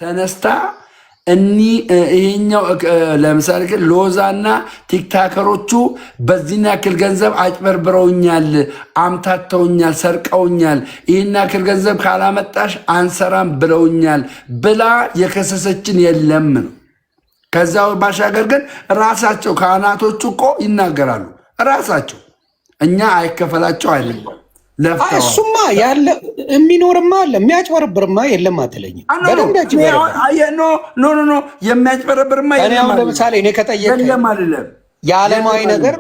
ተነስታ ይሄኛው ለምሳሌ ሎዛና ቲክታከሮቹ በዚህና ያክል ገንዘብ አጭበርብረውኛል፣ አምታተውኛል፣ ሰርቀውኛል፣ ይህና ያክል ገንዘብ ካላመጣሽ አንሰራም ብለውኛል ብላ የከሰሰችን የለም ነው። ከዛው ባሻገር ግን ራሳቸው ካህናቶቹ እኮ ይናገራሉ። ራሳቸው እኛ አይከፈላቸው አይደለም ለፍተው እሱማ ያለ የሚኖርማ አለ የሚያጭበረብርማ የለም አትለኝም። በደንብ ኖ የሚያጭበረብርማ የለም። ለምሳሌ እኔ ከጠየቀኝ የዓለማዊ ነገር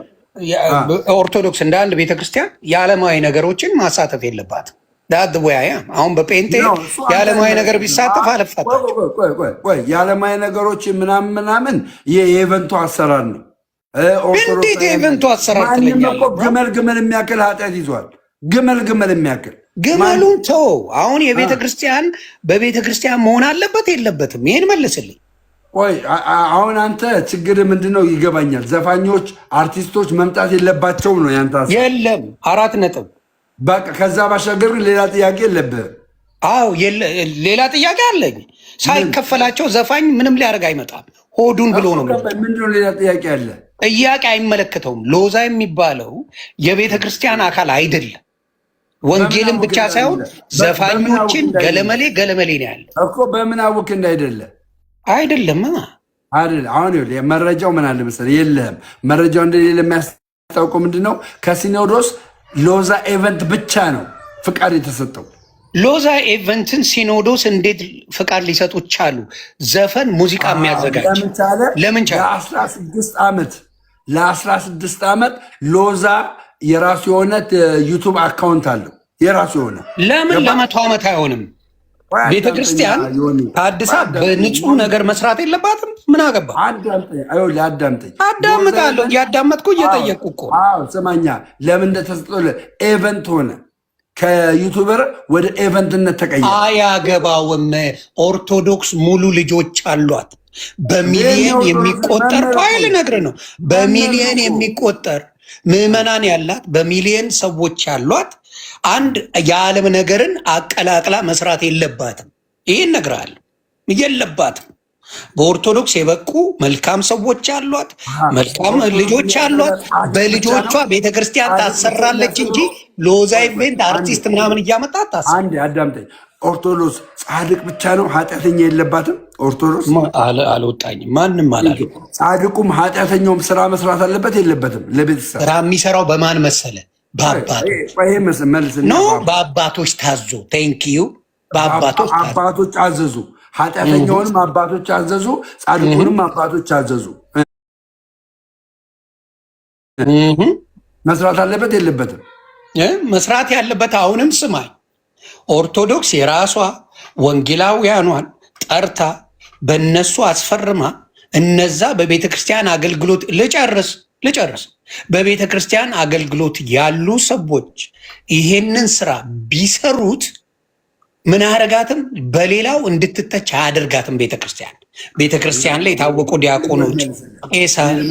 ኦርቶዶክስ እንደ አንድ ቤተክርስቲያን የዓለማዊ ነገሮችን ማሳተፍ የለባትም። ዳድወያ አሁን በጴንጤ የዓለማዊ ነገር ቢሳተፍ አለፋታቸው። የዓለማዊ ነገሮች ምናምን የኢቨንቱ አሰራር ነው። እንዴት የኢቨንቱ አሰራር ትለኛለህ? ግመል የሚያክል ኃጢአት ይዟል። ግመል የሚያክል ግመሉን ተው። አሁን የቤተ ክርስቲያን በቤተ ክርስቲያን መሆን አለበት የለበትም? ይህን መልስልኝ። ቆይ አሁን አንተ ችግር ምንድነው? ይገባኛል። ዘፋኞች አርቲስቶች መምጣት የለባቸውም ነው ያንተ ሀሳብ? የለም 4 ነጥብ። በቃ ከዛ ባሻገር ሌላ ጥያቄ የለብህም? አዎ ሌላ ጥያቄ አለኝ። ሳይከፈላቸው ዘፋኝ ምንም ሊያደርግ አይመጣም። ሆዱን ብሎ ነው። ምንድነው ሌላ ጥያቄ አለ? ጥያቄ አይመለከተውም። ሎዛ የሚባለው የቤተ ክርስቲያን አካል አይደለም። ወንጌልን ብቻ ሳይሆን ዘፋኞችን ገለመሌ ነው ያለ እኮ። በምን አውክ እንዳይደለ አይደለም አይደል? አሁን መረጃው ምን አለ መሰለህ? የለህም። መረጃው እንደሌለ የሚያስታውቀው ምንድነው? ከሲኖዶስ ሎዛ ኤቨንት ብቻ ነው ፍቃድ የተሰጠው። ሎዛ ኤቨንትን ሲኖዶስ እንዴት ፍቃድ ሊሰጡ ቻሉ? ዘፈን ሙዚቃ የሚያዘጋጅ ለምን ቻለ? ለ16 ዓመት ሎዛ የራሱ የሆነ ዩቱብ አካውንት አለው። የራሱ የሆነ ለምን ለ100 ዓመት አይሆንም? ቤተክርስቲያን ታድሳ በንጹህ ነገር መስራት የለባትም? ምን አገባ? አዳምጠኝ። አዳምጣለሁ። እያዳመጥኩ እየጠየቅኩ እኮ። ስማኛ፣ ለምን እንደተሰጠ ኤቨንት ሆነ። ከዩቱበር ወደ ኤቨንትነት ተቀየረ። አያገባውም። ኦርቶዶክስ ሙሉ ልጆች አሏት። በሚሊየን የሚቆጠር ፋይል ነግር ነው። በሚሊየን የሚቆጠር ምዕመናን ያላት፣ በሚሊየን ሰዎች ያሏት አንድ የዓለም ነገርን አቀላቅላ መስራት የለባትም። ይህን እነግርሃለሁ፣ የለባትም። በኦርቶዶክስ የበቁ መልካም ሰዎች አሏት፣ መልካም ልጆች አሏት። በልጆቿ ቤተክርስቲያን ታሰራለች እንጂ ሎዛ ኢቨንት አርቲስት ምናምን እያመጣ ታሰራ። አንድ አዳምጠኝ። ኦርቶዶክስ ጻድቅ ብቻ ነው፣ ኃጢአተኛ የለባትም። ኦርቶዶክስ አልወጣኝም፣ ማንም አላለ። ጻድቁም ኃጢአተኛውም ስራ መስራት አለበት የለበትም? ለቤተሰብ ስራ የሚሰራው በማን መሰለ? በአባቶች ታዞ። ቴንኪዩ። በአባቶች አዘዙ። ኃጢአተኛውንም አባቶች አዘዙ፣ ጻድቁንም አባቶች አዘዙ። መስራት አለበት የለበትም? መስራት ያለበት አሁንም ስማኝ፣ ኦርቶዶክስ የራሷ ወንጌላውያኗን ጠርታ በእነሱ አስፈርማ እነዛ በቤተ ክርስቲያን አገልግሎት ልጨርስ በቤተ ክርስቲያን አገልግሎት ያሉ ሰዎች ይሄንን ስራ ቢሰሩት ምን አያረጋትም? በሌላው እንድትተች አያደርጋትም። ቤተ ክርስቲያን ላይ የታወቁ ዲያቆኖች፣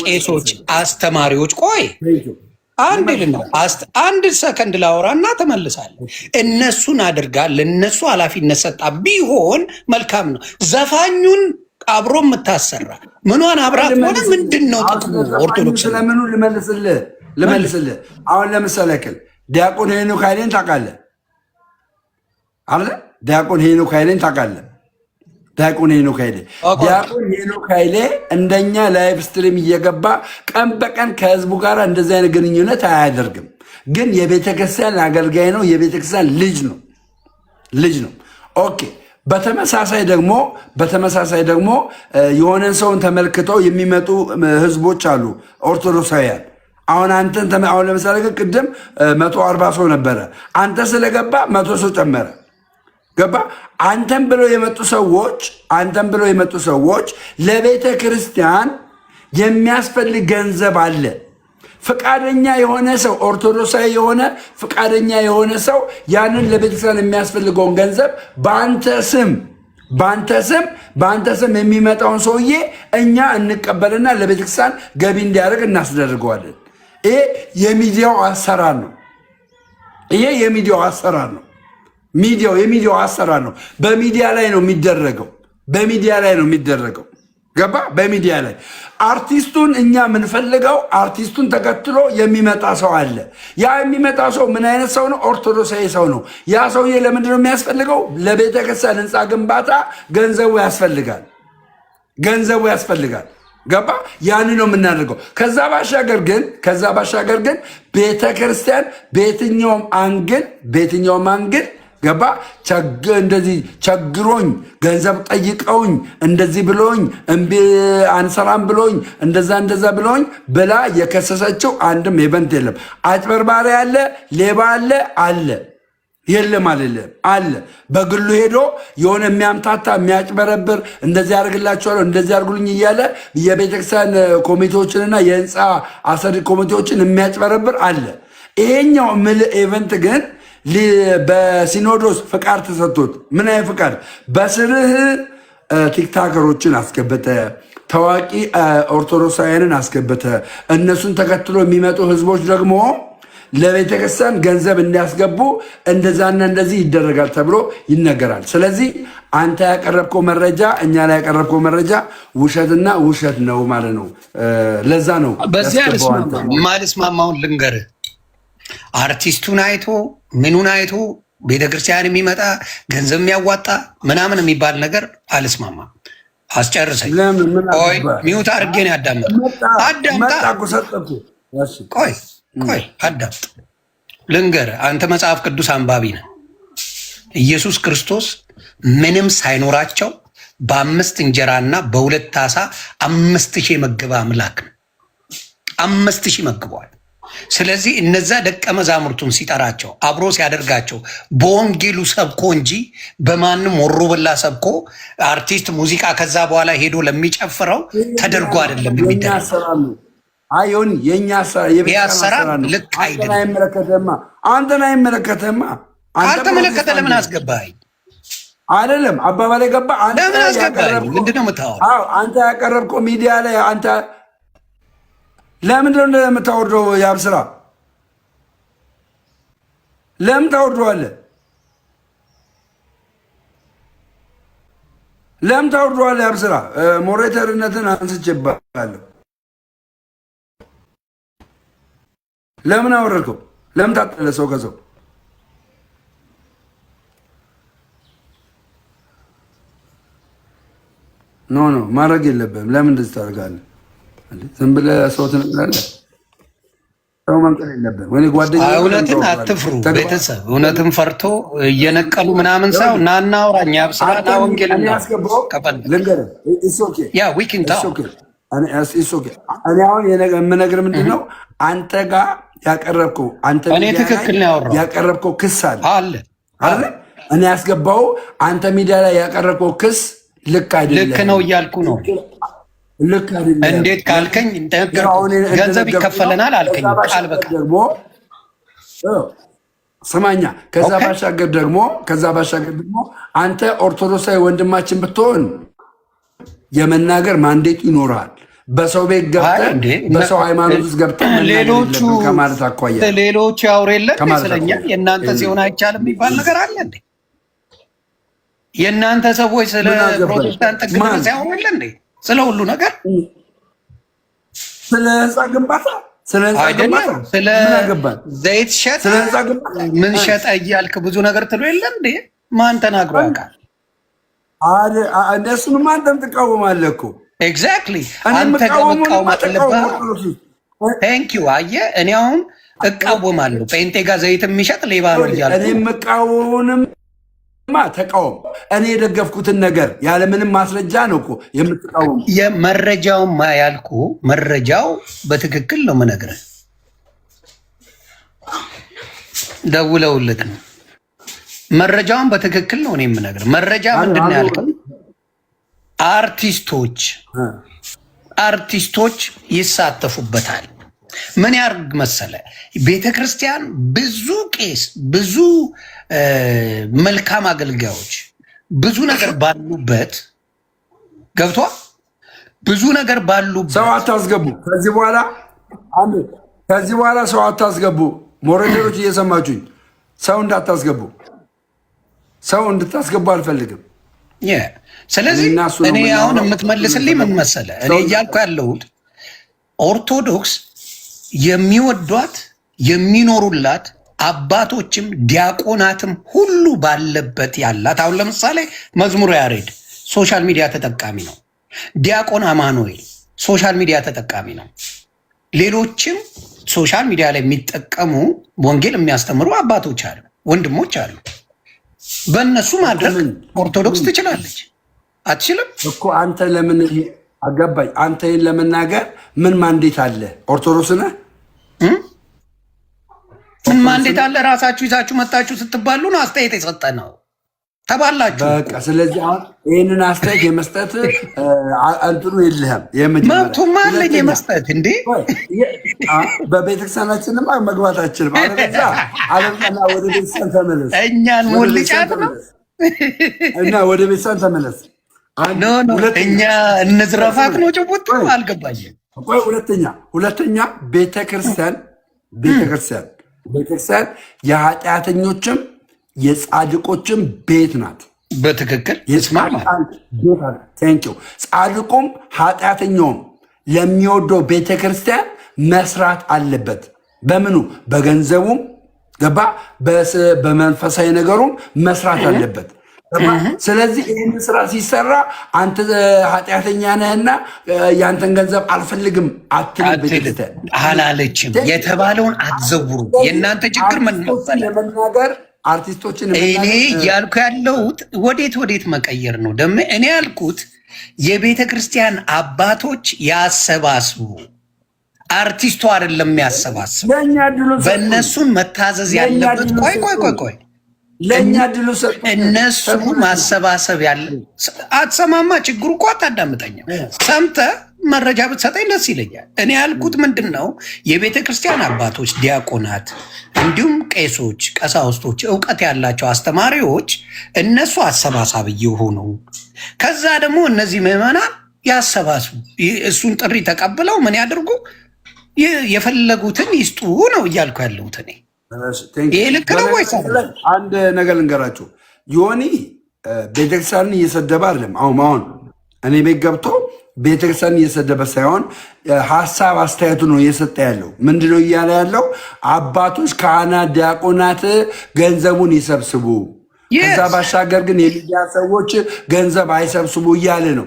ቄሶች፣ አስተማሪዎች ቆይ አንድ ሰከንድ ላወራ እና ተመልሳለሁ። እነሱን አድርጋ ለነሱ ኃላፊነት ሰጣ ቢሆን መልካም ነው። ዘፋኙን አብሮ የምታሰራ ምኗን አብራት ሆነ ምንድን ነው ጥቅሙ? ኦርቶዶክስ ስለምኑ ልመልስልህ። አሁን ለምሳሌ ክል ዲያቆን ሄኖክ ኃይሌን ታውቃለህ አለ? ዲያቆን ሄኖክ ኃይሌን ታውቃለህ? ዲያቆን ሄኖክ ኃይሌ እንደኛ ላይቭ ስትሪም እየገባ ቀን በቀን ከህዝቡ ጋር እንደዚህ አይነት ግንኙነት አያደርግም። ግን የቤተክርስቲያን አገልጋይ ነው። የቤተክርስቲያን ልጅ ነው። ኦኬ። በተመሳሳይ ደግሞ የሆነን ሰውን ተመልክተው የሚመጡ ህዝቦች አሉ፣ ኦርቶዶክሳውያን። አሁን ለምሳሌ ቅድም 140 ሰው ነበረ። አንተ ስለገባ 100 ሰው ጨመረ። ገባ? አንተም ብለው የመጡ ሰዎች ለቤተ ክርስቲያን የሚያስፈልግ ገንዘብ አለ። ፍቃደኛ የሆነ ሰው ኦርቶዶክሳዊ የሆነ ፍቃደኛ የሆነ ሰው ያንን ለቤተክርስቲያን የሚያስፈልገውን ገንዘብ በአንተ ስም የሚመጣውን ሰውዬ እኛ እንቀበልና ለቤተክርስቲያን ገቢ እንዲያደርግ እናስደርገዋለን። ይሄ የሚዲያው አሰራር ነው። የሚዲያው አሰራር ነው። በሚዲያ ላይ ነው የሚደረገው። በሚዲያ ላይ ነው የሚደረገው። ገባ? በሚዲያ ላይ አርቲስቱን እኛ የምንፈልገው አርቲስቱን ተከትሎ የሚመጣ ሰው አለ። ያ የሚመጣ ሰው ምን አይነት ሰው ነው? ኦርቶዶክሳዊ ሰው ነው። ያ ሰውዬ ለምንድን ነው የሚያስፈልገው? ለቤተክርስቲያን ህንፃ ግንባታ ገንዘቡ ያስፈልጋል። ገንዘቡ ያስፈልጋል። ገባ? ያን ነው የምናደርገው። ከዛ ባሻገር ግን ቤተክርስቲያን በየትኛውም አንግል ገባ? እንደዚህ ቸግሮኝ ገንዘብ ጠይቀውኝ እንደዚህ ብሎኝ እምቢ አንሰራም ብሎኝ እንደዛ ብሎኝ ብላ የከሰሰችው አንድም ኢቨንት የለም። አጭበርባሪ አለ፣ ሌባ አለ የለም አለ። በግሉ ሄዶ የሆነ የሚያምታታ የሚያጭበረብር እንደዚህ ያደርግላቸዋለሁ እንደዚህ ያደርጉልኝ እያለ የቤተክርስቲያን ኮሚቴዎችንና የህንፃ አሰሪ ኮሚቴዎችን የሚያጭበረብር አለ። ይሄኛው ኢቨንት ግን በሲኖዶስ ፍቃድ ተሰጥቶት ምን አይነት ፍቃድ? በስርህ ቲክታከሮችን አስገብተ ታዋቂ ኦርቶዶክሳውያንን አስገብተ እነሱን ተከትሎ የሚመጡ ህዝቦች ደግሞ ለቤተክርስቲያን ገንዘብ እንዲያስገቡ እንደዛና እንደዚህ ይደረጋል ተብሎ ይነገራል። ስለዚህ አንተ ያቀረብከው መረጃ እኛ ላይ ያቀረብከው መረጃ ውሸትና ውሸት ነው ማለት ነው። ለዛ ነው በዚህ ማልስማማውን ልንገርህ። አርቲስቱን አይቶ ምኑን አይቶ ቤተክርስቲያን የሚመጣ ገንዘብ የሚያዋጣ ምናምን የሚባል ነገር አልስማማም። አስጨርሰኝ። ቆይ ሚውት አድርጌ ነው አዳምጣ። ቆይ አዳምጥ ልንገርህ። አንተ መጽሐፍ ቅዱስ አንባቢ ነህ። ኢየሱስ ክርስቶስ ምንም ሳይኖራቸው በ5 እንጀራና በ2 ዓሣ 5000 የመገበ አምላክ ነው። 5000 መግበዋል። ስለዚህ እነዛ ደቀ መዛሙርቱን ሲጠራቸው አብሮ ሲያደርጋቸው በወንጌሉ ሰብኮ እንጂ በማንም ወሮ በላ ሰብኮ አርቲስት ሙዚቃ ከዛ በኋላ ሄዶ ለሚጨፍረው ተደርጎ አይደለም የሚደረግ። አይሁን የኛ አሰራር ልክ አይደለም። አንተን አይመለከተማ። ካልተመለከተ ለምን አስገባኝ? አይደለም አባባል ገባ። ለምን አስገባኝ? ምንድነው የምታወራው? አንተ ያቀረብከው ሚዲያ ላይ አንተ ለምንድን ነው የምታወርደው? ያብስራ ለምን ታወርደዋለህ? ለምን ታወርደዋለህ? ያብስራ ሞሬተርነትን አንስቼብሃለሁ። ለምን አወረድከው? ለምን ታጠለ ሰው ከሰው? ኖ ማድረግ የለብህም። ለምን እንደዚህ ታደርጋለህ? ዝም ብለህ ሰው ትነግራለህ። ሰው መንቀል የለብህም። ወይ ጓደኛ እውነትን አትፍሩ። ቤተሰብ እውነትን ፈርቶ እየነቀሉ ምናምን ሰው ናና አውራኛ ብስራና ወንጌል እኔ አሁን የምነግርህ ምንድን ነው አንተ ጋር ያቀረብከው አንተ ትክክል ነው ያቀረብከው ክስ አለ አይደል? እኔ ያስገባው አንተ ሚዲያ ላይ ያቀረብከው ክስ ልክ አይደለም። ልክ ነው እያልኩ ነው። ልክ አይደለም። እንዴት ካልከኝ ገንዘብ ይከፈለናል አልከኝ። ቃል በቃል ደግሞ ስማኛ። ከዛ ባሻገር ደግሞ አንተ ኦርቶዶክሳዊ ወንድማችን ብትሆን የመናገር ማንዴቱ ይኖራል። በሰው ቤት ገብተህ በሰው ሃይማኖት ውስጥ ገብተህ ከማለት አኳያ ሌሎቹ ያውሩ የለ ስለኛ የእናንተ ሲሆን አይቻልም የሚባል ነገር አለ እንዴ? የእናንተ ሰዎች ስለ ፕሮቴስታንት ጥቅም ሲያወሩ የለ እንዴ? ስለ ሁሉ ነገር ስለ ህንፃ ግንባታ ስለ ዘይት ሸጥ ምን ሸጠ እያልክ ብዙ ነገር ትሎ የለ እንዴ? ማን ተናግሮ ያውቃል? እነሱንም አንተም ትቃወማለህ እኮ። ኤግዛክትሊ አንተ ከመቃወም አለብህ። ቴንክ ዩ። አየህ እኔ አሁን እቃወማለሁ። ጴንጤ ጋር ዘይት የሚሸጥ ሌባ ነው እያልኩ እኔ መቃወምንም ተቃወም። እኔ የደገፍኩትን ነገር ያለምንም ማስረጃ ነው እኮ የምትቃወም። የመረጃውን ያልኩ መረጃው በትክክል ነው የምነግርህ። ደውለውልህ ነው መረጃውን በትክክል ነው እኔ የምነግርህ። መረጃ ምንድን ነው ያልከው? አርቲስቶች ይሳተፉበታል። ምን ያርግ መሰለ ቤተ ክርስቲያን ብዙ ቄስ፣ ብዙ መልካም አገልጋዮች፣ ብዙ ነገር ባሉበት ገብቷል። ብዙ ነገር ባሉበት ሰው አታስገቡ። ከዚህ በኋላ ሰው አታስገቡ። ሞሬተሮች እየሰማችሁኝ፣ ሰው እንዳታስገቡ። ሰው እንድታስገቡ አልፈልግም። ስለዚህ እኔ አሁን የምትመልስልኝ ምን መሰለህ? እኔ እያልኩ ያለሁት ኦርቶዶክስ የሚወዷት የሚኖሩላት አባቶችም ዲያቆናትም ሁሉ ባለበት ያላት። አሁን ለምሳሌ መዝሙረ ያሬድ ሶሻል ሚዲያ ተጠቃሚ ነው። ዲያቆን አማኑኤል ሶሻል ሚዲያ ተጠቃሚ ነው። ሌሎችም ሶሻል ሚዲያ ላይ የሚጠቀሙ ወንጌል የሚያስተምሩ አባቶች አሉ፣ ወንድሞች አሉ። በእነሱ ማድረግ ኦርቶዶክስ ትችላለች? አትችልም እኮ። አንተ ለምን አገባኝ? አንተ ይህን ለመናገር ምን ማንዴት አለ? ኦርቶዶክስ ነህ? ምን ማንዴት አለ? ራሳችሁ ይዛችሁ መጣችሁ ስትባሉ ነው አስተያየት የሰጠ ነው ተባላችሁ። በቃ ስለዚህ አሁን ይህንን አስተያየት የመስጠት እንትኑ የለህም። መብቱም አለኝ የመስጠት። እንዴ በቤተክርስቲያናችንማ መግባት አችልም። አለምና ወደ ቤተክርስቲያን ተመለስ። እኛን ሞልጫት ነው እና ወደ ቤተክርስቲያን ተመለስ። እኛ እንዝረፋት ነው ጭቡጥ አልገባኝም። ሁለተኛ ቤተክርስቲያን የኃጢአተኞችም የጻድቆችም ቤት ናት። በትክክል ጻድቁም ኃጢአተኛውም ለሚወደው ቤተክርስቲያን መስራት አለበት። በምኑ? በገንዘቡም ገባ፣ በመንፈሳዊ ነገሩም መስራት አለበት። ስለዚህ ይህን ስራ ሲሰራ አንተ ኃጢአተኛ ነህና የአንተን ገንዘብ አልፈልግም አትልም። አላለችም። የተባለውን አትዘውሩ። የእናንተ ችግር ምን ለመናገር አርቲስቶችን እኔ እያልኩ ያለሁት ወዴት መቀየር ነው። ደሞ እኔ ያልኩት የቤተ ክርስቲያን አባቶች ያሰባስቡ፣ አርቲስቱ አይደለም ያሰባስቡ። በእነሱን መታዘዝ ያለበት ቆይ ለእኛ ድሉ እነሱ ማሰባሰብ ያለ አትሰማማ። ችግሩ እኮ አታዳምጠኝም። ሰምተህ መረጃ ብትሰጠኝ ደስ ይለኛል። እኔ ያልኩት ምንድን ነው የቤተ ክርስቲያን አባቶች፣ ዲያቆናት፣ እንዲሁም ቄሶች፣ ቀሳውስቶች፣ እውቀት ያላቸው አስተማሪዎች እነሱ አሰባሳቢ የሆኑ ከዛ ደግሞ እነዚህ ምዕመናን ያሰባስቡ። እሱን ጥሪ ተቀብለው ምን ያደርጉ? የፈለጉትን ይስጡ ነው እያልኩ ያለሁት እኔ። ይሄ ልክ ነው ወይስ? አንድ ነገር ልንገራችሁ። ዮኒ ቤተክርስቲያንን እየሰደበ አይደለም። አሁን እኔ ቤት ገብቶ ቤተክርስቲያን እየሰደበ ሳይሆን ሀሳብ አስተያየቱ ነው እየሰጠ ያለው። ምንድነው እያለ ያለው? አባቶች፣ ካህናት፣ ዲያቆናት ገንዘቡን ይሰብስቡ፣ ከዛ ባሻገር ግን የሚዲያ ሰዎች ገንዘብ አይሰብስቡ እያለ ነው።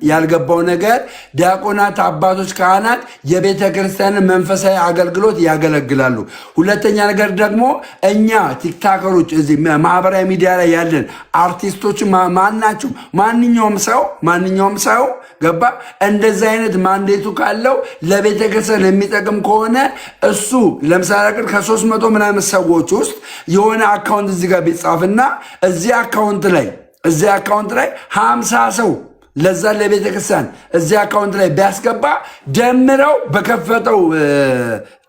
ያልገባው ነገር ዲያቆናት፣ አባቶች፣ ካህናት የቤተ ክርስቲያንን መንፈሳዊ አገልግሎት ያገለግላሉ። ሁለተኛ ነገር ደግሞ እኛ ቲክታከሮች፣ እዚህ ማህበራዊ ሚዲያ ላይ ያለን አርቲስቶች ማናችሁ ማንኛውም ሰው ገባ እንደዚህ አይነት ማንዴቱ ካለው ለቤተ ክርስቲያን የሚጠቅም ከሆነ እሱ ለምሳሌ ከ300 ምናምን ሰዎች ውስጥ የሆነ አካውንት እዚህ ጋር ቢጻፍና እዚህ አካውንት ላይ 50 ሰው ለዛ ለቤተ ክርስቲያን እዚህ አካውንት ላይ ቢያስገባ ደምረው በከፈተው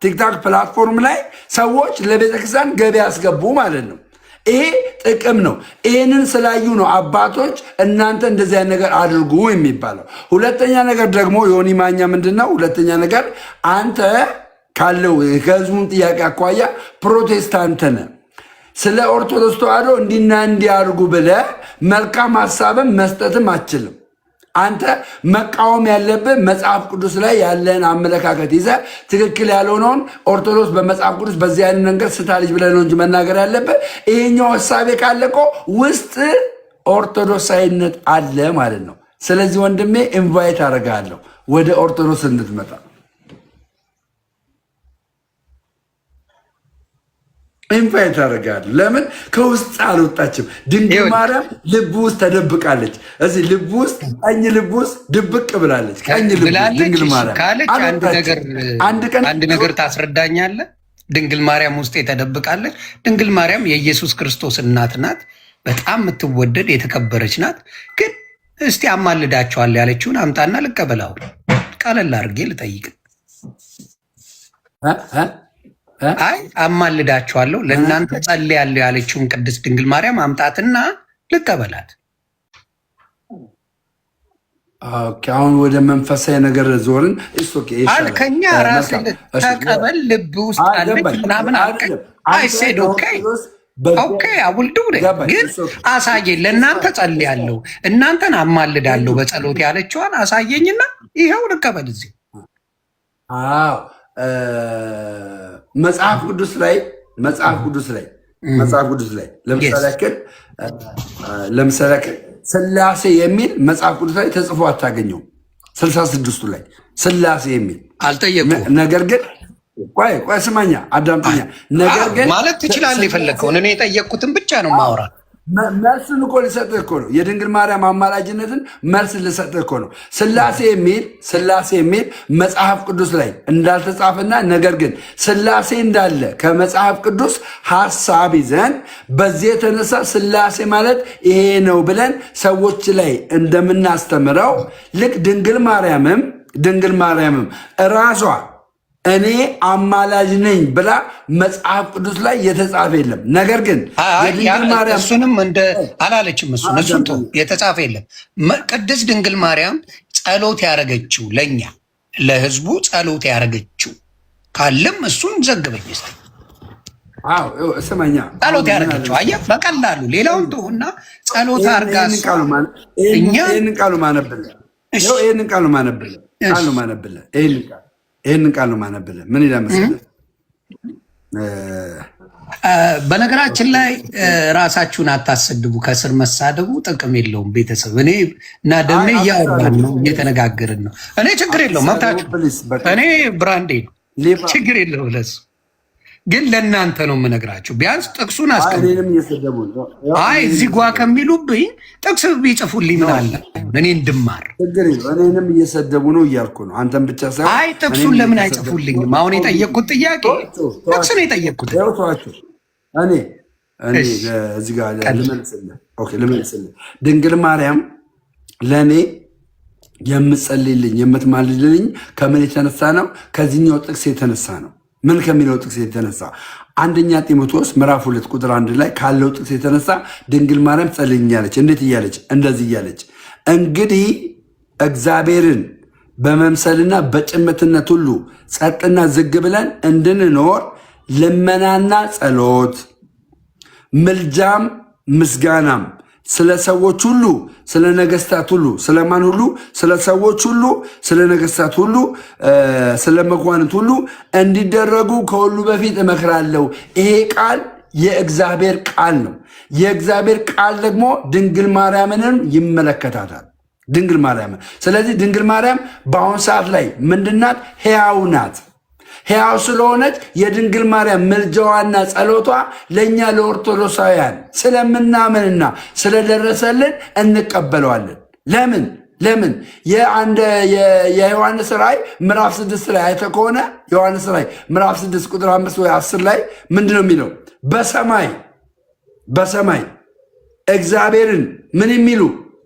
ቲክታክ ፕላትፎርም ላይ ሰዎች ለቤተ ክርስቲያን ገቢ ያስገቡ ማለት ነው። ይሄ ጥቅም ነው። ይህንን ስላዩ ነው አባቶች እናንተ እንደዚህ አይነት ነገር አድርጉ የሚባለው። ሁለተኛ ነገር ደግሞ ዮኒ ማኛ ምንድነው? ሁለተኛ ነገር አንተ ካለው ከህዝቡን ጥያቄ አኳያ ፕሮቴስታንት ነህ። ስለ ኦርቶዶክስ ተዋሕዶ እንዲና እንዲያርጉ ብለህ መልካም ሀሳብን መስጠትም አችልም። አንተ መቃወም ያለብህ መጽሐፍ ቅዱስ ላይ ያለን አመለካከት ይዘህ ትክክል ያልሆነውን ኦርቶዶክስ በመጽሐፍ ቅዱስ በዚህ አይነት ነገር ስታልጅ ብለህ ነው እንጂ መናገር ያለብህ። ይሄኛው ሀሳቤ ካለ እኮ ውስጥ ኦርቶዶክሳዊነት አለ ማለት ነው። ስለዚህ ወንድሜ ኢንቫይት አደርግሃለሁ ወደ ኦርቶዶክስ እንድትመጣ። ኢንቫይት አደርጋለሁ። ለምን ከውስጥ አልወጣችም? ድንግል ማርያም ልብ ውስጥ ተደብቃለች። እዚህ ልብ ውስጥ ቀኝ ልብ ውስጥ ድብቅ ብላለች። ቀኝ ልብ ድንግል ማርያም ካለች አንድ ነገር ታስረዳኛለህ? ድንግል ማርያም ውስጥ ተደብቃለች። ድንግል ማርያም የኢየሱስ ክርስቶስ እናት ናት። በጣም የምትወደድ የተከበረች ናት። ግን እስቲ አማልዳቸዋለሁ ያለችውን አምጣና ልቀበላው። ቀለል አድርጌ ልጠይቅ። አይ አማልዳችኋለሁ ለእናንተ ጸልያለሁ ያለችውን ቅድስት ድንግል ማርያም አምጣትና ልቀበላት። አሁን ወደ መንፈሳዊ ነገር ዞርን። አልከኛ ራስህ ተቀበል። ልብ ውስጥ አለች ምናምን አልከኝ። አይ ሴድ ኦኬ ኦኬ አውልዱ ግን አሳየኝ። ለእናንተ ጸልያለሁ፣ እናንተን አማልዳለሁ በጸሎት ያለችዋን አሳየኝና ይኸው ልቀበል። እዚህ መጽሐፍ ቅዱስ ላይ ለምሳሌ ያክል ስላሴ የሚል መጽሐፍ ቅዱስ ላይ ተጽፎ አታገኘው። 66ቱ ላይ ስላሴ የሚል አልጠየቁም። ነገር ግን ቆይ ስማኛ፣ አዳምጠኛ። ነገር ግን ማለት ትችላለህ የፈለግከውን። እኔ የጠየቅኩትን ብቻ ነው ማውራት። መልስን እኮ ልሰጥህ እኮ ነው። የድንግል ማርያም አማላጅነትን መልስ ልሰጥህ እኮ ነው። ስላሴ የሚል መጽሐፍ ቅዱስ ላይ እንዳልተጻፈና ነገር ግን ስላሴ እንዳለ ከመጽሐፍ ቅዱስ ሐሳብ ይዘን በዚህ የተነሳ ስላሴ ማለት ይሄ ነው ብለን ሰዎች ላይ እንደምናስተምረው ልክ ድንግል ማርያምም እራሷ እኔ አማላጅ ነኝ ብላ መጽሐፍ ቅዱስ ላይ የተጻፈ የለም። ነገር ግን እሱንም እንደ አላለችም። እሱን የተጻፈ የለም። ቅድስት ድንግል ማርያም ጸሎት ያደረገችው ለእኛ ለሕዝቡ ጸሎት ያደረገችው ካለም እሱን ዘግበኝ ስ ስመኛ ጸሎት ያደረገችው አየህ፣ በቀላሉ ሌላውን ትሁና ጸሎት አርጋ ይህንን ቃሉ ማነብልህ ይህንን ቃል ነው ማነብልህ። ምን ይላል መሰለህ? በነገራችን ላይ ራሳችሁን አታሰድቡ። ከስር መሳደቡ ጥቅም የለውም። ቤተሰብ እኔ እና ደሜ እያወራን ነው፣ እየተነጋገርን ነው። እኔ ችግር የለውም መብታችሁ። እኔ ብራንዴ ነው፣ ችግር የለው ለሱ። ግን ለእናንተ ነው የምነግራችሁ። ቢያንስ ጥቅሱን አይ እዚህ ጓ ከሚሉብኝ ጥቅስ ቢጽፉልኝ ምን አለ እኔ እንድማር። እኔንም እየሰደቡ ነው እያልኩ ነው። አንተን ብቻ ሳይሆን አይ ጥቅሱን ለምን አይጽፉልኝም? አሁን የጠየቅኩት ጥያቄ ጥቅስ ነው የጠየቅኩት። እኔ እዚህ ጋር ልመልስልህ። ድንግል ማርያም ለእኔ የምጸልይልኝ የምትማልድልኝ ከምን የተነሳ ነው? ከዚህኛው ጥቅስ የተነሳ ነው። ምን ከሚለው ጥቅስ የተነሳ? አንደኛ ጢሞቴዎስ ምዕራፍ 2 ቁጥር 1 ላይ ካለው ጥቅስ የተነሳ ድንግል ማርያም ጸልይኛለች። እንዴት እያለች? እንደዚህ እያለች እንግዲህ እግዚአብሔርን በመምሰልና በጭምትነት ሁሉ ጸጥና ዝግ ብለን እንድንኖር ልመናና ጸሎት፣ ምልጃም ምስጋናም ስለ ሰዎች ሁሉ፣ ስለ ነገስታት ሁሉ፣ ስለማን ሁሉ? ስለ ሰዎች ሁሉ፣ ስለ ነገስታት ሁሉ፣ ስለ መኳንንት ሁሉ እንዲደረጉ ከሁሉ በፊት እመክራለሁ። ይሄ ቃል የእግዚአብሔር ቃል ነው። የእግዚአብሔር ቃል ደግሞ ድንግል ማርያምንም ይመለከታታል። ድንግል ማርያምን። ስለዚህ ድንግል ማርያም በአሁኑ ሰዓት ላይ ምንድናት? ሕያው ናት። ሕያው ስለሆነች የድንግል ማርያም ምልጃዋና ጸሎቷ ለእኛ ለኦርቶዶክሳውያን ስለምናምንና ስለደረሰልን እንቀበለዋለን። ለምን የዮሐንስ ራእይ ምዕራፍ 6 ላይ አይተህ ከሆነ ዮሐንስ ራእይ ምዕራፍ 6 ቁጥር 5 ወይ 10 ላይ ምንድን ነው የሚለው? በሰማይ እግዚአብሔርን ምን የሚሉ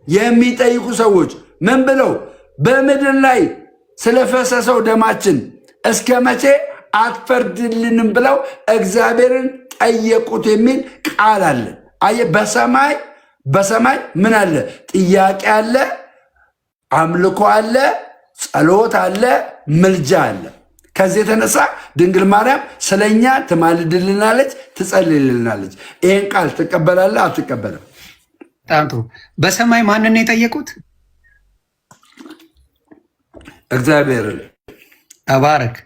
የሚጠይቁ ሰዎች ምን ብለው? በምድር ላይ ስለፈሰሰው ደማችን እስከ መቼ አትፈርድልንም ብለው እግዚአብሔርን ጠየቁት የሚል ቃል አለ። አየህ፣ በሰማይ ምን አለ? ጥያቄ አለ፣ አምልኮ አለ፣ ጸሎት አለ፣ ምልጃ አለ። ከዚህ የተነሳ ድንግል ማርያም ስለኛ ትማልድልናለች፣ ትጸልልልናለች። ይህን ቃል ትቀበላለህ አትቀበልም? በጣም ጥሩ። በሰማይ ማንን ነው የጠየቁት? እግዚአብሔርን። ተባረክ።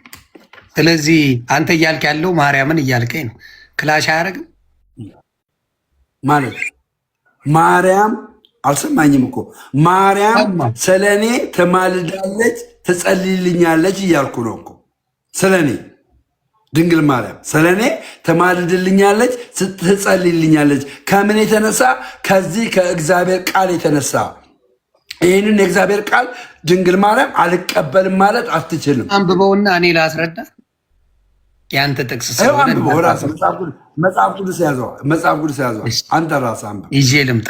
ስለዚህ አንተ እያልክ ያለው ማርያምን እያልከኝ ነው። ክላሽ አያደርግም ማለት ማርያም አልሰማኝም እኮ ማርያም ስለ እኔ ትማልዳለች፣ ትጸልይልኛለች እያልኩ ነው እኮ። ስለ እኔ ድንግል ማርያም ስለ እኔ ትማልድልኛለች፣ ትጸልይልኛለች። ከምን የተነሳ? ከዚህ ከእግዚአብሔር ቃል የተነሳ። ይህንን የእግዚአብሔር ቃል ድንግል ማርያም አልቀበልም ማለት አትችልም። አንብበውና እኔ ላስረዳ። የአንተ ጥቅስ መጽሐፍ ቅዱስ ያዘው። አንተ ራስህ አንብብ። ይዤ ልምጣ።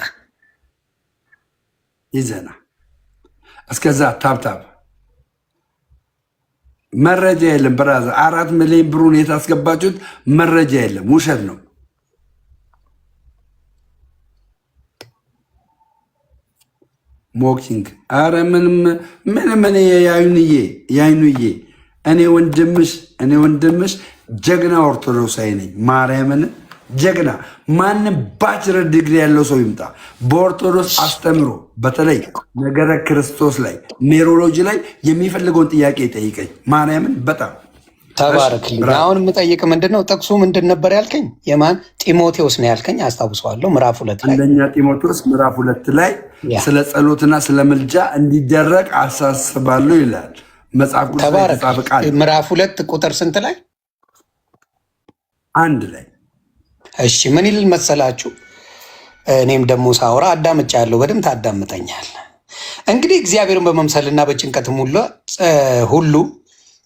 ይዘና እስከዛ ታብታብ መረጃ የለም ብራዘር። 4 ሚሊዮን ብሩን የታስገባችሁት መረጃ የለም፣ ውሸት ነው። ሞኪንግ አረ ምንም እኔ ያይኑዬ እኔ ወንድምሽ ጀግና ኦርቶዶክሳዊ ነኝ። ጀግና ማንም ባችለር ዲግሪ ያለው ሰው ይምጣ በኦርቶዶክስ አስተምሮ በተለይ ነገረ ክርስቶስ ላይ ኔሮሎጂ ላይ የሚፈልገውን ጥያቄ ጠይቀኝ። ማርያምን በጣም ተባረክልኝ። አሁን የምጠይቅ ምንድን ነው ጥቅሱ ምንድን ነበር ያልከኝ? የማን ጢሞቴዎስ ነው ያልከኝ? አስታውሰዋለሁ። ምዕራፍ 2 ላይ አንደኛ ጢሞቴዎስ ምዕራፍ 2 ላይ ስለ ጸሎትና ስለ ምልጃ እንዲደረግ አሳስባለሁ ይላል መጽሐፍ ቅዱስ ላይ የተጻፈ ቃል። ምዕራፍ 2 ቁጥር ስንት ላይ? 1 ላይ። እሺ ምን ይል መሰላችሁ? እኔም ደግሞ ሳወራ አዳምጫለሁ፣ በደምብ ታዳምጠኛል። እንግዲህ እግዚአብሔርን በመምሰልና በጭንቀትም ሁሉ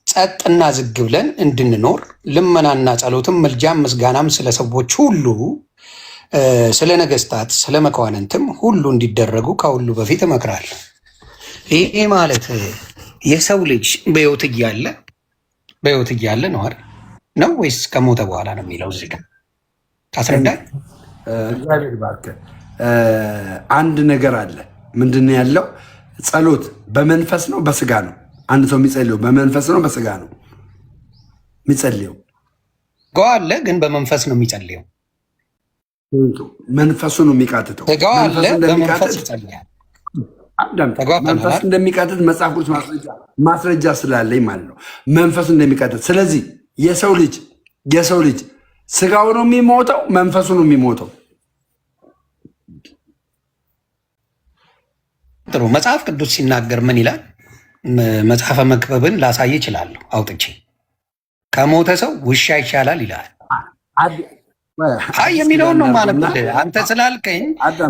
ጸጥና ዝግ ብለን እንድንኖር ልመናና ጸሎትም ምልጃም ምስጋናም ስለ ሰዎች ሁሉ ስለ ነገስታት ስለ መኳንንትም ሁሉ እንዲደረጉ ከሁሉ በፊት እመክራለሁ። ይሄ ማለት የሰው ልጅ በሕይወት እያለ ነው አይደል? ነው ወይስ ከሞተ በኋላ ነው የሚለው? እዚህ ጋር ታስረዳኝ። እግዚአብሔር ባርከ አንድ ነገር አለ። ምንድን ነው ያለው? ጸሎት በመንፈስ ነው በስጋ ነው? አንድ ሰው የሚጸልየው በመንፈስ ነው በስጋ ነው የሚጸልየው? አለ ግን በመንፈስ ነው የሚጸልየው። መንፈሱ ነው የሚቃትተው። መንፈስ እንደሚቃትት መጽሐፍ ቅዱስ ማስረጃ ስላለኝ ማለት ነው። መንፈሱ እንደሚቃትት። ስለዚህ የሰው ልጅ ስጋው ነው የሚሞተው፣ መንፈሱ ነው የሚሞተው። ጥሩ። መጽሐፍ ቅዱስ ሲናገር ምን ይላል? መጽሐፈ መክብብን ላሳይ እችላለሁ አውጥቼ። ከሞተ ሰው ውሻ ይሻላል ይላል። አይ የሚለውን ነው ማለት አንተ ስላልከኝ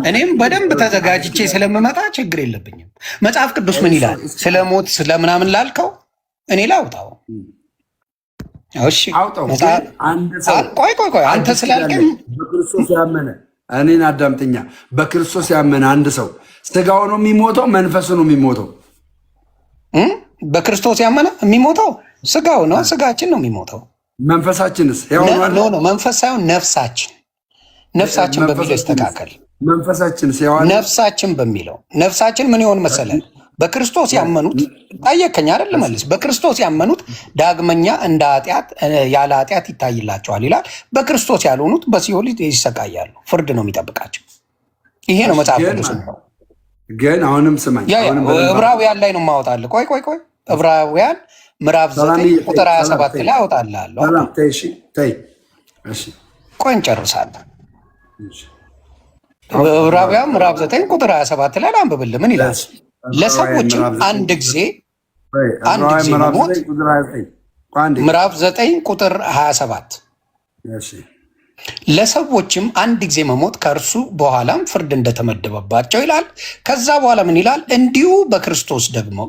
እኔም በደንብ ተዘጋጅቼ ስለምመጣ ችግር የለብኝም። መጽሐፍ ቅዱስ ምን ይላል? ስለ ሞት ስለምናምን ላልከው እኔ ላውጣው። እሺ ቆይ አንተ ስላልከኝ በክርስቶስ ያመነ እኔን አዳምጠኛ። በክርስቶስ ያመነ አንድ ሰው ስጋው ነው የሚሞተው፣ መንፈሱ ነው የሚሞተው? በክርስቶስ ያመነ የሚሞተው ስጋው ነው፣ ስጋችን ነው የሚሞተው። መንፈሳችንስ? መንፈስ ሳይሆን ነፍሳችን በሚለው ይስተካከል። መንፈሳችንስ? ነፍሳችን በሚለው ነፍሳችን ምን ይሆን መሰለ? በክርስቶስ ያመኑት ጠየከኝ አይደል? መልስ። በክርስቶስ ያመኑት ዳግመኛ እንደ ያለ ኃጢአት ይታይላቸዋል ይላል። በክርስቶስ ያልሆኑት በሲኦል ይሰቃያሉ፣ ፍርድ ነው የሚጠብቃቸው። ይሄ ነው መጽሐፍ ቅዱስ ነው። ግን አሁንም ስማኝ፣ ዕብራውያን ላይ ነው የማወጣልህ። ቆይ ዕብራውያን ምዕራፍ 9 ቁጥር 27 ላይ አወጣልሃለሁ። ቆይ እንጨርሳለን። ዕብራውያን ምዕራፍ 9 ቁጥር 27 ላይ ላንብብልህ። ምን ይላል? ለሰዎችም አንድ ጊዜ መሞት። ምዕራፍ 9 ቁጥር 27 ለሰዎችም አንድ ጊዜ መሞት ከእርሱ በኋላም ፍርድ እንደተመደበባቸው ይላል። ከዛ በኋላ ምን ይላል? እንዲሁ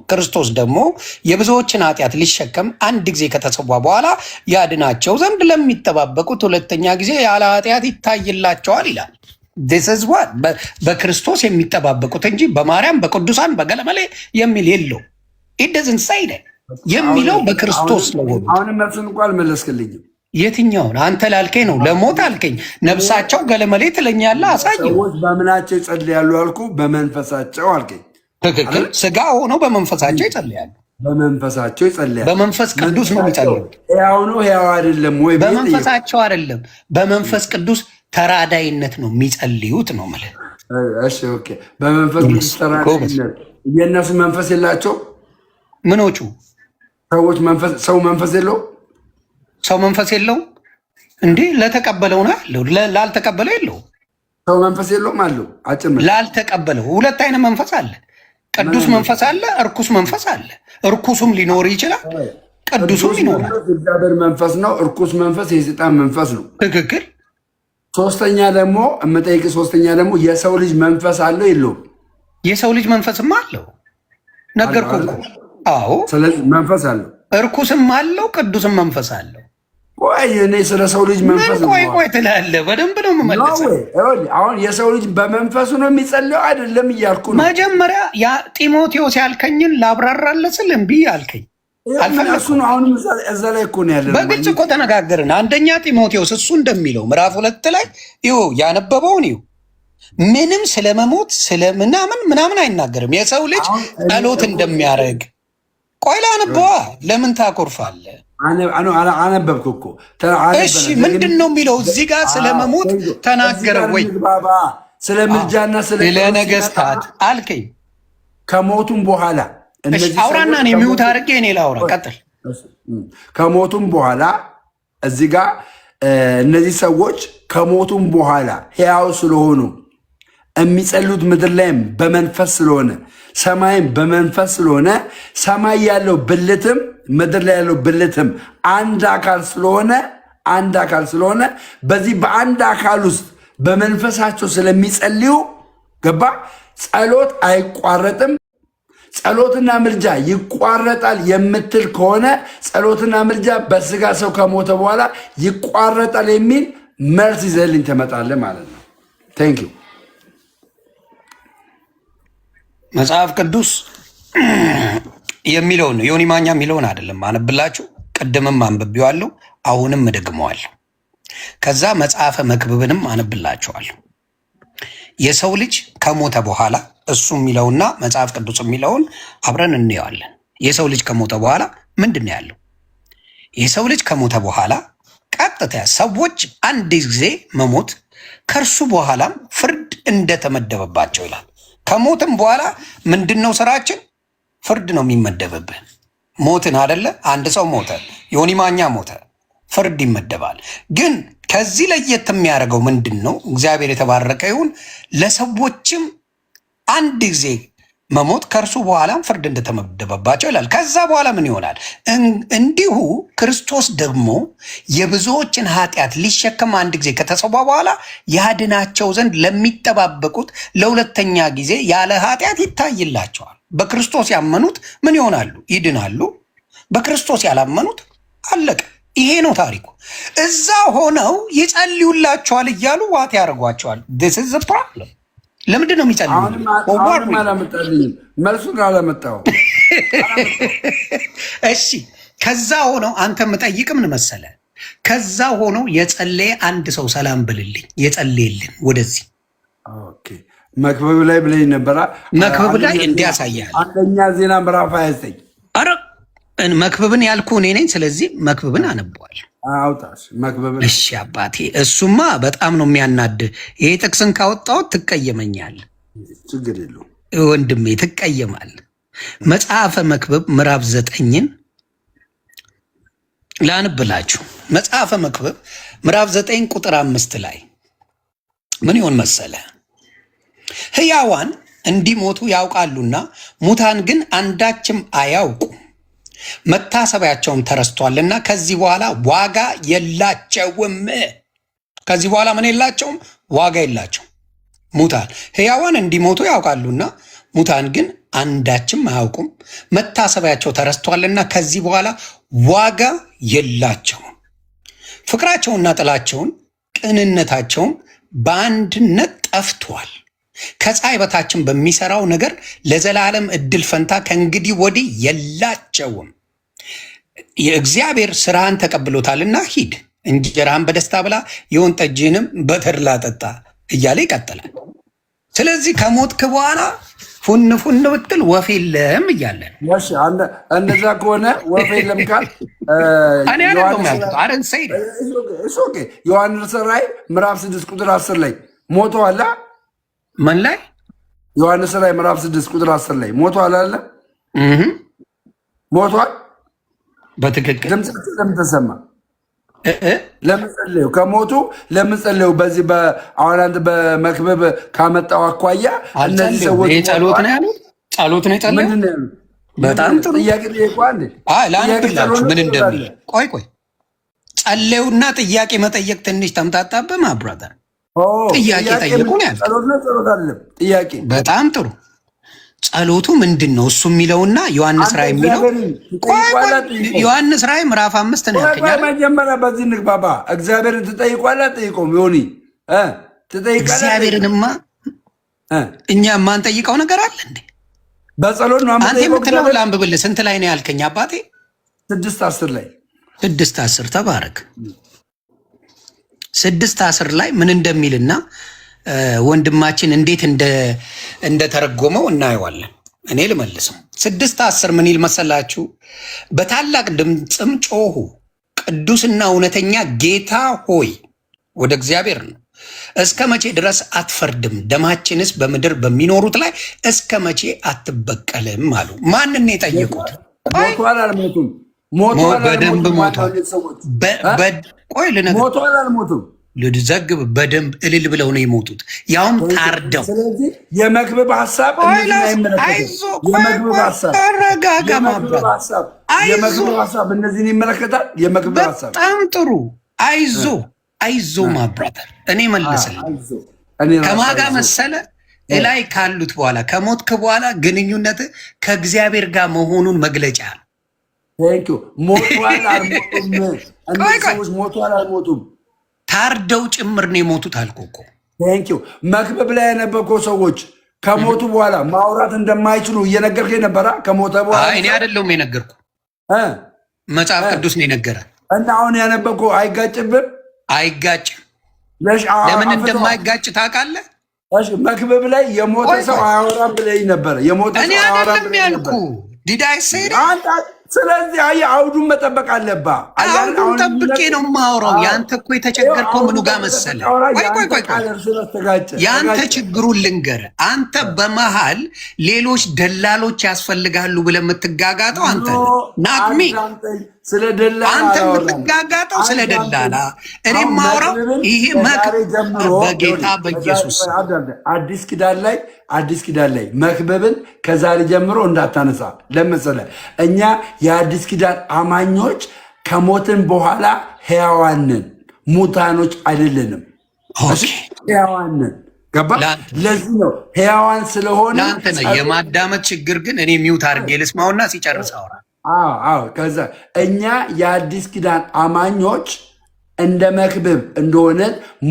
ክርስቶስ ደግሞ የብዙዎችን ኃጢአት ሊሸከም አንድ ጊዜ ከተሰዋ በኋላ ያድናቸው ዘንድ ለሚጠባበቁት ሁለተኛ ጊዜ ያለ ኃጢአት ይታይላቸዋል ይላል። በክርስቶስ የሚጠባበቁት እንጂ በማርያም በቅዱሳን በገለመሌ የሚል የለው። ኢደዝን ሳይደ የሚለው በክርስቶስ ነው። አሁንም መልሱን እንኳ አልመለስክልኝም። የትኛውን? አንተ ላልከኝ ነው። ለሞት አልከኝ። ነፍሳቸው ገለመሌ ትለኛለህ። አሳየው። ሰዎች በምናቸው ይጸልያሉ አልኩ? በመንፈሳቸው አልከኝ። ትክክል። ስጋ ሆነው በመንፈሳቸው ይጸልያሉ። በመንፈሳቸው ይጸልያሉ። በመንፈስ ቅዱስ ነው የሚጸልዩት። ሕያው ነው ሕያው አይደለም ወይ? በመንፈሳቸው አይደለም፣ በመንፈስ ቅዱስ ተራዳይነት ነው የሚጸልዩት ነው የምልህ። እሺ ኦኬ። በመንፈስ ቅዱስ ተራዳይነት የእነሱ መንፈስ የላቸው? ምኖቹ ሰዎች ሰው መንፈስ የለው? ሰው መንፈስ የለውም እንዴ? ለተቀበለው ነው ያለው፣ ላልተቀበለው የለው። ሰው መንፈስ የለውም አለው። አጭር ላልተቀበለው ሁለት አይነት መንፈስ አለ። ቅዱስ መንፈስ አለ፣ እርኩስ መንፈስ አለ። እርኩሱም ሊኖር ይችላል፣ ቅዱሱም ይኖራል። እግዚአብሔር መንፈስ ነው፣ እርኩስ መንፈስ የሰይጣን መንፈስ ነው። ትክክል። ሶስተኛ ደግሞ የሰው ልጅ መንፈስ አለው የለውም? የሰው ልጅ መንፈስም አለው፣ ነገርኩህ እኮ። አዎ፣ ስለዚህ መንፈስ አለው፣ እርኩስም አለው፣ ቅዱስም መንፈስ አለው። ቆይ እኔ ስለ ሰው ልጅ መንፈስ ነው። ቆይ ትላለህ። በደንብ ነው የምመልሰው። አሁን የሰው ልጅ በመንፈሱ ነው የሚጸልየው አይደለም እያልኩ ነው። መጀመሪያ ያ ጢሞቴዎስ ያልከኝን ላብራራለህ ስል እምቢ አልከኝ። አልፈለኩም። አሁንም እዛ ላይ እኮ ነው ያለነው። በግልጽ እኮ ተነጋገርን። አንደኛ ጢሞቴዎስ እሱ እንደሚለው ምዕራፍ 2 ላይ ይኸው ያነበበውን ይኸው ምንም ስለመሞት ስለምናምን አይናገርም። የሰው ልጅ ጸሎት እንደሚያደርግ ቆይ ላንበዋ። ለምን ታኮርፋለህ? አነበብክ እኮ። እሺ ምንድን ነው የሚለው እዚህ ጋር? ስለመሞት ተናገረ ወይ? ስለ ምልጃና ስለ ነገስታት አልከኝ። ከሞቱም በኋላ አውራና ነው የሚውት አድርጌ እኔ ላውራ። ቀጥል። ከሞቱም በኋላ እዚህ ጋር እነዚህ ሰዎች ከሞቱም በኋላ ሕያው ስለሆኑ የሚጸሉት ምድር ላይም በመንፈስ ስለሆነ ሰማይም በመንፈስ ስለሆነ ሰማይ ያለው ብልትም ምድር ላይ ያለው ብልትም አንድ አካል ስለሆነ በዚህ በአንድ አካል ውስጥ በመንፈሳቸው ስለሚጸልዩ ገባ ጸሎት አይቋረጥም። ጸሎትና ምልጃ ይቋረጣል የምትል ከሆነ ጸሎትና ምልጃ በስጋ ሰው ከሞተ በኋላ ይቋረጣል የሚል መልስ ይዘልኝ ትመጣለህ ማለት ነው። ቴንክ ዩ። መጽሐፍ ቅዱስ የሚለውን ነው ዮኒ ማኛ የሚለውን አይደለም አነብላችሁ። ቅድምም አንብቤዋለሁ፣ አሁንም እደግመዋለሁ። ከዛ መጽሐፈ መክብብንም አነብላችኋለሁ። የሰው ልጅ ከሞተ በኋላ እሱ የሚለውና መጽሐፍ ቅዱስ የሚለውን አብረን እንየዋለን። የሰው ልጅ ከሞተ በኋላ ምንድን ነው ያለው? የሰው ልጅ ከሞተ በኋላ ቀጥታ ሰዎች አንድ ጊዜ መሞት ከእርሱ በኋላም ፍርድ እንደተመደበባቸው ይላል። ከሞትም በኋላ ምንድን ነው ስራችን? ፍርድ ነው የሚመደብብህ። ሞትን አደለ? አንድ ሰው ሞተ፣ ዮኒ ማኛ ሞተ፣ ፍርድ ይመደባል። ግን ከዚህ ለየት የሚያደርገው ምንድን ነው? እግዚአብሔር የተባረከ ይሁን። ለሰዎችም አንድ ጊዜ መሞት ከእርሱ በኋላም ፍርድ እንደተመደበባቸው ይላል። ከዛ በኋላ ምን ይሆናል? እንዲሁ ክርስቶስ ደግሞ የብዙዎችን ኃጢአት ሊሸከም አንድ ጊዜ ከተሰዋ በኋላ ያድናቸው ዘንድ ለሚጠባበቁት ለሁለተኛ ጊዜ ያለ ኃጢአት ይታይላቸዋል። በክርስቶስ ያመኑት ምን ይሆናሉ? ይድናሉ። በክርስቶስ ያላመኑት አለቀ። ይሄ ነው ታሪኩ። እዛ ሆነው ይጸልዩላቸዋል እያሉ ዋት ያደርጓቸዋል። this is the problem። ለምንድን ነው የሚጸልዩ? መልሱን አላመጣው። እሺ ከዛ ሆነው አንተ የምጠይቅ ምን መሰለ? ከዛ ሆነው የጸለየ አንድ ሰው ሰላም ብልልኝ የጸለየልን ወደዚህ መክብብ ላይ ብለኝ ነበራ። መክብብ ላይ እንዲያሳያል አንደኛ ዜና ምዕራፍ 29። ኧረ መክብብን ያልኩ እኔ ነኝ። ስለዚህ መክብብን አነበዋል። አውጣሽ መክብብን። እሺ አባቴ፣ እሱማ በጣም ነው የሚያናድ። ይሄ ጥቅስን ካወጣሁት ትቀየመኛል። ችግር የለውም ወንድሜ፣ ትቀየማል። መጽሐፈ መክብብ ምዕራፍ 9ን ላንብላችሁ። መጽሐፈ መክብብ ምዕራፍ 9 ቁጥር 5 ላይ ምን ይሆን መሰለ? ሕያዋን እንዲሞቱ ያውቃሉና ሙታን ግን አንዳችም አያውቁ፣ መታሰቢያቸውም ተረስቷልና ከዚህ በኋላ ዋጋ የላቸውም። ከዚህ በኋላ ምን የላቸውም? ዋጋ የላቸውም። ሙታን ሕያዋን እንዲሞቱ ያውቃሉና ሙታን ግን አንዳችም አያውቁም፣ መታሰቢያቸው ተረስቷልና ከዚህ በኋላ ዋጋ የላቸውም። ፍቅራቸውና ጥላቸውን ቅንነታቸውን በአንድነት ጠፍቷል። ከፀሐይ በታችን በሚሰራው ነገር ለዘላለም እድል ፈንታ ከእንግዲህ ወዲህ የላቸውም። የእግዚአብሔር ስራህን ተቀብሎታልና ሂድ፣ እንጀራህን በደስታ ብላ፣ የወይን ጠጅህንም በተድላ ጠጣ እያለ ይቀጥላል። ስለዚህ ከሞትክ በኋላ ፉን ፉን ብትል ወፍ የለም እያለ ነው። እንደዛ ከሆነ ወፍ የለም ካል ዮሐንስ ራዕይ ምዕራፍ 6 ቁጥር 10 ላይ ሞተዋል። ምን ላይ? ዮሐንስ ራዕይ ምዕራፍ 6 ቁጥር 10 ላይ ሞተዋል አለ። ሞተዋል። በትክክል ድምጻቸው ለምን ተሰማ? ለምን ጸለዩ? ከሞቱ ለምን ጸለዩ? በዚህ አሁን አንተ በመክብብ ካመጣው አኳያ እነዚህ ሰዎች ጸሎት ነው ያሉት። ጸሎት ነው የጸለዩት። ምንድን ነው ያሉት? በጣም ጥሩ ጥያቄ ጠየቁ። ላንብላችሁ ምን እንደሚል። ቆይ ጸለዩና ጥያቄ መጠየቅ ትንሽ ተምታታብህ ማብራታ። ጥያቄ ጠየቁ ነው ያሉት። ጸሎት አይደለም ጥያቄ። በጣም ጥሩ። ጸሎቱ ምንድን ነው እሱ የሚለውና ዮሐንስ ራዕይ የሚለው ዮሐንስ ራዕይ ምዕራፍ 5 ነው ያልከኛል። መጀመሪያ በዚህ ንግባባ። እግዚአብሔርን ትጠይቋለህ ጠይቆም ዮኒ ትጠይቃለህ። እግዚአብሔርንማ እኛ የማንጠይቀው ነገር አለ እንዴ? በጸሎት ነው አንተ የምትለው። ላንብብልህ። ስንት ላይ ነው ያልከኝ አባቴ? 6:10 ላይ 6:10 ተባረክ። 6:10 ላይ ምን እንደሚልና ወንድማችን እንዴት እንደተረጎመው እናየዋለን። እኔ ልመልሰው 6:10 ምን ይል መሰላችሁ? በታላቅ ድምፅም ጮሁ፣ ቅዱስና እውነተኛ ጌታ ሆይ ወደ እግዚአብሔር ነው፣ እስከ መቼ ድረስ አትፈርድም? ደማችንስ በምድር በሚኖሩት ላይ እስከ መቼ አትበቀልም አሉ። ማንን የጠየቁት? ሞቷል አልሞቱም? በደንብ ሞቷል። ቆይ ልነግርህ፣ ሞቷል አልሞቱም? ልዘግብ በደንብ እልል ብለው ነው የሞቱት፣ ያውም ታርደው። ስለዚህ የመክብብ ሀሳብ ተረጋጋ፣ የመክብብ ሀሳብ እነዚህን ይመለከታል። የመክብብ ሀሳብ በጣም ጥሩ። አይዞ ማብራተር፣ እኔ መልስልህ ከማጋ መሰለ እላይ ካሉት በኋላ ከሞትክ በኋላ ግንኙነት ከእግዚአብሔር ጋር መሆኑን መግለጫ ነው። ሞቷል አልሞቱም? እነዚህ ሰዎች ሞቷል አልሞቱም? ታርደው ጭምር ነው የሞቱት አልኩህ እኮ። መክብብ ላይ የነበርከው ሰዎች ከሞቱ በኋላ ማውራት እንደማይችሉ እየነገርከኝ ነበራ። ከሞተ በኋላ እኔ አይደለሁም የነገርኩ፣ መጽሐፍ ቅዱስ ነው የነገረ። እና አሁን ያነበርከው አይጋጭብም? አይጋጭም። ለምን እንደማይጋጭ ታውቃለህ? መክብብ ላይ የሞተ ሰው አያወራም ብለኝ ነበረ። የሞተ ሰው አያወራም ብለኝ ያልኩ ዲዳይ ሰይድ። ስለዚህ አውዱን መጠበቅ አለባ። አውዱን ጠብቄ ነው የማወራው። ያንተ እኮ የተቸገርከው ምኑ ጋር መሰለ? ቆይ ያንተ ችግሩን ልንገርህ። አንተ በመሃል ሌሎች ደላሎች ያስፈልጋሉ ብለህ የምትጋጋጠው አንተ ናቅሚ። አንተ የምትጋጋጠው ስለ ደላላ፣ እኔ የማወራው ይሄ በጌታ በኢየሱስ አዲስ ኪዳን ላይ መክብብን ከዛሬ ጀምሮ እንዳታነሳ። ለመሰለ እኛ የአዲስ ኪዳን አማኞች ከሞትን በኋላ ሕያዋንን ሙታኖች አይደለንም። ሕያዋንን ገባ? ለዚህ ነው ሕያዋን ስለሆነ ለአንተ ነው የማዳመጥ ችግር። ግን እኔ ሚውት አድርጌ ልስማውና ሲጨርስ አውራ። ከዛ እኛ የአዲስ ኪዳን አማኞች እንደ መክብብ እንደሆነ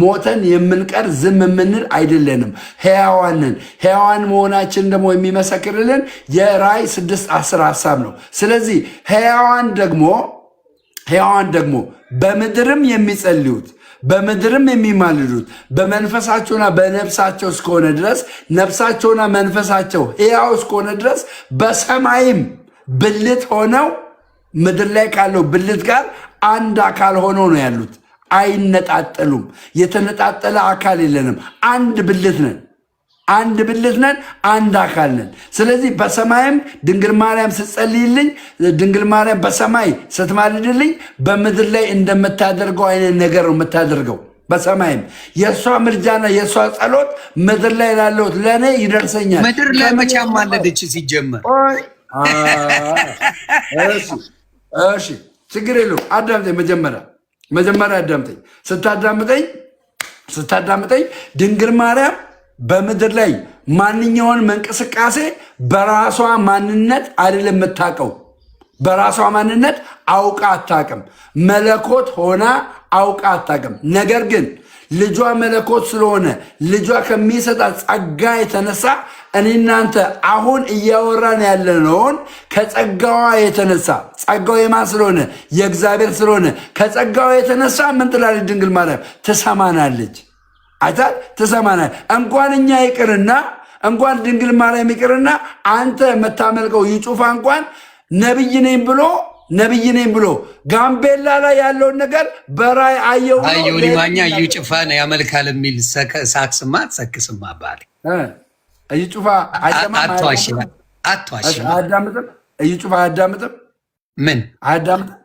ሞተን የምንቀር ዝም የምንል አይደለንም። ሕያዋንን ሕያዋን መሆናችን ደግሞ የሚመሰክርልን የራእይ 6:10 ሀሳብ ነው። ስለዚህ ሕያዋን ደግሞ በምድርም የሚጸልዩት በምድርም የሚማልዱት በመንፈሳቸውና በነፍሳቸው እስከሆነ ድረስ ነፍሳቸውና መንፈሳቸው ሕያው እስከሆነ ድረስ በሰማይም ብልት ሆነው ምድር ላይ ካለው ብልት ጋር አንድ አካል ሆነው ነው ያሉት። አይነጣጠሉም። የተነጣጠለ አካል የለንም። አንድ ብልት ነን፣ አንድ አካል ነን። ስለዚህ በሰማይም ድንግል ማርያም ስትጸልይልኝ፣ ድንግል ማርያም በሰማይ ስትማልድልኝ በምድር ላይ እንደምታደርገው አይነት ነገር ነው የምታደርገው። በሰማይም የእሷ ምልጃና የእሷ ጸሎት ምድር ላይ ላለሁት ለእኔ ይደርሰኛል። ምድር ላይ መቼ አማለደች ሲጀመር? እሺ ችግር የለውም። አዳምጠኝ። መጀመሪያ አዳምጠኝ። ስታዳምጠኝ ድንግል ማርያም በምድር ላይ ማንኛውንም እንቅስቃሴ በራሷ ማንነት አይደለም የምታውቀው። በራሷ ማንነት አውቃ አታውቅም። መለኮት ሆና አውቃ አታውቅም። ነገር ግን ልጇ መለኮት ስለሆነ ልጇ ከሚሰጣት ጸጋ የተነሳ እኔ እናንተ አሁን እያወራን ያለነውን ከጸጋዋ የተነሳ ጸጋው የማን ስለሆነ? የእግዚአብሔር ስለሆነ ከጸጋዋ የተነሳ ምን ትላለች ድንግል ማርያም? ትሰማናለች። አይታል ትሰማናለች። እንኳን እኛ ይቅርና እንኳን ድንግል ማርያም ይቅርና አንተ የምታመልከው ይጩፋ እንኳን ነብይ ነኝ ብሎ ጋምቤላ ላይ ያለውን ነገር በራይ አየው። ሊማኛ ይጩፋን ያመልካል የሚል ሳክስማ አትሰክስማ ባል እይጩፋ አያዳምጥም። እይጩፋ አያዳምጥም። ምን አያዳምጥም?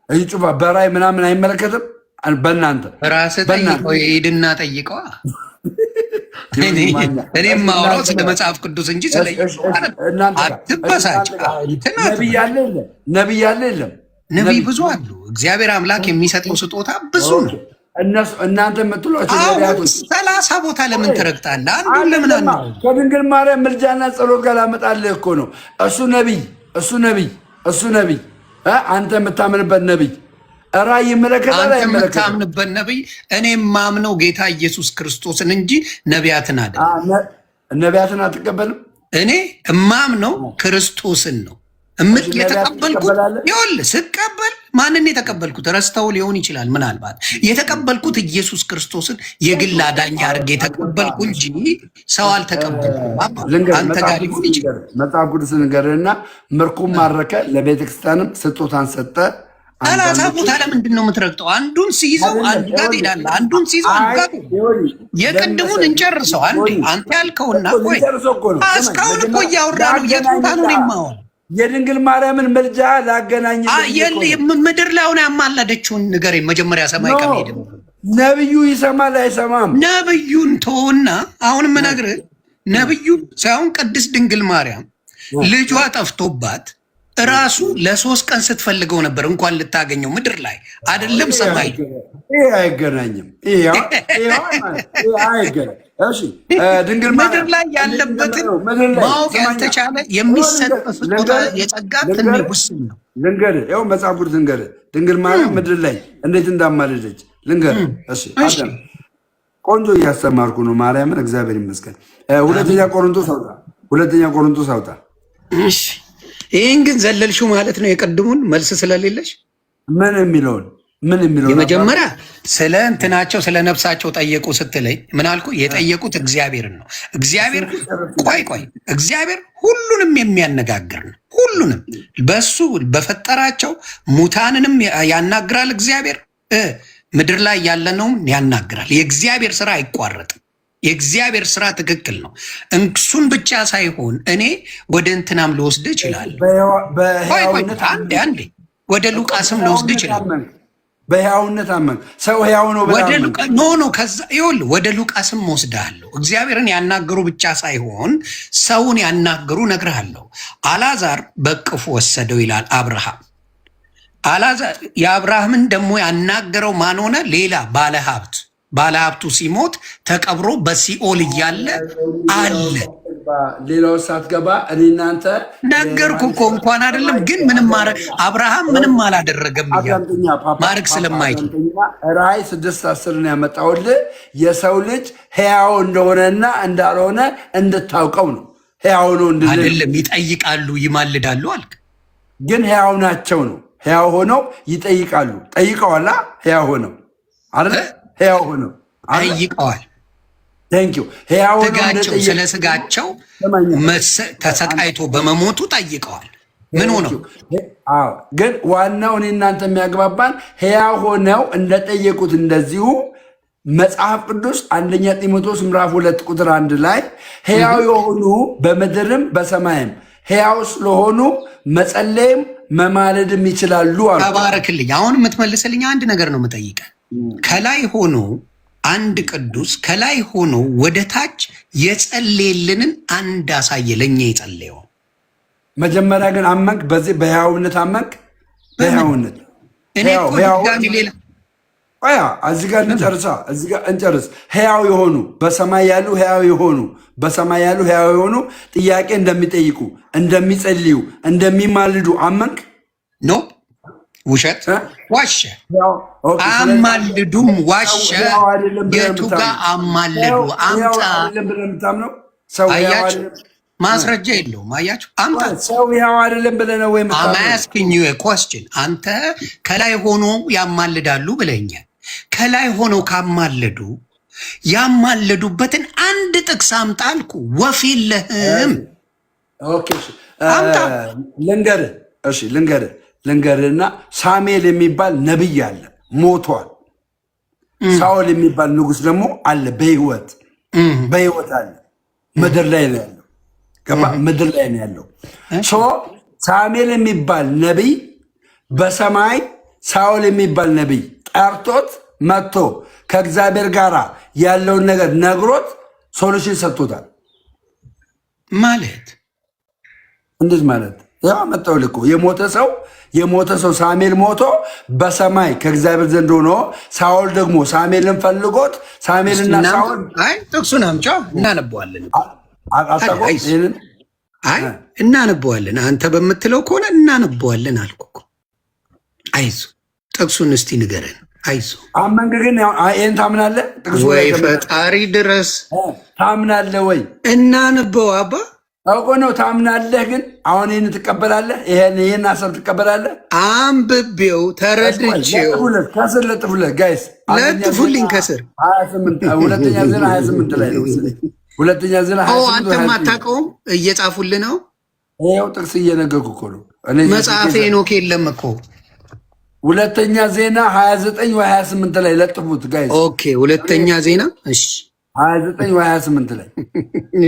እይጩፋ በራይ ምናምን አይመለከትም። በእናንተ ራስህ ጠይቀው፣ ሄድና ጠይቀዋ። እኔም ማውራው ስለ መጽሐፍ ቅዱስ እንጂ ስለ አትበሳጭ። ነቢይ አለ የለም? ነቢይ ብዙ አሉ። እግዚአብሔር አምላክ የሚሰጠው ስጦታ ብዙ ነው። እናንተ የምትሏቸው 30 ቦታ ለምን ትረግጣለህ? አንዱ ለምን ከድንግል ማርያም ምልጃና ጸሎት ጋር ላመጣልህ እኮ ነው። እሱ ነቢይ አንተ የምታምንበት ነቢይ ራእይ ይመለከታል። አንተ የምታምንበት ነቢይ እኔ የማምነው ጌታ ኢየሱስ ክርስቶስን እንጂ ነቢያትን አይደለም። ነቢያትን አትቀበልም? እኔ የማምነው ክርስቶስን ነው። የተቀበልኩት ይኸውልህ፣ ስቀበል ማንን የተቀበልኩት ረስተው ሊሆን ይችላል። ምናልባት የተቀበልኩት ኢየሱስ ክርስቶስን የግል አዳኝ አድርጌ የተቀበልኩ እንጂ ሰው አልተቀበልኩም። አንተ ጋር ሊሆን ይችላል። መጽሐፍ ቅዱስ ንገርና ምርኮም ማረከ፣ ለቤተክርስቲያንም ስጦታን ሰጠ። ሰላሳ ቦታ ለምንድን ነው የምትረግጠው? አንዱን ሲይዘው አንዱ ጋር ትሄዳለህ፣ አንዱን ሲይዘው አንዱ ጋር የቅድሙን እንጨርሰው። አንተ ያልከውና ቆይ እስካሁን እኮ እያወራህ ነው። የት ቦታ ነው የማወራው? የድንግል ማርያምን ምልጃ ላገናኝ ምድር ላይ ሆነ ያማለደችውን ንገረኝ መጀመሪያ። ሰማይ ከመሄድ ነብዩ ይሰማል አይሰማም? ነብዩን ተውና አሁን የምነግርህ ነብዩ ሳይሆን ቅድስት ድንግል ማርያም ልጇ ጠፍቶባት ራሱ ለ3 ቀን ስትፈልገው ነበር እንኳን ልታገኘው ምድር ላይ አይደለም ሰማይ። ይሄ አይገናኝም። ድንግል ምድር ላይ ያለበትን ማወቅ ያልተቻለ የሚሰጥ ስጦታ የጸጋ ትንሽ ውስን ነው። ልንገርህ፣ ይኸው መጽሐፍ ቅዱስ ልንገርህ፣ ድንግል ማርያም ምድር ላይ እንዴት እንዳማለደች ልንገርህ። እሺ ቆንጆ እያስተማርኩ ነው ማርያምን፣ እግዚአብሔር ይመስገን። ሁለተኛ ቆሮንቶስ አውጣ። እሺ ይህን ግን ዘለልሽው ማለት ነው። የቀድሙን መልስ ስለሌለሽ ምን የሚለውን የመጀመሪያ ስለ እንትናቸው ስለ ነፍሳቸው ጠየቁ ስትለኝ ምን አልኩ? የጠየቁት እግዚአብሔርን ነው። እግዚአብሔር ቆይ እግዚአብሔር ሁሉንም የሚያነጋግር ነው። ሁሉንም በሱ በፈጠራቸው ሙታንንም ያናግራል። እግዚአብሔር ምድር ላይ ያለነውም ያናግራል። የእግዚአብሔር ስራ አይቋረጥም። የእግዚአብሔር ስራ ትክክል ነው። እሱን ብቻ ሳይሆን እኔ ወደ እንትናም ልወስድ ይችላል። አንዴ ወደ ሉቃስም ልወስድ ይችላል። በሕያውነት አመንክ። ሰው ሕያው ነው ከዛ ይኸውልህ ወደ ሉቃስም ወስድሃለሁ። እግዚአብሔርን ያናገሩ ብቻ ሳይሆን ሰውን ያናገሩ እነግርሃለሁ። አልዓዛር በቅፉ ወሰደው ይላል አብርሃም። አልዓዛር የአብርሃምን ደግሞ ያናገረው ማን ሆነ? ሌላ ባለሀብቱ ሲሞት ተቀብሮ በሲኦል እያለ አለ። ሌላው ሳትገባ እኔ እናንተ ነገርኩ እኮ እንኳን አይደለም ግን ምንም አብርሃም ምንም አላደረገም ማድረግ ስለማይችል ራእይ 6:10 ነው ያመጣሁልህ። የሰው ልጅ ሕያው እንደሆነና እንዳልሆነ እንድታውቀው ነው። ሕያው ነው አይደለም። ይጠይቃሉ፣ ይማልዳሉ አልክ፣ ግን ሕያው ናቸው ነው። ሕያው ሆነው ይጠይቃሉ። ጠይቀዋላ? ሕያው ሆነው አይደል? ሕያው ሆነው ጠይቀዋል። ስለ ስጋቸው ተሰቃይቶ በመሞቱ ጠይቀዋል። ምን ሆነው ግን ዋናው እኔ እናንተ የሚያግባባን ሕያው ሆነው እንደጠየቁት እንደዚሁ መጽሐፍ ቅዱስ አንደኛ ጢሞቴዎስ ምዕራፍ 2 ቁጥር 1 ላይ ሕያው የሆኑ በምድርም በሰማይም ሕያው ስለሆኑ መጸለይም መማለድም ይችላሉ አሉ። ተባረክልኝ። አሁን የምትመልስልኝ አንድ ነገር ነው የምጠይቀ ከላይ ሆኖ አንድ ቅዱስ ከላይ ሆኖ ወደ ታች የጸለየልንን አንድ አሳየ። ለእኛ የጸለየው መጀመሪያ ግን አመንክ። በዚህ በሕያውነት አመንክ። በሕያውነት እዚህ ጋር እንጨርስ። ሕያው የሆኑ በሰማይ ያሉ ሕያው የሆኑ በሰማይ ያሉ ሕያው የሆኑ ጥያቄ እንደሚጠይቁ እንደሚጸልዩ እንደሚማልዱ አመንክ ነው። ውሸት ዋሸ። አማልዱም ዋሸ። የቱ ጋር አማልዱ? አምጣ። አያችሁ፣ ማስረጃ የለውም። አያችሁ፣ አምጣ። ሰው ሕያው አይደለም ብለህ ነው ወይ? አማያስክኝ ኮስችን አንተ ከላይ ሆኖ ያማልዳሉ ብለኛል። ከላይ ሆነው ካማለዱ ያማለዱበትን አንድ ጥቅስ አምጣ አልኩ። ወፍ የለህም። ልንገርህና ሳሙኤል የሚባል ነቢይ አለ፣ ሞቷል። ሳኦል የሚባል ንጉሥ ደግሞ አለ፣ በሕይወት አለ። ምድር ላይ ነው ያለው። ምድር ላይ ነው ያለው። ሳሙኤል የሚባል ነቢይ በሰማይ ሳኦል የሚባል ነቢይ ጠርቶት መጥቶ ከእግዚአብሔር ጋር ያለውን ነገር ነግሮት ሶሉሽን ሰጥቶታል። ማለት እንዴት ማለት? ያው መጣው ልኮ የሞተ ሰው ሳሙኤል ሞቶ በሰማይ ከእግዚአብሔር ዘንድ ሆኖ ሳኦል ደግሞ ሳሙኤልን ፈልጎት ሳሙኤልና ሳኦል ጥቅሱን አምጫው እናነበዋለን። እናነበዋለን። አንተ በምትለው ከሆነ እናነበዋለን አልኩ እኮ። አይዞህ ጥቅሱን እስቲ ንገረን። አይዞህ አመንክ ግን ይህን ታምናለህ? ወይ ፈጣሪ ድረስ ታምናለህ ወይ? እናነበው አባ አውቆ ነው ታምናለህ። ግን አሁን ይህን ትቀበላለህ? ይህን ሀሳብ ትቀበላለህ? አንብቤው ተረድቼው ከስር ለጥፉለት ጋይስ፣ ለጥፉልኝ ከስር 28 ሁለተኛ ዜና 28 ላይ ነው መሰለኝ። ሁለተኛ ዜና 28 አንተም አታውቀውም፣ እየጻፉልህ ነው። ይኸው ጥቅስ እየነገርኩህ እኮ ነው። መጽሐፌ ሄኖክ የለም እኮ ሁለተኛ ዜና 29 ወይ 28 ላይ ለጥፉት ጋይስ። ኦኬ ሁለተኛ ዜና እሺ 29 ወይ 28 ላይ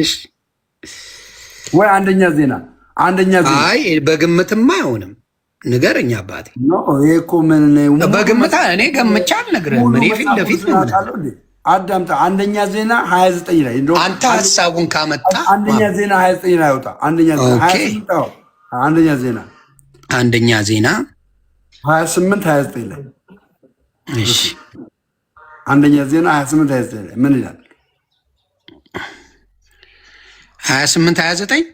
እሺ ወይ አንደኛ ዜና አይ በግምትማ አይሆንም። ንገረኝ አባቴ። ይሄ እኮ ምን በግምት እኔ ገምቻ አልነግርህም። እኔ ፊት ለፊት ነው። አዳምጣ። አንደኛ ዜና 29 ላይ አንተ ሀሳቡን ካመጣ አንደኛ ዜና 29 ላይ አውጣ። አንደኛ ዜና 28 29 ላይ እሺ አንደኛ ዜና 28 29 ላይ ምን ይላል? 28 29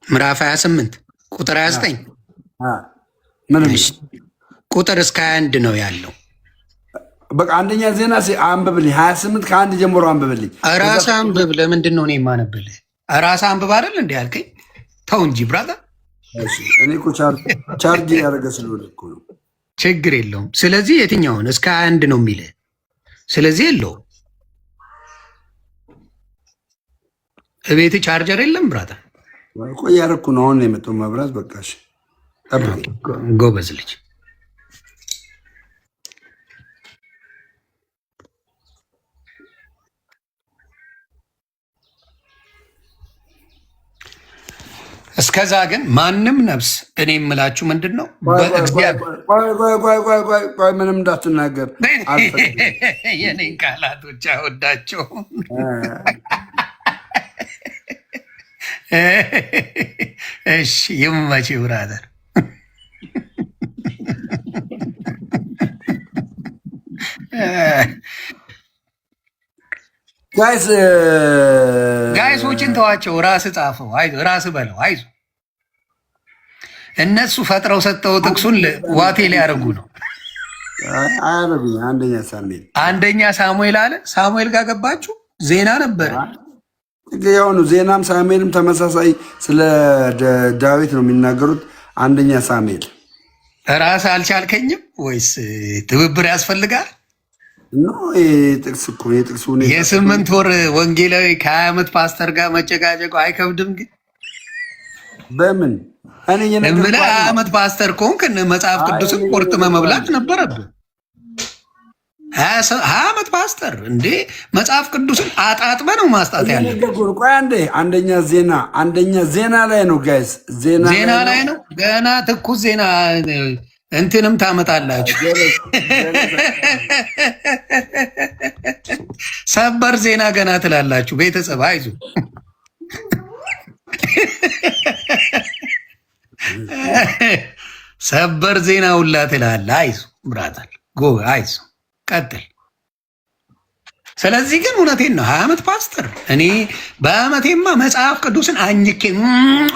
ምዕራፍ 28 ቁጥር 29 ቁጥር እስከ 21 ነው ያለው። በቃ አንደኛ ዜና አንብብልኝ። 28 ከአንድ ጀምሮ አንብብልኝ። ራስህ አንብብ። ለምንድን ነው እኔ የማነብልህ? ራስህ አንብብ አይደል እንዴ ያልከኝ? ተው እንጂ ብራዘር። እኔ እኮ ቻርጅ ያደረገ ስለሆነ እኮ ነው። ችግር የለውም። ስለዚህ የትኛውን እስከ 21 ነው የሚልህ? ስለዚህ የለውም። እቤት ቻርጀር የለም ብራዘር። እኮ እያደረኩ ነው። አሁን የመጣው መብራት። በቃሽ ጎበዝ ልጅ። እስከዛ ግን ማንም ነፍስ እኔ የምላችሁ ምንድን ነው ምንም እንዳትናገር። የኔን ቃላቶች አይወዳቸው። እሺ ይመች ብራዘር። ጋይሶችን ተዋቸው። ራስ ጻፈው። አይዞህ ራስ በለው። አይዞህ እነሱ ፈጥረው ሰጠው። ጥቅሱን ዋቴ ሊያደርጉ ነው። አንደኛ ሳሙኤል አለ። ሳሙኤል ጋር ገባችሁ? ዜና ነበረ የሆኑ ዜናም ሳሙኤልም ተመሳሳይ ስለ ዳዊት ነው የሚናገሩት። አንደኛ ሳሙኤል ራስ አልቻልከኝም ወይስ ትብብር ያስፈልጋል? ጥቅስ እኮ የጥቅሱ ሁኔታ የ8 ወር ወንጌላዊ ከ20 ዓመት ፓስተር ጋር መጨቃጨቁ አይከብድም? ግን በምን እኔ 20 ዓመት ፓስተር ከሆንክ መጽሐፍ ቅዱስን ቆርጥመ መብላት ነበረብህ። 20 ዓመት ፓስተር እንዴ መጽሐፍ ቅዱስን አጣጥበ ነው ማስጣት ያለ። አንደኛ ዜና ላይ ነው ጋይስ፣ ዜና ላይ ነው። ገና ትኩስ ዜና እንትንም ታመጣላችሁ። ሰበር ዜና ገና ትላላችሁ። ቤተሰብ አይዙ ሰበር ዜና ሁላ ትላለህ። አይዞህ ብራታል ጎ አይዞህ ቀጥል። ስለዚህ ግን እውነቴን ነው 20 ዓመት ፓስተር እኔ በአመቴማ መጽሐፍ ቅዱስን አኝኬ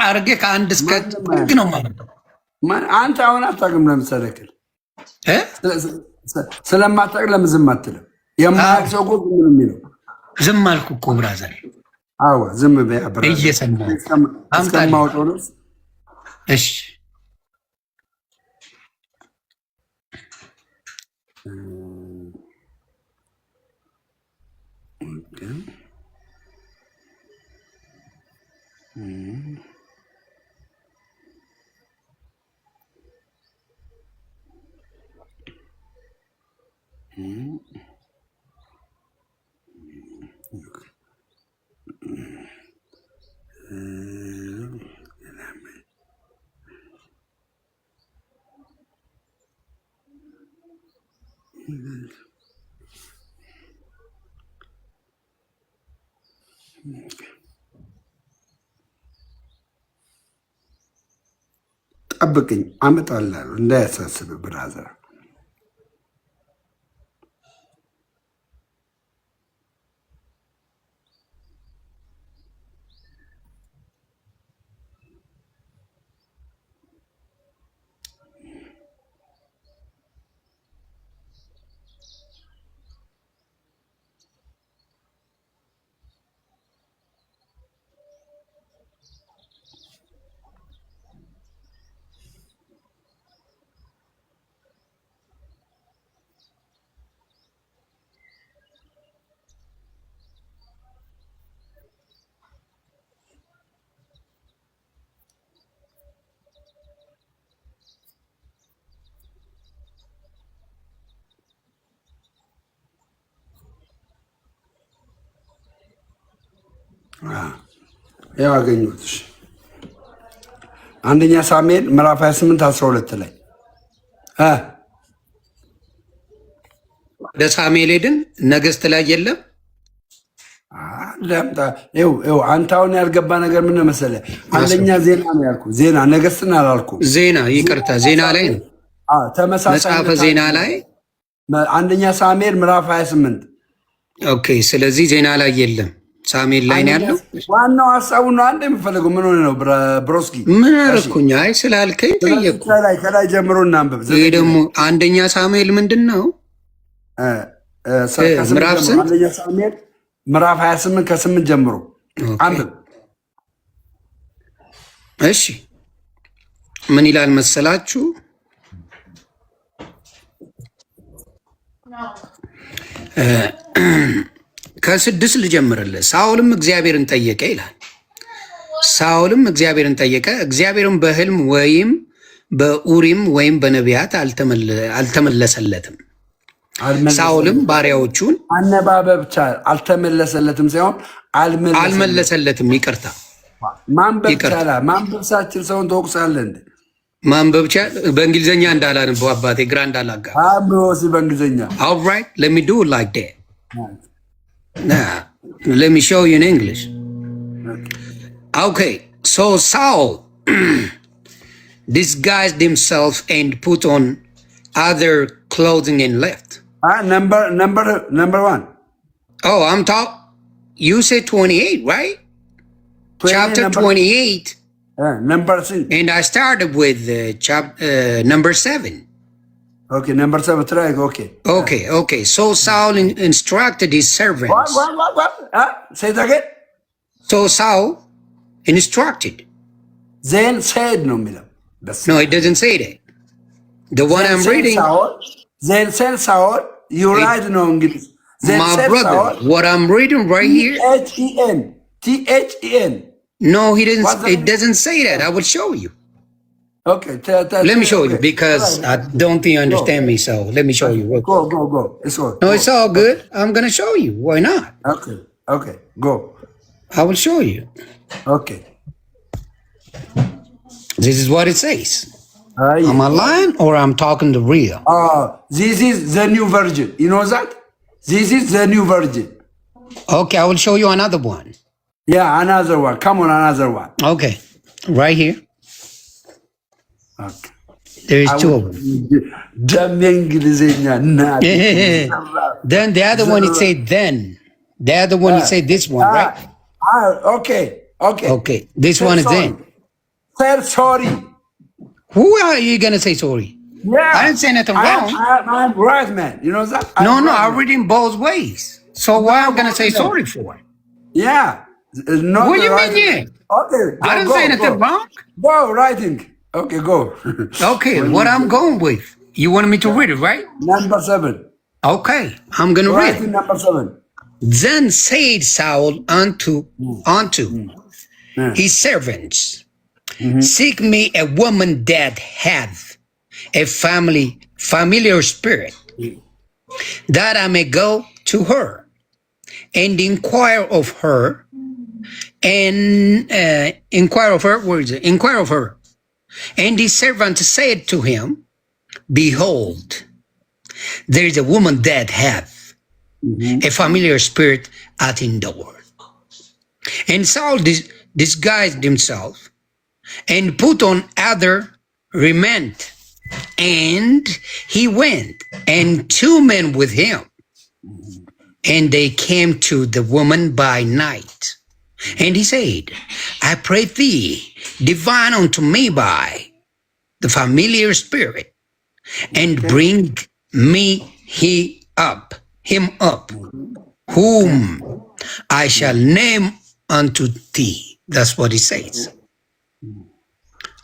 አርጌ ከአንድ እስከ ጥግ ነው ማለት ነው። አንተ አሁን አታውቅም። ለምሳሌ ስለማታውቅ ለምን ዝም አትልም? የማያውቅ ሰው እኮ ዝም ነው የሚለው። ዝም አልኩ እኮ ብራዘር። አዎ ዝም በያ ብራዘር። እየሰማሁ እስከማውቀው ነው። እሺ ጠብቅኝ፣ አመጣልሃለሁ እንዳያሳስብ ብራዘር። ያው አገኘሁት። አንደኛ ሳሙኤል ምዕራፍ 28 12 ላይ ወደ ሳሙኤል ሄድን። ነገሥት ላይ የለም። አንተ አሁን ያልገባ ነገር ምን መሰለህ? አንደኛ ዜና ነው ያልኩህ። ዜና ነገሥትን አላልኩም። ዜና ይቅርታ፣ ዜና ላይ ነው። ተመሳሳይ መጽሐፈ ዜና ላይ አንደኛ ሳሙኤል ምዕራፍ 28። ኦኬ፣ ስለዚህ ዜና ላይ የለም፣ ሳሙኤል ላይ ነው ያለው። ዋናው ሀሳቡ ነው። አንድ የሚፈልገው ምን ሆነ ነው ብሮስኪ? ምን አልኩኝ? አይ ስላልከኝ ጠየቁ። ከላይ ጀምሮ እናንብብ። ይሄ ደግሞ አንደኛ ሳሙኤል ምንድን ነው? ምዕራፍ ስንት? አንደኛ ሳሙኤል ምዕራፍ 28 ከ8 ጀምሮ አንብብ። እሺ ምን ይላል መሰላችሁ? ከ6 ልጀምርልህ። ሳኦልም እግዚአብሔርን ጠየቀ ይላል። ሳኦልም እግዚአብሔርን ጠየቀ፣ እግዚአብሔርን በሕልም ወይም በኡሪም ወይም በነቢያት አልተመለሰለትም። ሳኦልም ባሪያዎቹን አነባበብ ብቻ አልተመለሰለትም ሳይሆን አልመለሰለትም። ይቅርታ ማንበብ ይቻላል። ማንበብ ሳችል ሰውን ትወቅሳለህ እንዴ? ማንበብ በእንግሊዝኛ እንዳላነበው አባቴ ግራ እንዳላጋ በእንግሊዝኛ alright let me do it like that let me show you in English okay so Saul disguised himself and put on other clothing and left number 1 oh I'm talk you said 28 right chapter 28 number 6. And I started with number 7. Okay, number 7. Try. Okay. Okay. So Saul instructed his servants. What? Say it again. So Saul instructed. Then said no, Milam. No, it doesn't say that. The one I'm reading. Then said Saul. You write no English. My brother, Saul, what I'm reading right here. T-H-E-N. No, he didn't. It doesn't say that. I will show you. Okay. Let me show you because I don't think you understand me. So let me show you. Go. It's all. No, it's all good. I'm gonna show you. Why not? Okay. Go. I will show you. Okay. This is what it says. Am I lying or I'm talking the real? This is the new version. You know that? This is the new version. Okay, I will show you another one. Yeah, another one. Come on, another one. Okay, right here. Okay. There is 2 of them. Then the other one, it said then. The other one, it said this one, right? Okay. This one is then. Say sorry. Who are you going to say sorry? Yeah. I didn't say nothing wrong. I'm right, man. You know that? No, I read in both ways. So why I'm going to say sorry for it? Yeah. What do you mean, yeah? Okay. I didn't say anything wrong. Go, writing. Okay, go. Okay, what I'm going with. You wanted me to read it, right? Number 7. Okay, I'm going to read it. Number 7. Then said Saul unto his servants, seek me a woman that hath a familiar spirit, that I may go to her and inquire of her. Inquire of her. And his servant said to him, behold, there is a woman that hath a familiar spirit at in door. And Saul disguised himself and put on other raiment, and he went, and 2 men with him, and they came to the woman by night. And he said, I pray thee, divine unto me by the familiar spirit, and bring me him up, whom I shall name unto thee. That's what he says.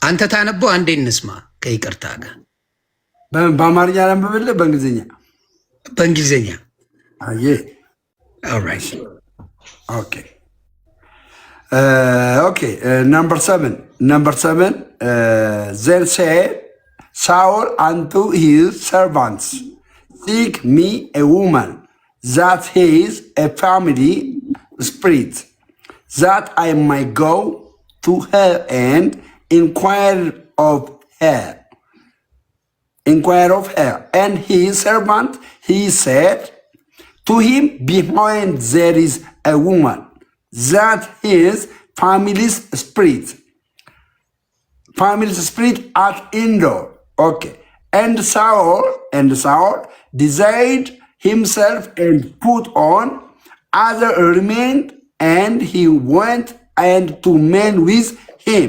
አንተ ታነበው አንዴ እንስማ ከይቅርታ ጋር በአማርኛ ላንብብልህ በእንግሊዝኛ አየ alright okay number 7 then said Saul unto his servants, seek me a woman that has a family spirit, that I might go to her and inquire of her. And his servant, he said to him, behold, there is a woman that is family's spirit at Endor. Okay. And Saul desired himself and put on other raiment, and he went and two men with him.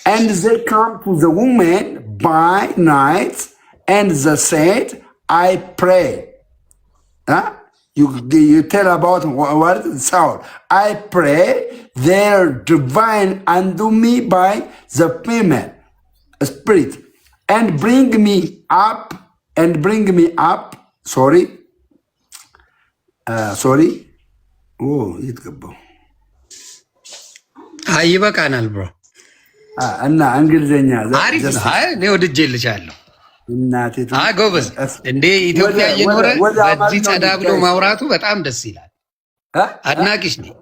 And they come to the woman by night, and they said, I pray. Huh? You tell about what Saul. I pray their divine unto me by the female spirit, and bring me up. Sorry. ይትገባው ይበቃናል ብሮ እና እንግሊዝኛ አሪፍ ነው። እኔ ወድጄልሻለሁ እናቴ። ጎበዝ እንዴ ኢትዮጵያ እየኖረ በዚህ ጸዳ ብሎ ማውራቱ በጣም ደስ ይላል። አድናቂሽ ነኝ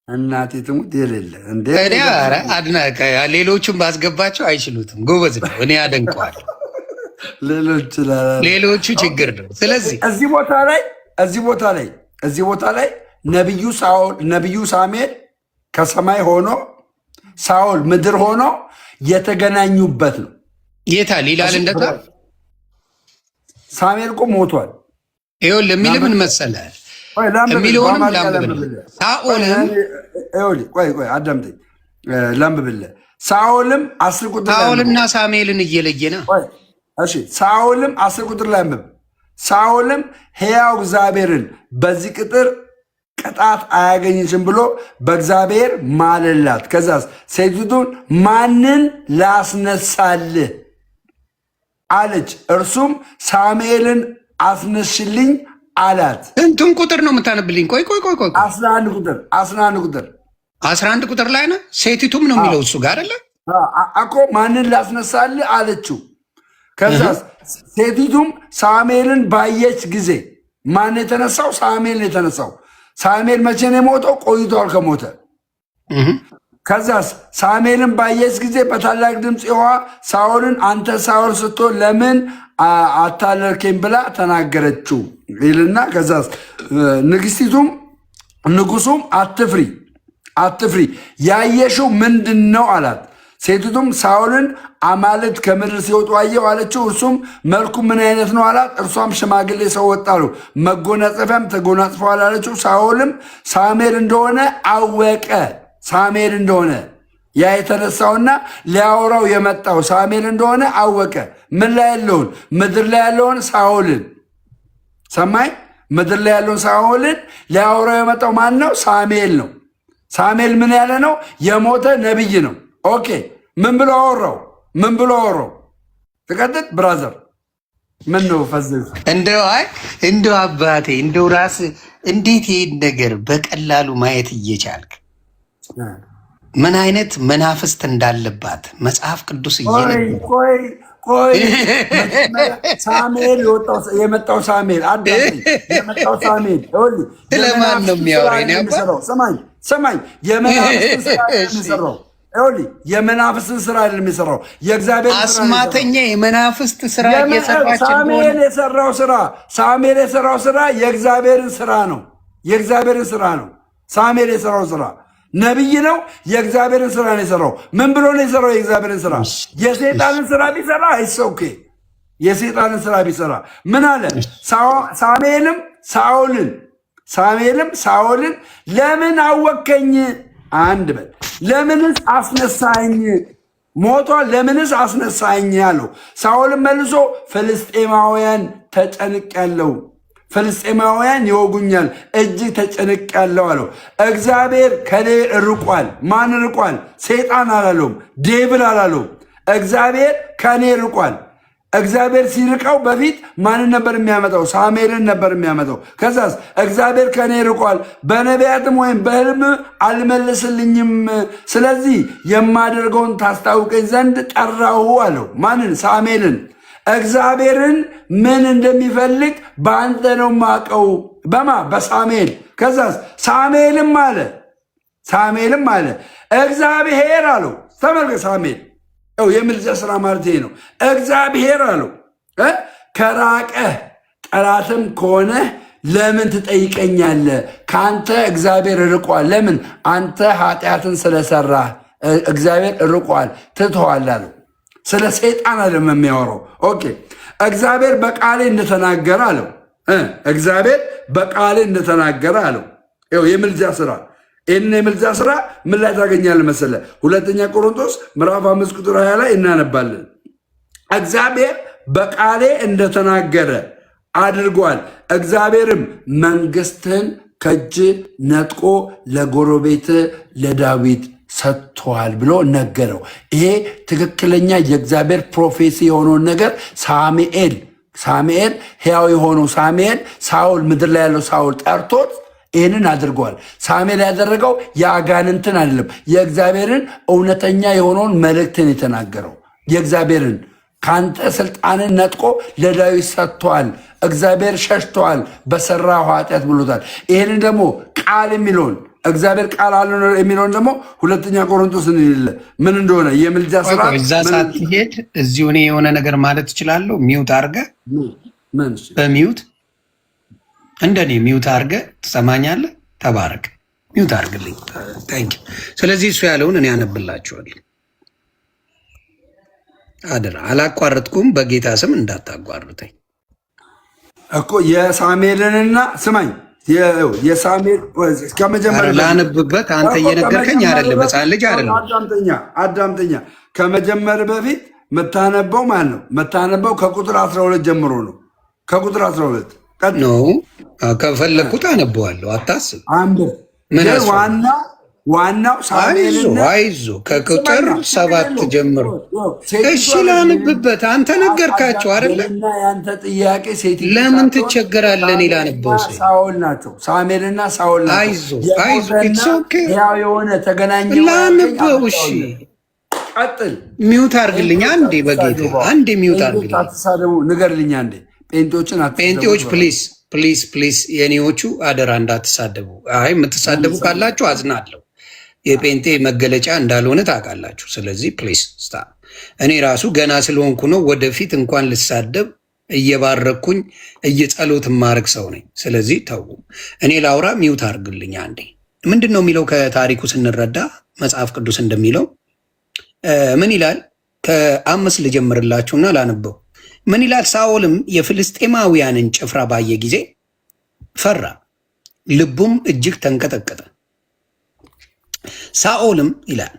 እናቴ ትሙት የሌለ እንዴ እኔ ኧረ አድናቂ ሌሎቹም ባስገባቸው አይችሉትም። ጎበዝ ነው። እኔ አደንቀዋለሁ። ሌሎቹ ችግር ነው። ስለዚህ እዚህ ቦታ ላይ ነቢዩ ሳሙኤል ከሰማይ ሆኖ ሳኦል ምድር ሆኖ የተገናኙበት ነው። የታል ይላል እንደታ ሳሙኤል እኮ ሞቷል። ይኸውልህ የሚል ምን መሰለህ የሚለውንም ላንብብልህ። ቆይ አዳምጠኝ ላንብብልህ። ሳኦልም 10 ቁጥር ሳኦልና ሳሙኤልን እየለየና እሺ፣ ሳኦልም 10 ቁጥር ላይ አንብብ። ሳኦልም ሕያው እግዚአብሔርን በዚህ ቅጣት አያገኝሽም ብሎ በእግዚአብሔር ማለላት። ከዛስ ሴቲቱን ማንን ላስነሳልህ አለች። እርሱም ሳሙኤልን አስነሽልኝ አላት። እንትን ቁጥር ነው የምታነብልኝ? ቆይ 11 ቁጥር ላይ ነው። ሴቲቱም ነው የሚለው እሱ ጋር አለ እኮ ማንን ላስነሳልህ አለችው። ከዛስ ሴቲቱም ሳሙኤልን ባየች ጊዜ ማን የተነሳው? ሳሙኤል ነው የተነሳው። ሳሙኤል መቼ ነው የሞተው? ቆይቷል ከሞተ። ከዛስ ሳሙኤልን ባየች ጊዜ በታላቅ ድምፅ ይሖዋ ሳኦልን አንተ ሳኦል ስትሆን ለምን አታለልከኝ ብላ ተናገረችው ይልና ከዛስ ንጉሱም አትፍሪ ያየሽው ምንድን ነው አላት። ሴቲቱም ሳኦልን አማልክት ከምድር ሲወጡ አየሁ አለችው። እርሱም መልኩ ምን አይነት ነው አላት። እርሷም ሽማግሌ ሰው ወጣሉ፣ መጎናጸፊያም ተጎናጽፈዋል አለችው። ሳኦልም ሳሙኤል እንደሆነ አወቀ። ሳሙኤል እንደሆነ ያ የተነሳውና ሊያወራው የመጣው ሳሙኤል እንደሆነ አወቀ። ምን ላይ ያለውን? ምድር ላይ ያለውን ሳኦልን ሰማይ። ምድር ላይ ያለውን ሳኦልን ሊያወራው የመጣው ማን ነው? ሳሙኤል ነው። ሳሙኤል ምን ያለ ነው? የሞተ ነቢይ ነው። ኦኬ ምን ብሎ አወራው? ተቀጥል ብራዘር ምን ነው ፈዘዝ እንደው አባቴ እንደው ራስ እንዴት ይሄን ነገር በቀላሉ ማየት እየቻልክ ምን አይነት መናፍስት እንዳለባት መጽሐፍ ቅዱስ ቆይ ሳሙኤል የመጣው ሳሙኤል የመጣው ሳሙኤል ስለማን ነው የሚያወራኝ? ሰማኝ የመናፍስትን ስራ አይደለም የሚሰራው፣ የእግዚአብሔር አስማተኛ የመናፍስት ስራ እየሰራች ሳሙኤል የሰራው ስራ የእግዚአብሔርን ስራ ነው። ሳሙኤል የሰራው ስራ ነቢይ ነው። የእግዚአብሔርን ስራ ነው የሰራው። ምን ብሎ ነው የሰራው? የእግዚአብሔርን ስራ። የሰይጣንን ስራ ቢሰራ አይሰውኬ የሰይጣንን ስራ ቢሰራ ምን አለ? ሳሙኤልም ሳኦልን ለምን አወከኝ? አንድ በል ለምንስ አስነሳኝ? ሞቷል፣ ለምንስ አስነሳኝ አለው። ሳኦልም መልሶ ፍልስጤማውያን ተጨንቄያለሁ፣ ፍልስጤማውያን ይወጉኛል፣ እጅግ ተጨንቄያለሁ አለው። እግዚአብሔር ከኔ ርቋል። ማን ርቋል? ሰይጣን አላለውም፣ ዴብል አላለውም። እግዚአብሔር ከኔ ርቋል። እግዚአብሔር ሲርቀው በፊት ማንን ነበር የሚያመጣው? ሳሙኤልን ነበር የሚያመጣው። ከዛስ እግዚአብሔር ከኔ ርቋል፣ በነቢያትም ወይም በሕልም አልመልስልኝም። ስለዚህ የማደርገውን ታስታውቀኝ ዘንድ ጠራሁ አለው። ማንን? ሳሙኤልን። እግዚአብሔርን ምን እንደሚፈልግ በአንተ ነው ማቀው። በሳሙኤል። ከዛስ ሳሙኤልም አለ ሳሙኤልም አለ እግዚአብሔር አለው። ተመልከት ሳሙኤል የምልጃ ስራ ማለት ይሄ ነው። እግዚአብሔር አለው ከራቀህ ጠላትም ከሆነ ለምን ትጠይቀኛለህ? ከአንተ እግዚአብሔር ርቋል። ለምን? አንተ ኃጢአትን ስለሰራህ እግዚአብሔር ርቋል፣ ትተዋል አለው። ስለ ሰይጣን አለም የሚያወራው። ኦኬ እግዚአብሔር በቃሌ እንደተናገረ አለው። እግዚአብሔር በቃሌ እንደተናገረ አለው። የምልጃ ስራ ይህን የምልጃ ስራ ምን ላይ ታገኛለህ መሰለህ? ሁለተኛ ቆሮንቶስ ምዕራፍ 5 ቁጥር 20 ላይ እናነባለን። እግዚአብሔር በቃሌ እንደተናገረ አድርጓል፣ እግዚአብሔርም መንግስትን ከእጅ ነጥቆ ለጎረቤት ለዳዊት ሰጥቷል ብሎ ነገረው። ይሄ ትክክለኛ የእግዚአብሔር ፕሮፌሲ የሆነውን ነገር ሳሙኤል ሕያው የሆነው ሳሙኤል ሳውል ምድር ላይ ያለው ሳውል ጠርቶት ይህንን አድርገዋል። ሳሙኤል ያደረገው የአጋንንትን አይደለም፣ የእግዚአብሔርን እውነተኛ የሆነውን መልእክትን የተናገረው የእግዚአብሔርን ከአንተ ስልጣንን ነጥቆ ለዳዊት ሰጥቷል። እግዚአብሔር ሸሽተዋል በሰራው ኃጢአት ብሎታል። ይህንን ደግሞ ቃል የሚለውን እግዚአብሔር ቃል አለ የሚለውን ደግሞ ሁለተኛ ቆሮንቶስ ምን እንደሆነ የምልጃ ስራ እዛ ሳትሄድ እዚሁ እኔ የሆነ ነገር ማለት እችላለሁ። ሚውት አድርገህ በሚውት እንደኔ ሚውት አድርገህ ትሰማኛለህ? ተባረክ። ሚውት አድርግልኝ። ታንኪ። ስለዚህ እሱ ያለውን እኔ አነብላችኋለሁ። አደራ አላቋረጥኩም። በጌታ ስም እንዳታቋርጠኝ እኮ የሳሙኤልንና ስማኝ የሳሙኤል ከመጀመሪያ ላነብበት አንተ እየነገርከኝ አይደለም። ሕፃን ልጅ አይደለም። አዳምጠኛ። ከመጀመር በፊት መታነበው ማን ነው? መታነበው ከቁጥር 12 ጀምሮ ነው። ከቁጥር 12 ነው። ከፈለግኩት አነበዋለሁ። አታስብ። ዋናው አይዞ ከቁጥር 7 ጀምሮ እሺ፣ ላንብበት። አንተ ነገርካቸው አይደለ? ያንተ ጥያቄ ሴት ለምን ትቸገራለህ? እኔ ላነበው ሳኦል ናቸው። ሳሙኤልና ሳኦል ናቸው። አይዞ ኢትስ ኦኬ። ያው የሆነ ተገናኘ። ላነበው። እሺ ቀጥል። ሚውት አድርግልኝ አንዴ፣ በጌታ አንዴ ሚውት አድርግልኝ። አትሳደቡ፣ ንገርልኝ አንዴ። ጴንጤዎች ፕሊዝ የኔዎቹ አደራ እንዳትሳደቡ። አይ የምትሳደቡ ካላችሁ አዝናለሁ። የጴንጤ መገለጫ እንዳልሆነ ታውቃላችሁ። ስለዚህ ፕሊዝ ስታፕ። እኔ ራሱ ገና ስለሆንኩ ነው። ወደፊት እንኳን ልሳደብ እየባረኩኝ እየጸሎት ማድረግ ሰው ነኝ። ስለዚህ ተው። እኔ ላውራ፣ ሚውት አድርግልኝ አንዴ። ምንድን ነው የሚለው? ከታሪኩ ስንረዳ መጽሐፍ ቅዱስ እንደሚለው ምን ይላል? ከ5 ልጀምርላችሁና ላነበው። ምን ይላል? ሳኦልም የፍልስጤማውያንን ጭፍራ ባየ ጊዜ ፈራ፣ ልቡም እጅግ ተንቀጠቀጠ። ሳኦልም ይላል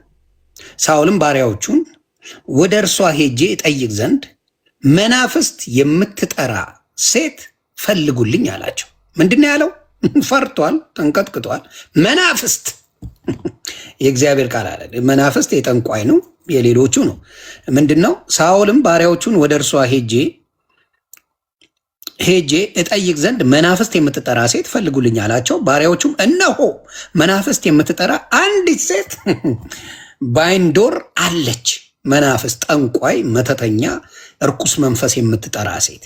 ሳኦልም ባሪያዎቹን ወደ እርሷ ሄጄ እጠይቅ ዘንድ መናፍስት የምትጠራ ሴት ፈልጉልኝ አላቸው። ምንድን ነው ያለው? ፈርቷል፣ ተንቀጥቅጧል። መናፍስት የእግዚአብሔር ቃል አለ። መናፍስት የጠንቋይ ነው፣ የሌሎቹ ነው። ምንድን ነው? ሳኦልም ባሪያዎቹን ወደ እርሷ ሄጄ እጠይቅ ዘንድ መናፍስት የምትጠራ ሴት ፈልጉልኝ አላቸው። ባሪያዎቹም እነሆ መናፍስት የምትጠራ አንዲት ሴት ባይንዶር አለች። መናፍስት፣ ጠንቋይ፣ መተተኛ፣ እርኩስ መንፈስ የምትጠራ ሴት።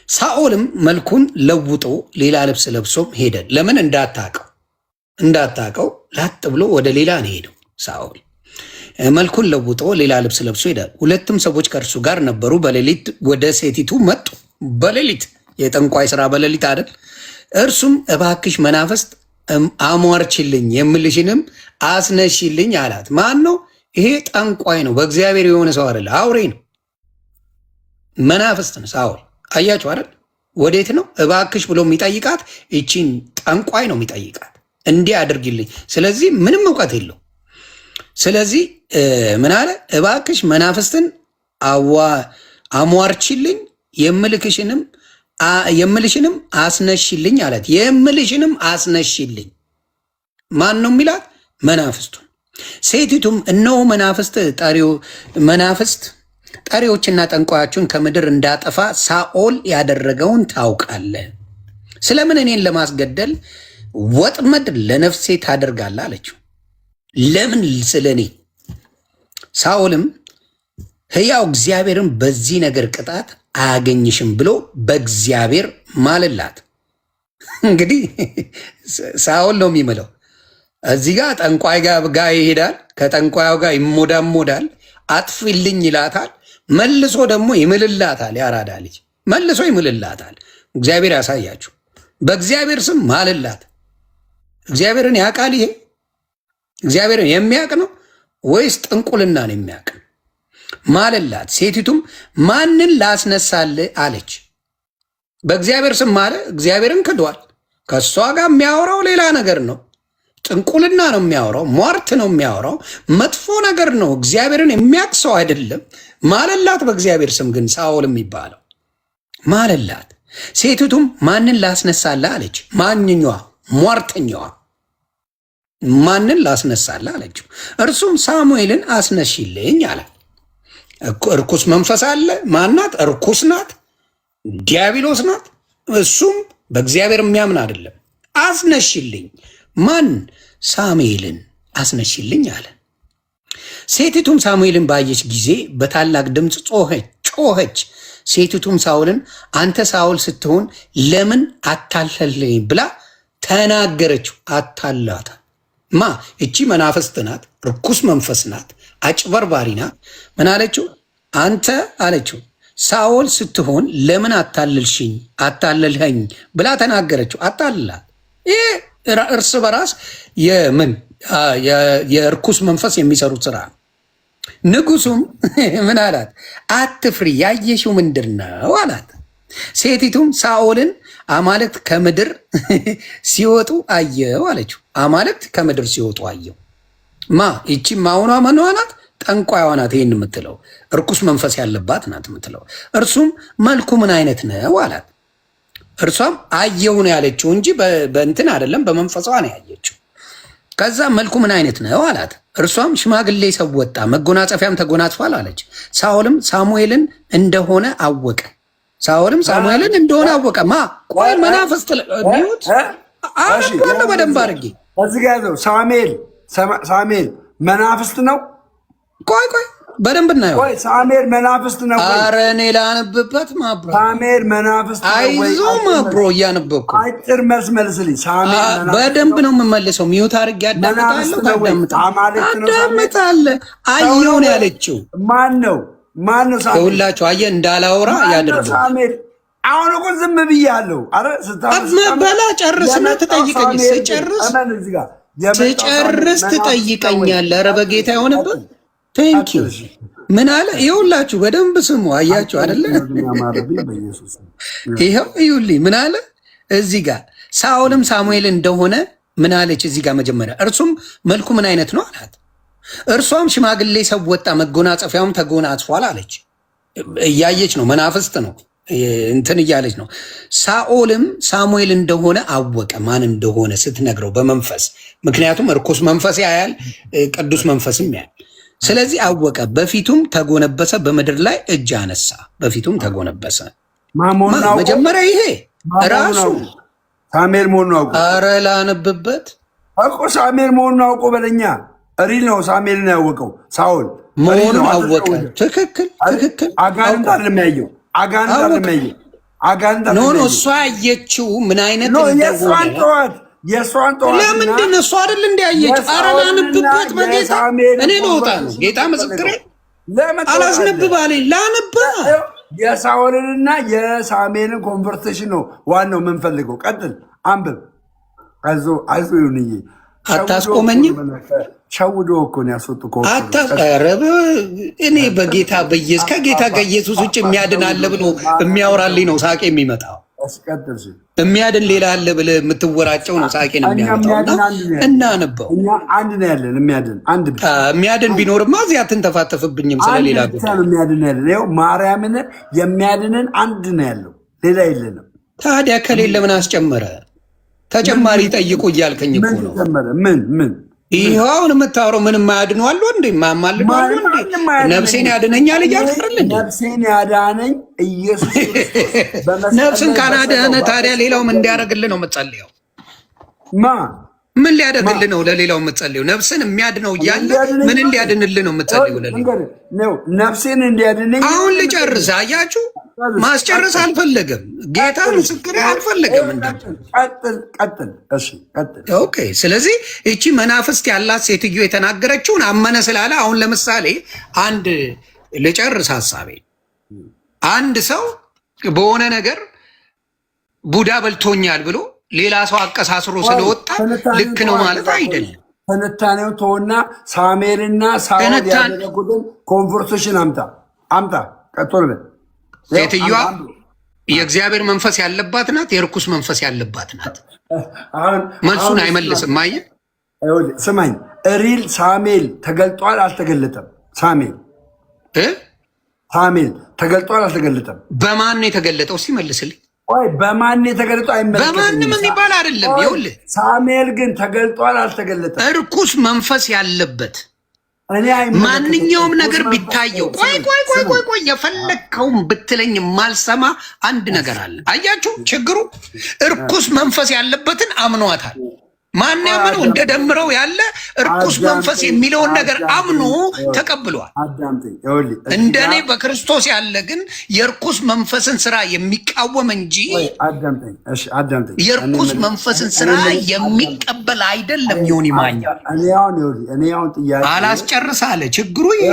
ሳኦልም መልኩን ለውጦ ሌላ ልብስ ለብሶም ሄደ። ለምን? እንዳታቀው ላጥ ብሎ ወደ ሌላ ነው ሄደው። ሳኦል መልኩን ለውጦ ሌላ ልብስ ለብሶ ሄደ። ሁለትም ሰዎች ከእርሱ ጋር ነበሩ። በሌሊት ወደ ሴቲቱ መጡ። በሌሊት የጠንቋይ ስራ በሌሊት አይደል? እርሱም እባክሽ መናፍስት አሟርችልኝ የምልሽንም አስነሽልኝ አላት። ማን ነው ይሄ? ጠንቋይ ነው። በእግዚአብሔር የሆነ ሰው አይደለ፣ አውሬ ነው፣ መናፍስት ነው ሳኦል። አያችሁ አይደል? ወዴት ነው እባክሽ ብሎ የሚጠይቃት? ይቺን ጠንቋይ ነው የሚጠይቃት፣ እንዲህ አድርጊልኝ። ስለዚህ ምንም እውቀት የለው። ስለዚህ ምን አለ? እባክሽ መናፍስትን አሟርችልኝ የምልሽንም አስነሽልኝ አላት። የምልሽንም አስነሽልኝ ማን ነው የሚላት? መናፍስቱን። ሴቲቱም እነሆ መናፍስት ጠሪዎችና ጠንቋዮችን ከምድር እንዳጠፋ ሳኦል ያደረገውን ታውቃለህ። ስለምን እኔን ለማስገደል ወጥመድ ለነፍሴ ታደርጋለህ አለችው። ለምን? ስለ እኔ። ሳኦልም ሕያው እግዚአብሔርን በዚህ ነገር ቅጣት አያገኝሽም ብሎ በእግዚአብሔር ማለላት። እንግዲህ ሳኦል ነው የሚምለው። እዚህ ጋር ጠንቋይ ጋር ይሄዳል። ከጠንቋዩ ጋር ይሞዳሞዳል። አጥፊልኝ ይላታል። መልሶ ደግሞ ይምልላታል። ያራዳ ልጅ መልሶ ይምልላታል። እግዚአብሔር ያሳያችሁ። በእግዚአብሔር ስም ማልላት። እግዚአብሔርን ያውቃል። ይሄ እግዚአብሔርን የሚያውቅ ነው ወይስ ጥንቁልና ነው የሚያውቅ? ማልላት። ሴቲቱም ማንን ላስነሳልህ አለች። በእግዚአብሔር ስም ማለ። እግዚአብሔርን ክዷል። ከእሷ ጋር የሚያወራው ሌላ ነገር ነው። ጥንቁልና ነው የሚያወራው። ሟርት ነው የሚያወራው። መጥፎ ነገር ነው። እግዚአብሔርን የሚያውቅ ሰው አይደለም። ማለላት። በእግዚአብሔር ስም ግን ሳኦል የሚባለው ማለላት። ሴቲቱም ማንን ላስነሳልህ አለች። ማንኛዋ? ሟርተኛዋ። ማንን ላስነሳልህ አለችው። እርሱም ሳሙኤልን አስነሽልኝ አለ። እርኩስ መንፈስ አለ። ማናት? እርኩስ ናት፣ ዲያብሎስ ናት። እሱም በእግዚአብሔር የሚያምን አይደለም። አስነሽልኝ። ማን? ሳሙኤልን አስነሽልኝ አለ። ሴቲቱም ሳሙኤልን ባየች ጊዜ በታላቅ ድምፅ ጮኸች። ሴቲቱም ሳኦልን አንተ ሳኦል ስትሆን ለምን አታለልኝ ብላ ተናገረችው። አታላታ ማ? እቺ መናፍስት ናት፣ ርኩስ መንፈስ ናት፣ አጭበርባሪ ናት። ምን አለችው? አንተ አለችው ሳኦል ስትሆን ለምን አታለልኸኝ ብላ ተናገረችው። አታልላት። ይህ እርስ በራስ የእርኩስ መንፈስ የሚሰሩት ስራ ነው። ንጉሱም ምን አላት? አትፍሪ፣ ያየሽው ምንድር ነው አላት። ሴቲቱም ሳኦልን አማልክት ከምድር ሲወጡ አየው አለችው። አማልክት ከምድር ሲወጡ አየው። ማ? ይቺ ማውኗ መኗ ናት፣ ጠንቋይዋ ናት። ይህን የምትለው እርኩስ መንፈስ ያለባት ናት የምትለው። እርሱም መልኩ ምን አይነት ነው አላት። እርሷም አየው ነው ያለችው እንጂ በእንትን አይደለም፣ በመንፈሷ ነው ያየችው። ከዛ መልኩ ምን አይነት ነው አላት። እርሷም ሽማግሌ ሰው ወጣ፣ መጎናጸፊያም ተጎናጽፏል አለች። ሳኦልም ሳሙኤልን እንደሆነ አወቀ። ማ? ቆይ መናፍስት ቢዩት አረባለ በደንብ አድርጌ እዚህ ጋ ያዘው። ሳሙኤል መናፍስት ነው። ቆይ በደንብ እናየው። ሳሙኤል መናፍስት ነው። ኧረ እኔ ላነብበት ማብሮ። ሳሙኤል መናፍስት ነው። አይዞ ማብሮ፣ እያነበብኩ አጭር መልስ መልስልኝ። በደንብ ነው የምመልሰው። ሚዩት አድርጌ አዳምጣለሁ። አየሁ ነው ያለችው። ማን ነው? ሁላችሁ አየህ እንዳላወራ ያደርጉ። አሁን እኮ ዝም ብያለሁ። በላ ጨርስና ትጠይቀኝ። ስጨርስ ትጠይቀኛለህ። ኧረ በጌታ የሆነበት ቴንኪው። ምን አለ? ይኸውላችሁ በደንብ ስሙ። አያችሁ አይደለ? ይኸው ይኸውልኝ ምን አለ እዚህ ጋር። ሳኦልም ሳሙኤል እንደሆነ ምን አለች እዚህ ጋር መጀመሪያ። እርሱም መልኩ ምን አይነት ነው አላት። እርሷም ሽማግሌ ሰው ወጣ፣ መጎናጸፊያውም ተጎናጽፏል አለች። እያየች ነው፣ መናፍስት ነው እንትን እያለች ነው። ሳኦልም ሳሙኤል እንደሆነ አወቀ። ማን እንደሆነ ስትነግረው በመንፈስ ምክንያቱም እርኩስ መንፈስ ያያል፣ ቅዱስ መንፈስም ያያል። ስለዚህ አወቀ። በፊቱም ተጎነበሰ፣ በምድር ላይ እጅ አነሳ። በፊቱም ተጎነበሰ። መጀመሪያ ይሄ ራሱ ሳሙኤል መሆኑን አውቆ፣ ኧረ ላነብበት እኮ ሳሙኤል መሆኑን አውቆ በለኛ። ሪል ነው ሳሙኤል ነው ያወቀው። ሳኦል መሆኑን አወቀ። ትክክል። አጋንንት አይደለም ያየው። አጋንንት ኖ እሷ ያየችው ምን አይነት የእሷን ጠዋት ለምንድን ነው እሷ አይደል እንዲያየችው? ኧረ ላንብበት በጌታ እኔ ልወጣ ነው። ጌታ ምስክሬ አላስነብብ አለኝ። ላንባ የሳኦልንና የሳሙኤልን ኮንቨርሴሽን ነው ዋናው የምንፈልገው። ቀጥል፣ አንብብ። አይዞ ይሁንዬ፣ አታስቆመኝም። ሸውዶ እኮ ነው ያስወጡ። አታቀረበ እኔ በጌታ ከጌታ ከኢየሱስ ውጭ የሚያድን አለ ብሎ የሚያወራልኝ ነው ሳቄ የሚመጣው። የሚያድን ሌላ አለ ብለህ የምትወራጨው ነው ሳቄን የሚያመጣው። እናነበው። አንድ ነው ያለን የሚያድን ቢኖርማ እዚህ አትንተፋተፍብኝም። ስለሌላ የሚያድን ያለን ይኸው ማርያምን የሚያድንን አንድ ነው ያለው፣ ሌላ የለንም። ታዲያ ከሌለ ምን አስጨመረ? ተጨማሪ ጠይቁ እያልከኝ እኮ ነው። ምን ይኸው አሁን የምታወራው ምንም ማያድኑ አሉ እንዴ? ማማልዱ አሉ እንዴ? ነፍሴን ያድነኛል እያልከኝ እንዴ? ነፍሴን ያዳነኝ ኢየሱስ። ነፍስን ካላዳነ ታዲያ ሌላውም እንዲያደርግልህ ነው የምትጸልየው? ምን ሊያደርግልህ ነው ለሌላው የምትጸልየው? ነፍስን የሚያድነው እያለ ምን እንዲያድንልህ ነው የምትጸልየው ለሌላው? ነፍሴን እንዲያድነኝ አሁን ልጨርስ። አያችሁ ማስጨረስ አልፈለገም። ጌታ ምስክር አልፈለገም። ቀጥል። እሺ ቀጥል። ኦኬ። ስለዚህ እቺ መናፍስት ያላት ሴትዮ የተናገረችውን አመነ ስላለ አሁን ለምሳሌ አንድ ልጨርስ ሀሳቤ። አንድ ሰው በሆነ ነገር ቡዳ በልቶኛል ብሎ ሌላ ሰው አቀሳስሮ ስለወጣ ልክ ነው ማለት አይደለም። ትንታኔው ተወና ሳሙኤልና ሳኦል ያደረጉትን ኮንቨርሴሽን አምጣ። ቀጥል። ሴትዮዋ የእግዚአብሔር መንፈስ ያለባት ናት፣ የርኩስ መንፈስ ያለባት ናት? መልሱን አይመልስም። አየህ፣ ስማኝ፣ ሪል ሳሙኤል ተገልጧል አልተገለጠም? ሳሙኤል ተገልጧል አልተገለጠም? በማን ነው የተገለጠው? እስኪ መልስልኝ። በማን የተገለጠው? በማንም የሚባል አይደለም። ይኸውልህ ሳሙኤል ግን ተገልጧል አልተገለጠም? እርኩስ መንፈስ ያለበት ማንኛውም ነገር ቢታየው፣ ቆይ የፈለግከውን ብትለኝ የማልሰማ አንድ ነገር አለ። አያችሁ ችግሩ? እርኩስ መንፈስ ያለበትን አምኗታል። ማን ያምነው? እንደ ደምረው ያለ እርኩስ መንፈስ የሚለውን ነገር አምኖ ተቀብሏል። እንደኔ በክርስቶስ ያለ ግን የእርኩስ መንፈስን ስራ የሚቃወም እንጂ የእርኩስ መንፈስን ስራ የሚቀበል አይደለም። ይሁን ይማኛል። አላስጨርስ አለ። ችግሩ ይሄ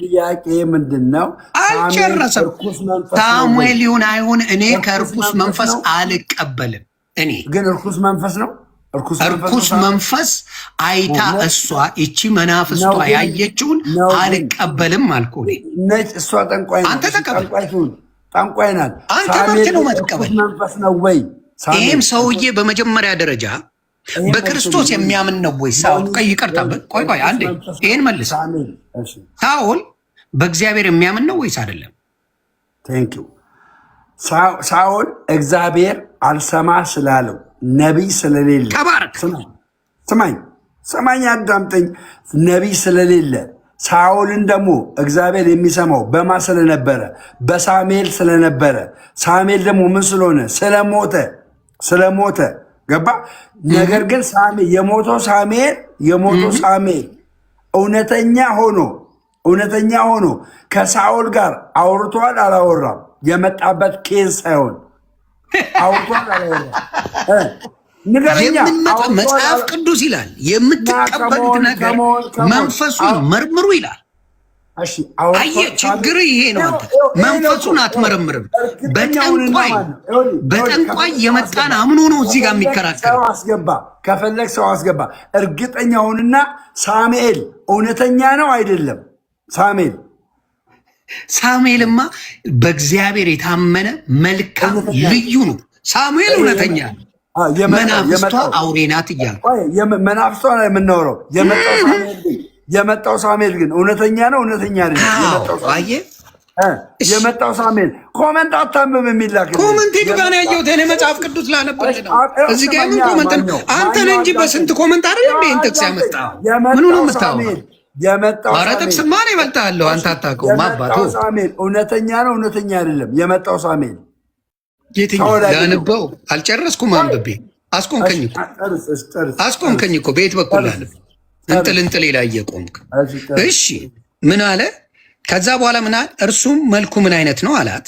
ጥያቄ ምንድን ነው? አልጨረሰም። ሳሙኤል ይሁን አይሁን እኔ ከእርኩስ መንፈስ አልቀበልም። እኔ ግን እርኩስ መንፈስ ነው እርኩስ መንፈስ አይታ እሷ እቺ መናፍስቷ ያየችውን አልቀበልም አልኩ። እሷ ጠንቋይ ናት። አንተ ተቀበል። ጠንቋይ ናት። አንተ መብት ነው መትቀበል። መንፈስ ነው ወይ? ይህም ሰውዬ በመጀመሪያ ደረጃ በክርስቶስ የሚያምን ነው ወይ? ሳኦል ይቅርታ፣ ቆይ አንዴ ይህን መልስ። ሳኦል በእግዚአብሔር የሚያምን ነው ወይስ አይደለም? ቴንኪው። ሳኦል እግዚአብሔር አልሰማ ስላለው ነቢይ ስለሌለ፣ ስማኝ አዳምጠኝ። ነቢይ ስለሌለ ሳኦልን ደግሞ እግዚአብሔር የሚሰማው በማ ስለነበረ? በሳሙኤል ስለነበረ። ሳሙኤል ደግሞ ምን ስለሆነ? ስለሞተ ገባ። ነገር ግን የሞተው ሳሙኤል እውነተኛ ሆኖ ከሳኦል ጋር አውርቷል አላወራም? የመጣበት ኬዝ ሳይሆን አውርቷል አላወራም? መጽሐፍ ቅዱስ ይላል የምትቀበሉት ነገር መንፈሱን መርምሩ ይላል። አየህ ችግር ይሄ ነው። አንተ መንፈሱን አትመረምርም። በጠንቋይ የመጣን አምኖ ነው እዚህ ጋር የሚከራከር። ከፈለግ ሰው አስገባ። እርግጠኛውንና ሳሙኤል እውነተኛ ነው አይደለም? ሳሙኤልማ በእግዚአብሔር የታመነ መልካም ልዩ ነው። ሳሙኤል እውነተኛ ነው። መናፍስቷ አውሬ ናት እያልኩ መናፍስቷ ነው የምናወራው። የመጣው ሳሙኤል ግን እውነተኛ ነው እውነተኛ አይደለም? የመጣው ሳሙኤል ኮመንት አታምም የሚላክ ኮመንት ጋር ነው ያየሁት። እኔ መጽሐፍ ቅዱስ ላነብልህ ነው። እዚህ ጋር ምን ኮመንት ነው? አንተ ነህ እንጂ በስንት ኮመንት አይደለም ይሄን ጥቅስ ያመጣው። ምኑ ነው የምታወራው? ኧረ ጥቅስ ማን ይበልጣለሁ? አንተ አታውቀውም። አባቱ ሳሙኤል እውነተኛ ነው እውነተኛ አይደለም? የመጣው ሳሙኤል የትኛው ላንበው? አልጨረስኩም አንብቤ። አስቆምከኝ እኮ በየት በኩል ላንብ? እንጥል ላይ እየቆምክ እሺ። ምን አለ? ከዛ በኋላ ምን አለ? እርሱም መልኩ ምን አይነት ነው አላት።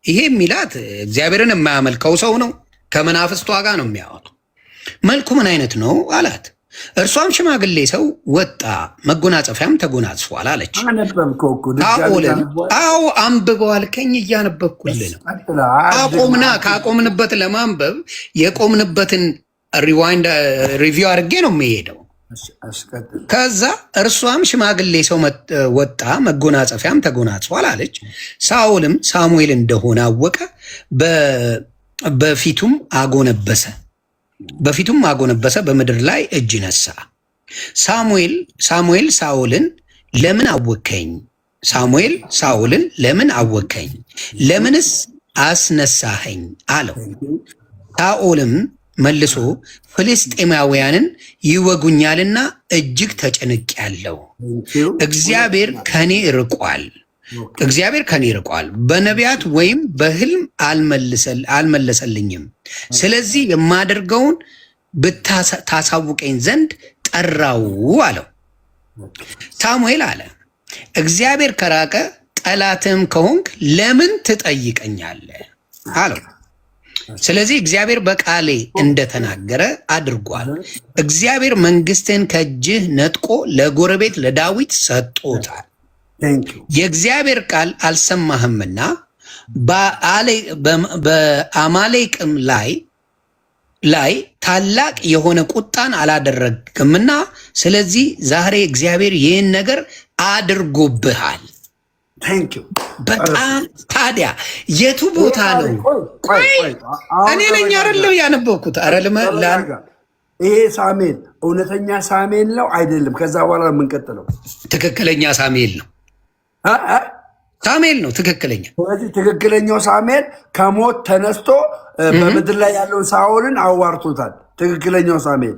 ይሄ የሚላት እግዚአብሔርን የማያመልከው ሰው ነው። ከመናፍስቷ ጋር ነው የሚያወራው። መልኩ ምን አይነት ነው አላት። እርሷም ሽማግሌ ሰው ወጣ፣ መጎናጸፊያም ተጎናጽፏል አለች። ሳኦልም አዎ አንብበው አልከኝ፣ እያነበብኩልህ ነው። ካቆምንበት ለማንበብ የቆምንበትን ሪቪው አድርጌ ነው የሚሄደው። ከዛ እርሷም ሽማግሌ ሰው ወጣ፣ መጎናጸፊያም ተጎናጽፏል አለች። ሳኦልም ሳሙኤል እንደሆነ አወቀ፣ በፊቱም አጎነበሰ፣ በምድር ላይ እጅ ነሳ። ሳሙኤል ሳኦልን ለምን አወከኝ? ለምንስ አስነሳኸኝ አለው። ሳኦልም መልሶ ፍልስጤማውያንን ይወጉኛልና እጅግ ተጨንቄአለሁ። እግዚአብሔር ከኔ ርቋል፣ በነቢያት ወይም በሕልም አልመለሰልኝም። ስለዚህ የማደርገውን ብታሳውቀኝ ዘንድ ጠራው አለው። ሳሙኤል አለ፣ እግዚአብሔር ከራቀ ጠላትም ከሆንክ ለምን ትጠይቀኛለህ አለው። ስለዚህ እግዚአብሔር በቃሌ እንደተናገረ አድርጓል። እግዚአብሔር መንግስትን ከእጅህ ነጥቆ ለጎረቤት ለዳዊት ሰጥቶታል። የእግዚአብሔር ቃል አልሰማህምና በአማሌቅም ላይ ታላቅ የሆነ ቁጣን አላደረግምና ስለዚህ ዛሬ እግዚአብሔር ይህን ነገር አድርጎብሃል። በጣም ታዲያ የቱ ቦታ ነው? እኔ ነኝ አይደለም ያነበብኩት። ይሄ ሳሙኤል እውነተኛ ሳሙኤል ነው አይደለም? ከዛ በኋላ የምንቀጥለው ትክክለኛ ሳሙኤል ነው። ሳሙኤል ነው ትክክለኛ። ስለዚህ ትክክለኛው ሳሙኤል ከሞት ተነስቶ በምድር ላይ ያለውን ሳኦልን አዋርቶታል። ትክክለኛው ሳሙኤል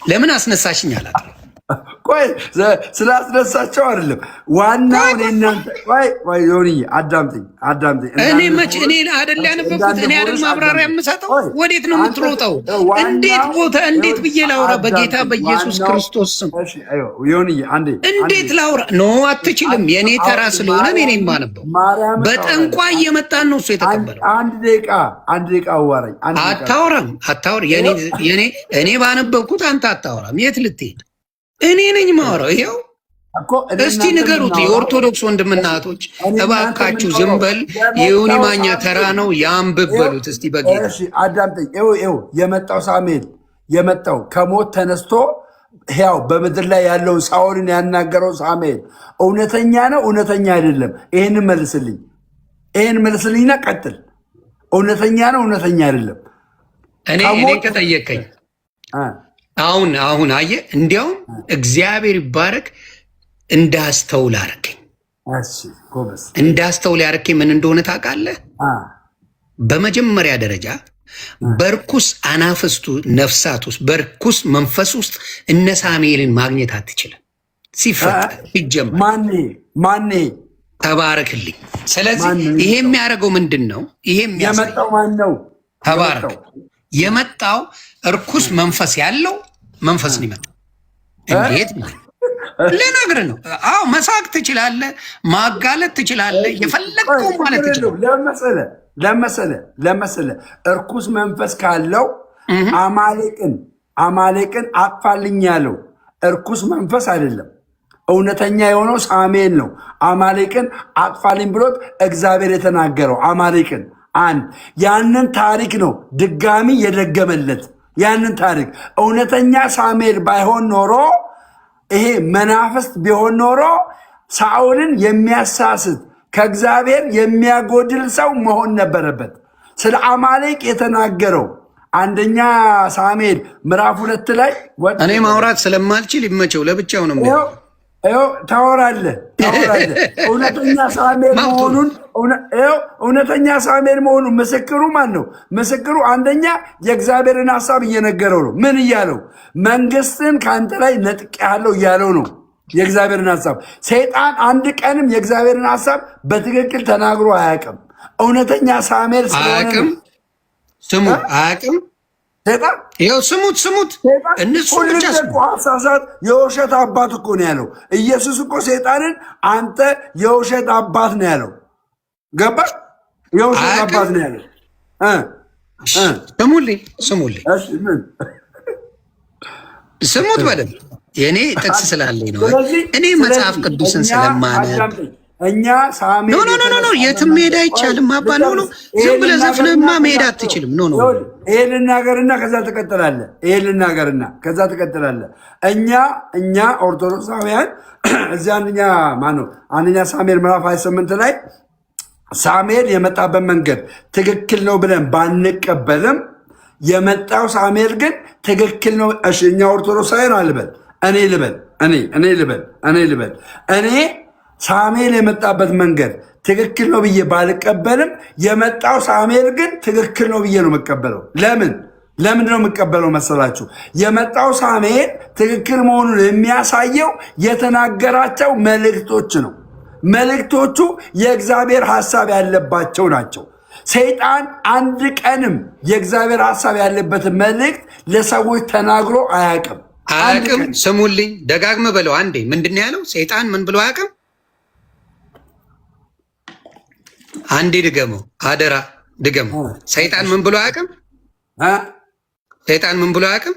ለምን አስነሳሽኝ አላት። ቆይ ስላስነሳቸው አይደለም ዋናው እናንተ ሆንዬ አዳምጠኝ። እኔ መች እኔ አይደል ያነበብኩት? እኔ አይደል ማብራሪያ የምሰጠው? ወዴት ነው የምትሮጠው? እንዴት ቦታ እንዴት ብዬ ላውራ? በጌታ በኢየሱስ ክርስቶስ ስም ሆንዬ አንዴ እንዴት ላውራ? ኖ አትችልም። የኔ ተራ ስለሆነ እኔ የማነበው በጠንቋይ እየመጣን ነው እሱ የተቀበለው። አንድ ደቂቃ አዋራኝ። አታወራም። እኔ ባነበብኩት አንተ አታወራም። የት ልትሄድ? እኔ ነኝ ማወራው። ይሄው እስቲ ንገሩት የኦርቶዶክስ ወንድምና እህቶች እባካችሁ ዝም በል። የዮኒ ማኛ ተራ ነው ያንብብ በሉት እስቲ በጌታ አዳምጠኝ። የመጣው ሳሙኤል የመጣው ከሞት ተነስቶ ሕያው በምድር ላይ ያለውን ሳኦልን ያናገረው ሳሙኤል እውነተኛ ነው እውነተኛ አይደለም? ይህን መልስልኝና ቀጥል። እውነተኛ ነው እውነተኛ አይደለም? እኔ ከጠየቀኝ አሁን አየህ፣ እንዲያውም እግዚአብሔር ይባረክ እንዳስተውል አደረገኝ። እንዳስተውል ያደረገኝ ምን እንደሆነ ታውቃለህ? በመጀመሪያ ደረጃ በርኩስ አናፍስቱ ነፍሳት ውስጥ በርኩስ መንፈስ ውስጥ እነ ሳሙኤልን ማግኘት አትችልም። ሲፈጠር ሲጀመር ማን ተባረክልኝ። ስለዚህ ይሄ የሚያደርገው ምንድን ነው? ይሄ የመጣው ማን ነው? ተባረክ። የመጣው እርኩስ መንፈስ ያለው መንፈስ ነው የመጣው። እንዴት ልነግርህ ነው? አዎ መሳቅ ትችላለህ፣ ማጋለጥ ትችላለህ፣ የፈለግከው ማለት ትችላለህ። ለመሰለ እርኩስ መንፈስ ካለው አማሌቅን አጥፋልኝ ያለው እርኩስ መንፈስ አይደለም። እውነተኛ የሆነው ሳሙኤል ነው። አማሌቅን አጥፋልኝ ብሎት እግዚአብሔር የተናገረው አማሌቅን ያንን ታሪክ ነው ድጋሚ የደገመለት። ያንን ታሪክ እውነተኛ ሳሙኤል ባይሆን ኖሮ ይሄ መናፍስት ቢሆን ኖሮ ሳኦልን የሚያሳስት ከእግዚአብሔር የሚያጎድል ሰው መሆን ነበረበት። ስለ አማሌቅ የተናገረው አንደኛ ሳሙኤል ምዕራፍ 2 ላይ እኔ ማውራት ስለማልችል ይመቸው ለብቻው ነው ታወራለህ። እውነተኛ ሳሙኤል መሆኑን ምስክሩ ማን ነው? ምስክሩ አንደኛ የእግዚአብሔርን ሐሳብ እየነገረው ነው። ምን እያለው? መንግስትን ከአንተ ላይ ነጥቄሃለሁ እያለው ነው። የእግዚአብሔርን ሐሳብ ሰይጣን አንድ ቀንም የእግዚአብሔርን ሐሳብ በትክክል ተናግሮ አያውቅም። እውነተኛ ሳሙኤል ስለሆነ ስሙ አያውቅም። ይኸው ስሙት። አሳሳት የውሸት አባት እኮ ነው ያለው። ኢየሱስ እኮ ሰይጣንን አንተ የውሸት አባት ነው ያለው። ገባ? የውሸት አባት ነው ያለው። ስሙት በደንብ። የእኔ ጥቅስ ስላለኝ ነው። እኔ መጽሐፍ ቅዱስን ስለማነብ እኛ ሳሙኤል ኖ የትም መሄድ አይቻልም። አባ ነው ዝም ብለህ ዘፍነህማ መሄድ አትችልም። ኖ ይሄ ልናገርና ከዛ ትቀጥላለህ። እኛ ኦርቶዶክሳውያን እዚህ አንደኛ ሳሙኤል ምዕራፍ 28 ላይ ሳሙኤል የመጣበት መንገድ ትክክል ነው ብለን ባንቀበልም የመጣው ሳሙኤል ግን ትክክል ነው። እኛ ኦርቶዶክሳውያን አልበል እኔ ሳሙኤል የመጣበት መንገድ ትክክል ነው ብዬ ባልቀበልም የመጣው ሳሙኤል ግን ትክክል ነው ብዬ ነው የምቀበለው። ለምን ነው የምቀበለው መሰላችሁ? የመጣው ሳሙኤል ትክክል መሆኑን የሚያሳየው የተናገራቸው መልእክቶች ነው። መልእክቶቹ የእግዚአብሔር ሐሳብ ያለባቸው ናቸው። ሰይጣን አንድ ቀንም የእግዚአብሔር ሐሳብ ያለበትን መልእክት ለሰዎች ተናግሮ አያውቅም። ስሙልኝ፣ ደጋግመ በለው አንዴ። ምንድን ነው ያለው? ሰይጣን ምን ብሎ አያውቅም? አንዴ ድገመው፣ አደራ ድገመው። ሰይጣን ምን ብሎ አያውቅም? ሰይጣን ምን ብሎ አያውቅም?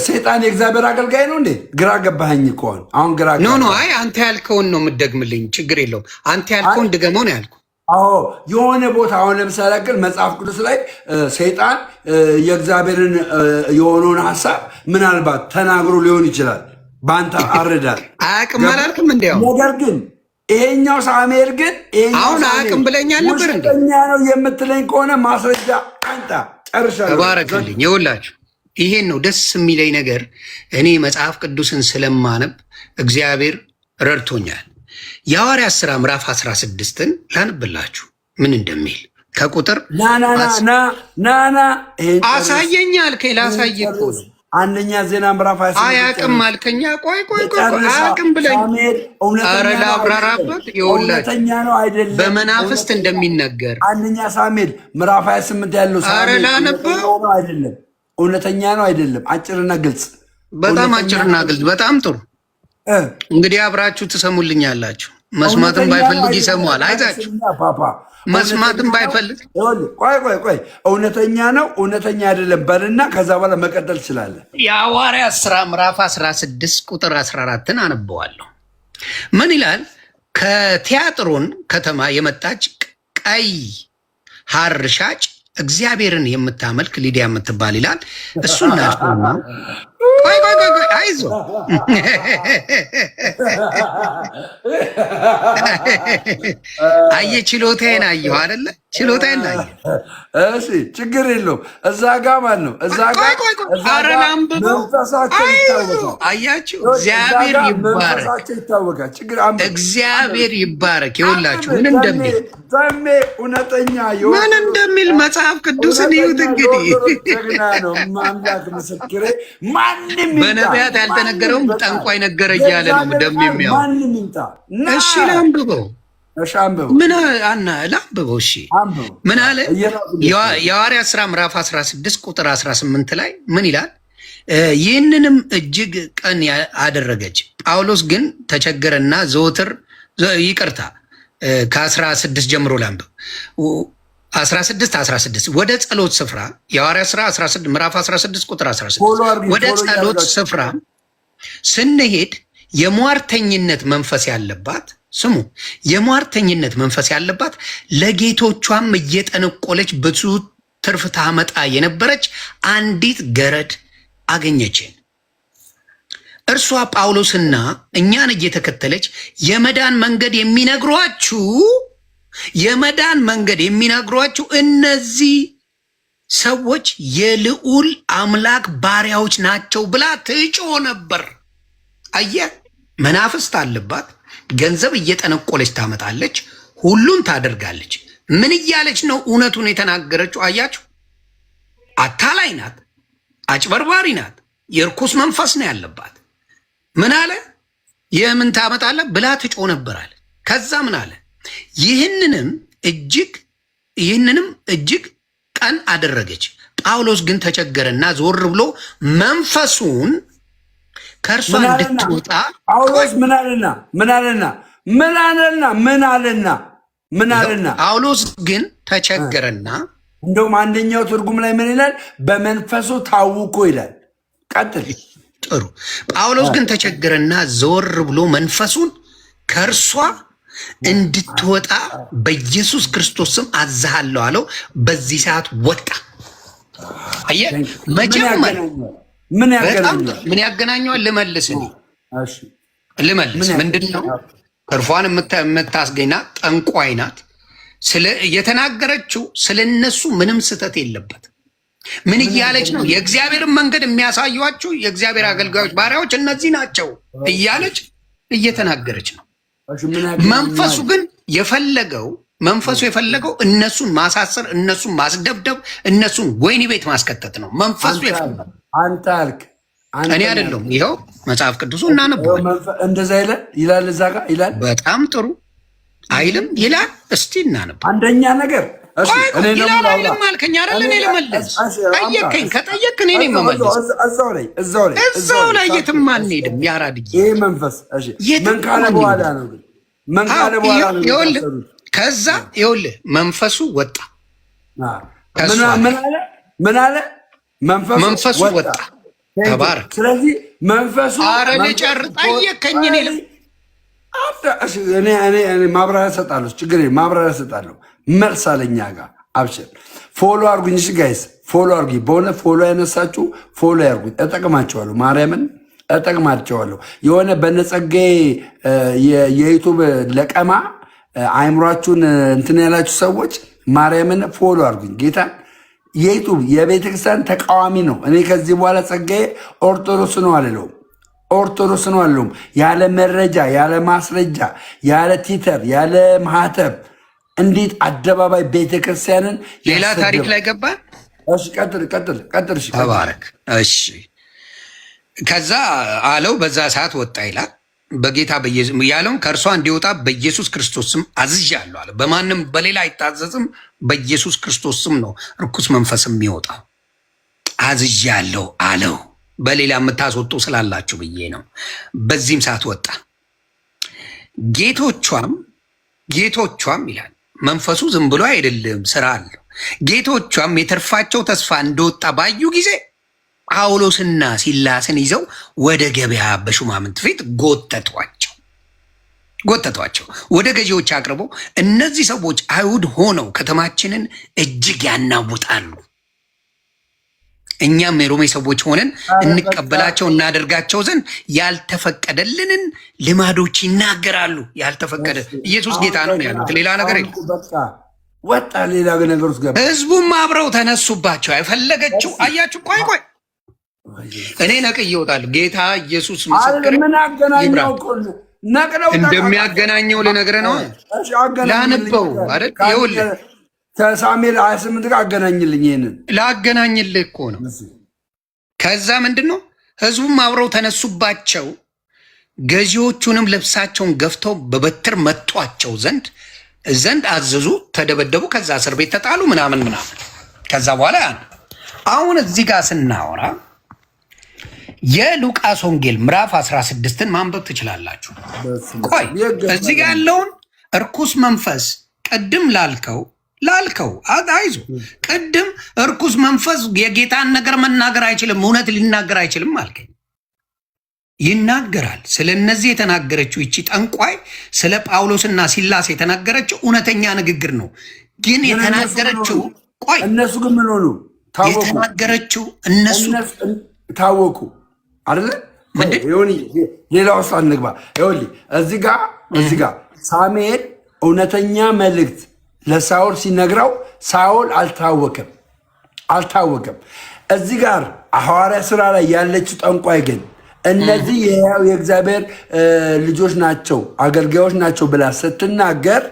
ሰይጣን የእግዚአብሔር አገልጋይ ነው እንዴ? ግራ ገባኸኝ እኮ አሁን ግራ ኖ አይ አንተ ያልከውን ነው የምትደግምልኝ። ችግር የለውም። አንተ ያልከውን ድገመው ነው ያልኩ። የሆነ ቦታ አሁን ለምሳሌ ያክል መጽሐፍ ቅዱስ ላይ ሰይጣን የእግዚአብሔርን የሆነውን ሀሳብ ምናልባት ተናግሮ ሊሆን ይችላል። በአንተ አረዳል አያውቅም አላልክም? እንዲያው ነገር ግን ይሄኛው ሳሙኤል ግን አሁን አያውቅም ብለኛል ነበር። ውሸተኛ ነው የምትለኝ ከሆነ ማስረጃ አንተ ጨርሻለሁ። ተባረክልኝ። ይኸውላችሁ ይሄን ነው ደስ የሚለኝ ነገር። እኔ መጽሐፍ ቅዱስን ስለማነብ እግዚአብሔር ረድቶኛል። የሐዋርያት ሥራ ምዕራፍ 16ን ላንብላችሁ ምን እንደሚል ከቁጥር ናና አሳየኝ አልከኝ። ላሳየ እኮ ነው። አንደኛ ዜና ምዕራፍ 26 አያውቅም አልከኝ። ቆይ አያውቅም ብለኝ ኧረ ላብራራበት። ይኸውላችሁ ነው አይደለም በመናፍስት እንደሚነገር አንደኛ ሳሙኤል ምዕራፍ 28 ያለው ሳሙኤል ነው አይደለም። እውነተኛ ነው አይደለም። አጭርና ግልጽ፣ በጣም አጭርና ግልጽ። በጣም ጥሩ። እንግዲህ አብራችሁ ትሰሙልኛላችሁ። መስማትም ባይፈልግ ይሰማዋል። አይዛችሁ መስማትም ባይፈልግ ቆይ እውነተኛ ነው እውነተኛ አይደለም በልና ከዛ በኋላ መቀጠል ትችላለህ። የሐዋርያት ሥራ ምዕራፍ 16 ቁጥር 14ን አነበዋለሁ። ምን ይላል? ከቲያጥሮን ከተማ የመጣች ቀይ ሐር ሻጭ እግዚአብሔርን የምታመልክ ሊዲያ የምትባል ይላል። እሱን ናርቶና ቆይ አይዞ አየ ችሎታዬን አየሁ አይደለ? ችሎታዬን አየሁ። እሺ ችግር የለውም። እዛ ጋ ማን ነው? እዛ ጋ አረናምብበው አያችሁ። እግዚአብሔር ይባረክ፣ እግዚአብሔር ይባረክ። ይኸውላችሁ ምን እንደሚል እውነተኛ ምን እንደሚል መጽሐፍ ቅዱስን ይሁት እንግዲህ ማምላክ ምስክሬ በነቢያት ያልተነገረውም ጠንቋይ ነገረ እያለ ነው እንደሚያው። እሺ ላንብበው፣ ላንብበው። እሺ ምን አለ? የሐዋርያት ሥራ ምዕራፍ 16 ቁጥር 18 ላይ ምን ይላል? ይህንንም እጅግ ቀን አደረገች። ጳውሎስ ግን ተቸገረና ዘወትር ይቅርታ ከ16 ጀምሮ ላንብብ 16 ወደ ጸሎት ስፍራ የሐዋርያት ሥራ 16 ምዕራፍ 16 ቁጥር 16 ወደ ጸሎት ስፍራ ስንሄድ የሟርተኝነት መንፈስ ያለባት ስሙ፣ የሟርተኝነት መንፈስ ያለባት ለጌቶቿም እየጠነቆለች ብዙ ትርፍ ታመጣ የነበረች አንዲት ገረድ አገኘችን። እርሷ ጳውሎስና እኛን እየተከተለች የመዳን መንገድ የሚነግሯችሁ እነዚህ ሰዎች የልዑል አምላክ ባሪያዎች ናቸው ብላ ትጮህ ነበር። አየህ፣ መናፍስት አለባት። ገንዘብ እየጠነቆለች ታመጣለች፣ ሁሉን ታደርጋለች። ምን እያለች ነው እውነቱን የተናገረችው? አያችሁ፣ አታላይ ናት፣ አጭበርባሪ ናት፣ የርኩስ መንፈስ ነው ያለባት። ምን አለ? የምን ታመጣለህ ብላ ትጮህ ነበር አለ። ከዛ ምን አለ? ይህንንም እጅግ ቀን አደረገች። ጳውሎስ ግን ተቸገረና ዞር ብሎ መንፈሱን ከእርሷ እንድትወጣ ጳውሎስ ምን አለና ጳውሎስ ግን ተቸገረና፣ እንደውም አንደኛው ትርጉም ላይ ምን ይላል? በመንፈሱ ታውኮ ይላል። ቀጥል። ጥሩ። ጳውሎስ ግን ተቸገረና ዘወር ብሎ መንፈሱን ከእርሷ እንድትወጣ በኢየሱስ ክርስቶስ ስም አዝሃለሁ አለው። በዚህ ሰዓት ወጣ። አየህ፣ መጀመሪያ ምን ያገናኘዋል? ልመልስ ምንድን ነው? ትርፏን የምታስገኝና ጠንቋይ ናት። የተናገረችው ስለ እነሱ ምንም ስህተት የለበት። ምን እያለች ነው? የእግዚአብሔርን መንገድ የሚያሳዩአችሁ የእግዚአብሔር አገልጋዮች ባሪያዎች እነዚህ ናቸው እያለች እየተናገረች ነው። መንፈሱ ግን የፈለገው እነሱን ማሳሰር፣ እነሱን ማስደብደብ፣ እነሱን ወህኒ ቤት ማስከተት ነው መንፈሱ የፈለገው። አንተ አልክ፣ እኔ አይደለሁም። ይኸው መጽሐፍ ቅዱሱ እናነበው። እንደዛ ይላል እዛ ጋር ይላል። በጣም ጥሩ አይልም? ይላል። እስቲ እናነበው። አንደኛ ነገር ይላል አይልም አልከኝ አይደል? እኔ ልመልስ። ጠየቅከኝ። ከጠየቅክ እኔ መመለስ እዛው ላይ የትም አንሄድም። ያራድዬ ይሄ መንፈስ ምን ካለ በኋላ ነው? ምን ካለ በኋላ ነው የታሰሩት? ከዛ ይኸውልህ መንፈሱ ወጣ። ምን አለ? መንፈሱ ወጣ። ተባረክ። ስለዚህ መንፈሱ ኧረ ልጨርስ፣ ጠየከኝ። እኔ ማብራሪያ እሰጣለሁ። ችግር ማብራሪያ እሰጣለሁ። መልስ አለኛ ጋር አብሽር። ፎሎ አርጉኝ። እሺ ጋይስ ፎሎ አርጉኝ። በእውነት ፎሎ ያነሳችሁ ፎሎ ያርጉኝ። እጠቅማቸዋለሁ። ማርያምን እጠቅማቸዋለሁ። የሆነ በነጸጌ የዩቱብ ለቀማ አይምሯችሁን እንትን ያላችሁ ሰዎች ማርያምን ፎሎ አርጉኝ። ጌታን የዩቱብ የቤተክርስቲያን ተቃዋሚ ነው። እኔ ከዚህ በኋላ ጸጋዬ ኦርቶዶክስ ነው አልለውም። ኦርቶዶክስ ነው አልለውም። ያለ መረጃ፣ ያለ ማስረጃ፣ ያለ ቲተር፣ ያለ ማህተብ እንዴት አደባባይ ቤተክርስቲያንን ሌላ ታሪክ ላይ ገባ። እሺ ቀጥል። እሺ ተባረክ። እሺ ከዛ አለው በዛ ሰዓት ወጣ ይላል። በጌታ በኢየሱስ ያለውን ከእርሷ እንዲወጣ በኢየሱስ ክርስቶስ ስም አዝዣለሁ አለ። በማንም በሌላ አይታዘዝም። በኢየሱስ ክርስቶስ ስም ነው ርኩስ መንፈስ የሚወጣው። አዝዣለሁ አለው። በሌላ የምታስወጡ ስላላችሁ ብዬ ነው። በዚህም ሰዓት ወጣ። ጌቶቿም ይላል መንፈሱ ዝም ብሎ አይደለም፣ ስራ አለው። ጌቶቿም የትርፋቸው ተስፋ እንደወጣ ባዩ ጊዜ ጳውሎስና ሲላስን ይዘው ወደ ገበያ በሹማምንት ፊት ጎተቷቸው። ወደ ገዢዎች አቅርበው እነዚህ ሰዎች አይሁድ ሆነው ከተማችንን እጅግ ያናውጣሉ፣ እኛም የሮሜ ሰዎች ሆነን እንቀበላቸው እናደርጋቸው ዘንድ ያልተፈቀደልንን ልማዶች ይናገራሉ። ያልተፈቀደ ኢየሱስ ጌታ ነው ያሉት፣ ሌላ ነገር የለም። ወጣ ሌላ ነገር ውስጥ ገባ። ህዝቡም አብረው ተነሱባቸው። አይፈለገችው አያችሁ። ቆይ እኔ ነቅዬ እወጣለሁ። ጌታ ኢየሱስ ምስክር እንደሚያገናኘው ልነግርህ ነው። ላንበው አይደል? ይኸውልህ ከሳሙኤል 28 ጋር አገናኝልኝ። ይሄንን ላገናኝልህ እኮ ነው። ከዛ ምንድን ነው ህዝቡም አብረው ተነሱባቸው፣ ገዢዎቹንም ልብሳቸውን ገፍተው በበትር መቷቸው ዘንድ አዘዙ። ተደበደቡ። ከዛ እስር ቤት ተጣሉ ምናምን። ከዛ በኋላ አሁን እዚህ ጋር ስናወራ የሉቃስ ወንጌል ምዕራፍ 16ን ማንበብ ትችላላችሁ። ቆይ እዚህ ጋር ያለውን እርኩስ መንፈስ ቅድም ላልከው አይዞ፣ ቅድም እርኩስ መንፈስ የጌታን ነገር መናገር አይችልም፣ እውነት ሊናገር አይችልም አልከኝ። ይናገራል። ስለ እነዚህ የተናገረችው ይቺ ጠንቋይ ስለ ጳውሎስና ሲላስ የተናገረችው እውነተኛ ንግግር ነው። ግን የተናገረችው እነሱ ግን ምን ሆኑ? የተናገረችው እነሱ ታወቁ አይደለ? ሌላ ውስጥ አንግባ። ይኸውልህ እዚህ ጋ ሳሙኤል እውነተኛ መልእክት ለሳኦል ሲነግረው ሳኦል አልታወቀም። እዚህ ጋር ሐዋርያ ስራ ላይ ያለችው ጠንቋይ ግን እነዚህ የእግዚአብሔር ልጆች ናቸው፣ አገልጋዮች ናቸው ብላ ስትናገር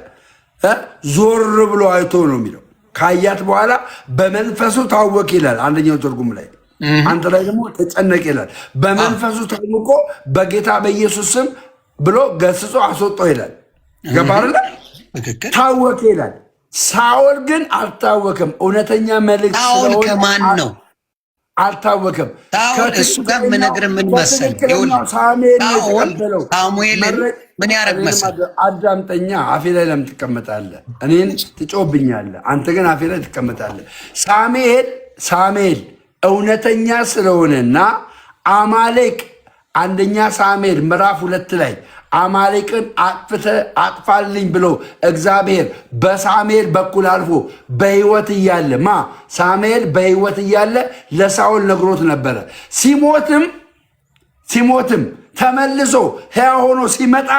ዞር ብሎ አይቶ ነው የሚለው። ካያት በኋላ በመንፈሱ ታወቅ ይላል አንደኛው ትርጉም ላይ። አንተ ላይ ደግሞ ተጨነቅ ይላል። በመንፈሱ ታውቆ በጌታ በኢየሱስ ስም ብሎ ገስጾ አስወጣው ይላል። ገባህ? ታወቅ ይላል። ሳኦል ግን አልታወቅም። እውነተኛ መልእክት ሳኦል ከማን ነው? አልታወቅም። እሱ ጋር ምነግር ምን መሰል ሳሙኤል ምን ያደረግ መሰል። አዳምጠኛ። አፌ ላይ ለምን ትቀመጣለህ? እኔን ትጮብኛለህ፣ አንተ ግን አፌ ላይ ትቀመጣለህ። ሳሙኤል እውነተኛ ስለሆነና አማሌቅ አንደኛ ሳሙኤል ምዕራፍ 2 ላይ አማሌቅን አጥፋልኝ ብሎ እግዚአብሔር በሳሙኤል በኩል አልፎ በሕይወት እያለ ሳሙኤል በሕይወት እያለ ለሳኦል ነግሮት ነበረ። ሲሞትም ተመልሶ ሕያው ሆኖ ሲመጣ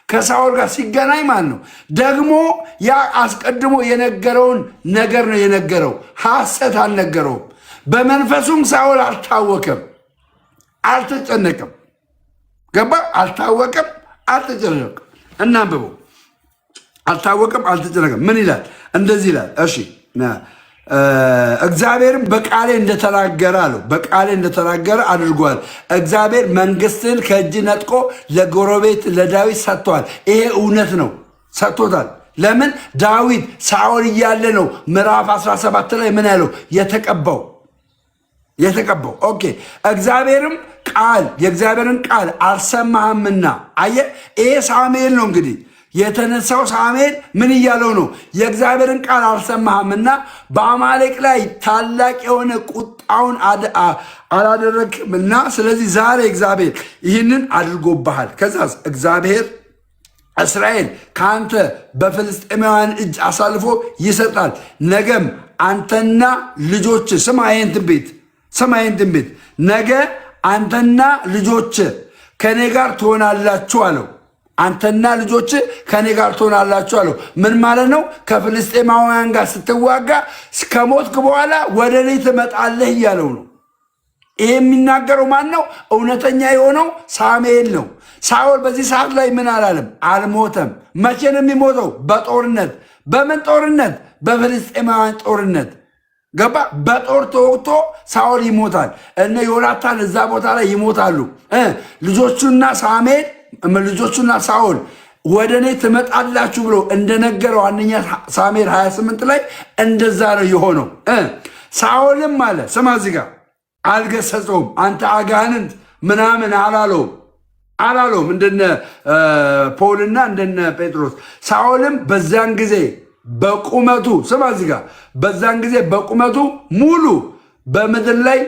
ከሳኦል ጋር ሲገናኝ ነው ደግሞ ያ አስቀድሞ የነገረውን ነገር ነው የነገረው። ሐሰት አልነገረውም። በመንፈሱም ሳኦል አልታወቀም፣ አልተጨነቀም። ገባ? አልታወቀም፣ አልተጨነቀም። እናንብበው። አልታወቀም፣ አልተጨነቀም። ምን ይላል? እንደዚህ ይላል። እሺ እግዚአብሔርም በቃሌ እንደተናገረ አለው። በቃሌ እንደተናገረ አድርጓል። እግዚአብሔር መንግስትን ከእጅ ነጥቆ ለጎረቤት ለዳዊት ሰጥቷል። ይሄ እውነት ነው፣ ሰጥቶታል። ለምን? ዳዊት ሳኦል እያለ ነው ምዕራፍ 17 ላይ ምን ያለው? የተቀባው። ኦኬ። እግዚአብሔርም የእግዚአብሔርን ቃል አልሰማህምና። አየህ፣ ይሄ ሳሙኤል ነው እንግዲህ የተነሳው ሳሙኤል ምን እያለው ነው? የእግዚአብሔርን ቃል አልሰማህምና በአማሌቅ ላይ ታላቅ የሆነ ቁጣውን አላደረግምና ስለዚህ ዛሬ እግዚአብሔር ይህንን አድርጎብሃል። ከዛስ እግዚአብሔር እስራኤል ከአንተ በፍልስጤማውያን እጅ አሳልፎ ይሰጣል። ነገም አንተና ልጆች ስማ ይህን ትንቢት ነገ አንተና ልጆች ከኔ ጋር ትሆናላችሁ አለው። አንተና ልጆች ከኔ ጋር ትሆናላችሁ አለው። ምን ማለት ነው? ከፍልስጤማውያን ጋር ስትዋጋ ከሞትክ በኋላ ወደ እኔ ትመጣለህ እያለው ነው። ይሄ የሚናገረው ማን ነው? እውነተኛ የሆነው ሳሙኤል ነው። ሳኦል በዚህ ሰዓት ላይ ምን አላለም? አልሞተም። መቼ ነው የሚሞተው? በጦርነት። በምን ጦርነት? በፍልስጤማውያን ጦርነት። ገባ? በጦር ተወግቶ ሳኦል ይሞታል። እነ ዮናታን እዛ ቦታ ላይ ይሞታሉ። ልጆቹና ሳኦል ወደ እኔ ትመጣላችሁ ብሎ እንደነገረው አንደኛ ሳሙኤል 28 ላይ እንደዛ ነው የሆነው። ሳኦልም አለ ስማ እዚህ ጋር አልገሰጸውም። አንተ አጋንንት ምናምን አላለውም እንደነ ፖልና እንደነ ጴጥሮስ። ሳኦልም በዛን ጊዜ በቁመቱ ስማ እዚህ ጋር በዛን ጊዜ በቁመቱ ሙሉ በምድር ላይ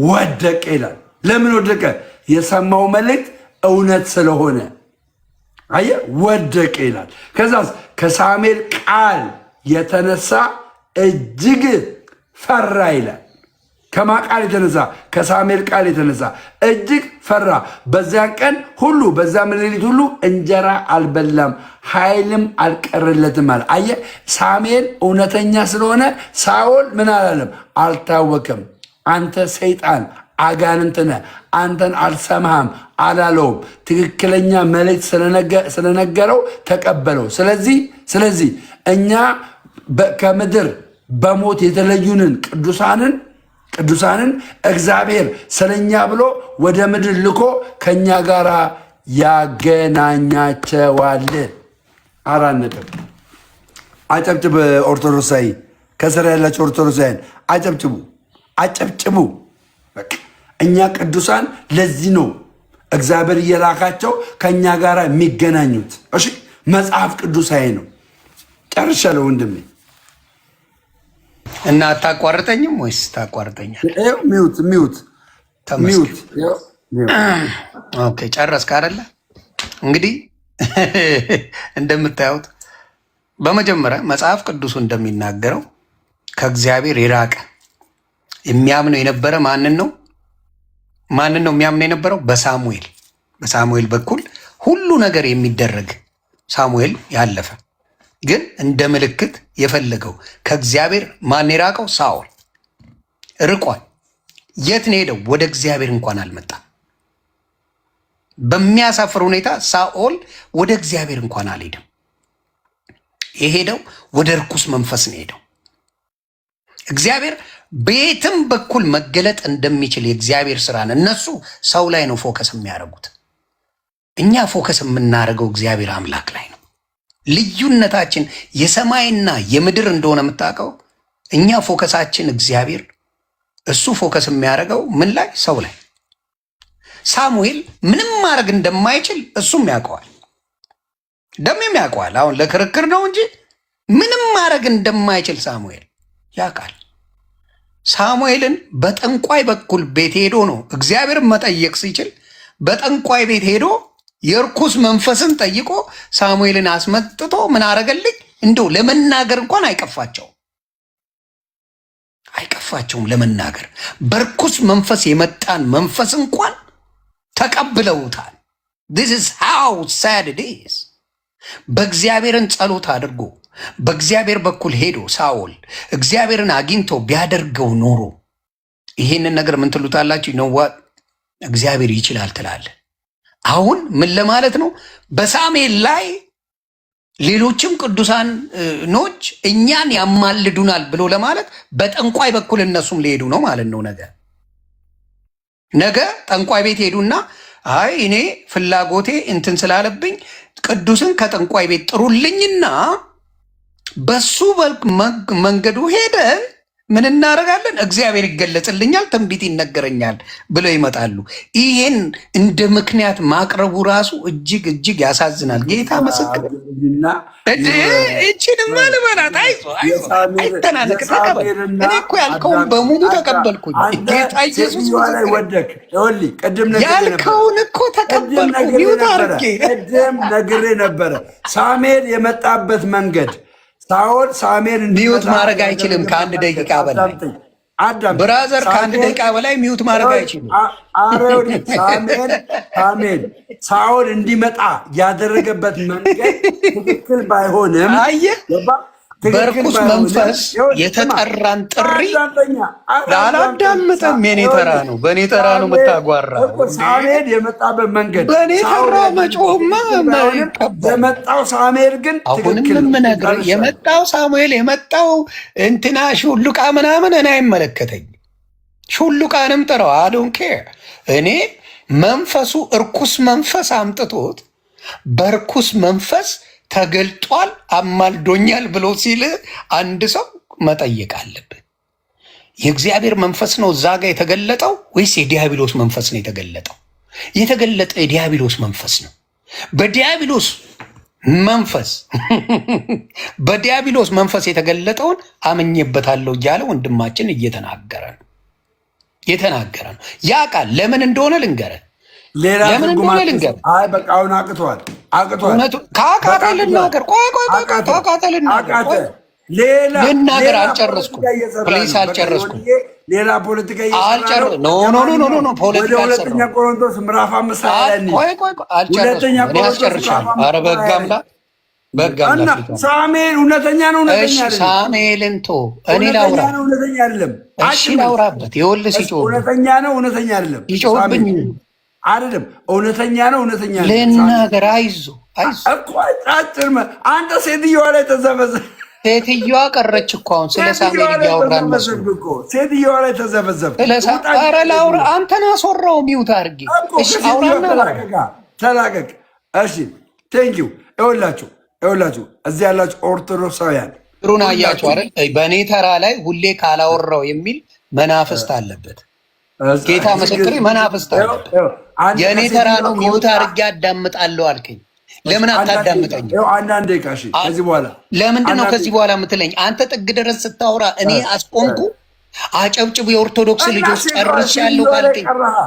ወደቀ ይላል። ለምን ወደቀ? የሰማው መልእክት እውነት ስለሆነ አየህ፣ ወደቀ ይላል። ከዛስ ከሳሙኤል ቃል የተነሳ እጅግ ፈራ ይላል። ከማ ቃል የተነሳ? ከሳሙኤል ቃል የተነሳ እጅግ ፈራ። በዚያን ቀን ሁሉ በዚያ ሌሊት ሁሉ እንጀራ አልበላም፣ ኃይልም አልቀረለትም አለ። አየህ፣ ሳሙኤል እውነተኛ ስለሆነ ሳኦል ምን አላለም? አልታወከም። አንተ ሰይጣን አጋንንት ነህ፣ አንተን አልሰማህም አላለውም። ትክክለኛ መልእክት ስለነገረው ተቀበለው። ስለዚህ እኛ ከምድር በሞት የተለዩንን ቅዱሳንን እግዚአብሔር ስለኛ ብሎ ወደ ምድር ልኮ ከኛ ጋር ያገናኛቸዋል። አራት ነጥብ። አጨብጭብ ኦርቶዶክሳዊ፣ ከስራ ያላቸው ኦርቶዶክሳውያን አጨብጭቡ። እኛ ቅዱሳን ለዚህ ነው እግዚአብሔር እየላካቸው ከኛ ጋር የሚገናኙት። እሺ፣ መጽሐፍ ቅዱሳዊ ነው። ጨርሻለሁ ወንድሜ። እና አታቋርጠኝም ወይስ ታቋርጠኛል? ሚውት። ኦኬ፣ ጨረስክ አይደለ? እንግዲህ እንደምታዩት በመጀመሪያ መጽሐፍ ቅዱሱ እንደሚናገረው ከእግዚአብሔር የራቀ የሚያምነው የነበረ ማንን ነው የሚያምነው የነበረው? በሳሙኤል በኩል ሁሉ ነገር የሚደረግ ሳሙኤል ያለፈ ግን እንደ ምልክት የፈለገው ከእግዚአብሔር ማን የራቀው? ሳኦል ርቋል። የት ነው ሄደው? ወደ እግዚአብሔር እንኳን አልመጣም። በሚያሳፍር ሁኔታ ሳኦል ወደ እግዚአብሔር እንኳን አልሄደም። የሄደው ወደ ርኩስ መንፈስ ነው ሄደው። እግዚአብሔር በየትም በኩል መገለጥ እንደሚችል የእግዚአብሔር ስራን እነሱ ሰው ላይ ነው ፎከስ የሚያደርጉት። እኛ ፎከስ የምናደርገው እግዚአብሔር አምላክ ላይ ነው። ልዩነታችን የሰማይና የምድር እንደሆነ የምታውቀው እኛ ፎከሳችን እግዚአብሔር፣ እሱ ፎከስ የሚያደርገው ምን ላይ? ሰው ላይ። ሳሙኤል ምንም ማድረግ እንደማይችል እሱም ያውቀዋል፣ ደሜም ያውቀዋል። አሁን ለክርክር ነው እንጂ ምንም ማድረግ እንደማይችል ሳሙኤል ያውቃል። ሳሙኤልን በጠንቋይ በኩል ቤት ሄዶ ነው እግዚአብሔርን መጠየቅ ሲችል፣ በጠንቋይ ቤት ሄዶ የርኩስ መንፈስን ጠይቆ ሳሙኤልን አስመጥቶ ምን አረገልኝ? እንደው ለመናገር እንኳን አይቀፋቸውም ለመናገር። በርኩስ መንፈስ የመጣን መንፈስ እንኳን ተቀብለውታል። this is how sad it is። በእግዚአብሔርን ጸሎት አድርጎ በእግዚአብሔር በኩል ሄዶ ሳኦል እግዚአብሔርን አግኝቶ ቢያደርገው ኖሮ ይሄንን ነገር ምን ትሉታላችሁ? ይነዋት እግዚአብሔር ይችላል ትላለ። አሁን ምን ለማለት ነው? በሳሙኤል ላይ ሌሎችም ቅዱሳን ኖች እኛን ያማልዱናል ብሎ ለማለት በጠንቋይ በኩል እነሱም ሊሄዱ ነው ማለት ነው። ነገ ጠንቋይ ቤት ሄዱና አይ እኔ ፍላጎቴ እንትን ስላለብኝ ቅዱስን ከጠንቋይ ቤት ጥሩልኝና በሱ መንገዱ ሄደን ምን እናደርጋለን? እግዚአብሔር ይገለጽልኛል፣ ትንቢት ይነገረኛል ብለው ይመጣሉ። ይሄን እንደ ምክንያት ማቅረቡ ራሱ እጅግ እጅግ ያሳዝናል። ጌታ ምስክር እችንማ ልበላት፣ አይተናነቅ፣ ተቀበል። እኔ እኮ ያልከውን በሙሉ ተቀበልኩኝ። ጌታ ኢየሱስ ያልከውን እኮ ተቀበልኩ። ሚውት አድርጌ ቅድም ነግሬ ነበረ። ሳሙኤል የመጣበት መንገድ ሳኦል ሳሙኤል ሚውት ማድረግ አይችልም። ከአንድ ደቂቃ በላይ ብራዘር፣ ከአንድ ደቂቃ በላይ ሚውት ማድረግ አይችልም። ሳሙኤል ሳኦል እንዲመጣ ያደረገበት መንገድ ትክክል ባይሆንም አየህ፣ በርኩስ መንፈስ የተጠራን ጥሪ አላዳምጥም። የኔ ተራ ነው፣ በእኔ ተራ ነው የምታጓራ። ሳሙኤል የመጣበት መንገድ በእኔ ተራ መጮህማ የመጣው ሳሙኤል ግን አሁንም የምነግርህ የመጣው ሳሙኤል የመጣው እንትና ሹሉቃ ምናምን እኔ አይመለከተኝ። ሹሉቃንም ጥረው አዶን ኬር። እኔ መንፈሱ እርኩስ መንፈስ አምጥቶት በርኩስ መንፈስ ተገልጧል አማልዶኛል ብሎ ሲል አንድ ሰው መጠየቅ አለብን። የእግዚአብሔር መንፈስ ነው እዛ ጋር የተገለጠው ወይስ የዲያብሎስ መንፈስ ነው የተገለጠው? የተገለጠ የዲያብሎስ መንፈስ ነው። በዲያብሎስ መንፈስ በዲያብሎስ መንፈስ የተገለጠውን አምኜበታለሁ እያለ ወንድማችን እየተናገረ ነው። ያ ቃል ለምን እንደሆነ ልንገርህ። ለምን እንደሆነ ልንገርህ። አይ በቃ አሁን አቅቷል። ከአቃተ ልናገር። ልናገር። አልጨረስኩም። ፕሊስ አልጨረስኩም። ሌላ ፖለቲካ ኖ ፖለቲካ ሁለተኛ ቆሮንቶስ ምዕራፍ 5 አልጨረስኩም። ኧረ በሕግ አምላክ ሳሙኤል እውነተኛ ነው። ሳሙኤልን ቶ እኔ ላውራ። እውነተኛ አይደለም። እሺ ላውራበት። ይኸውልህ ሲጮህ እውነተኛ ነው። እውነተኛ አይደለም። ይጮህብኝ አይደለም። እውነተኛ ነው። እውነተኛ ልናገር። አይዞህ እኮ አጭር አንተ ሴትዮዋ ላይ ተዘበዘ። ሴትዮዋ ቀረች እኮ አሁን ስለ ሳሙኤል እያወራን መስሎኝ። ሴትዮዋ ላይ ተዘበዘብ። ኧረ ላውራ። አንተን አስወራው ሚውት አድርጌ። እሺ አውራና ተላቀቅ። እሺ ቴንኪው። ይኸውላችሁ እዚህ ያላችሁ ኦርቶዶክሳውያን ሩን አያችሁ አይደል? በእኔ ተራ ላይ ሁሌ ካላወራው የሚል መናፍስት አለበት። ጌታ ምስክሬ መናፍስት አለበት። የእኔ ተራ ነው ሚውት አድርጌ አዳምጣለሁ አልከኝ። ለምን አታዳምጠኝ? አንዳንዴ ቃሽ ከዚህ በኋላ ለምንድን ነው ከዚህ በኋላ የምትለኝ? አንተ ጥግ ድረስ ስታወራ እኔ አስቆምኩ? አጨብጭቡ የኦርቶዶክስ ልጆች ጨርሻለሁ ካልከኝ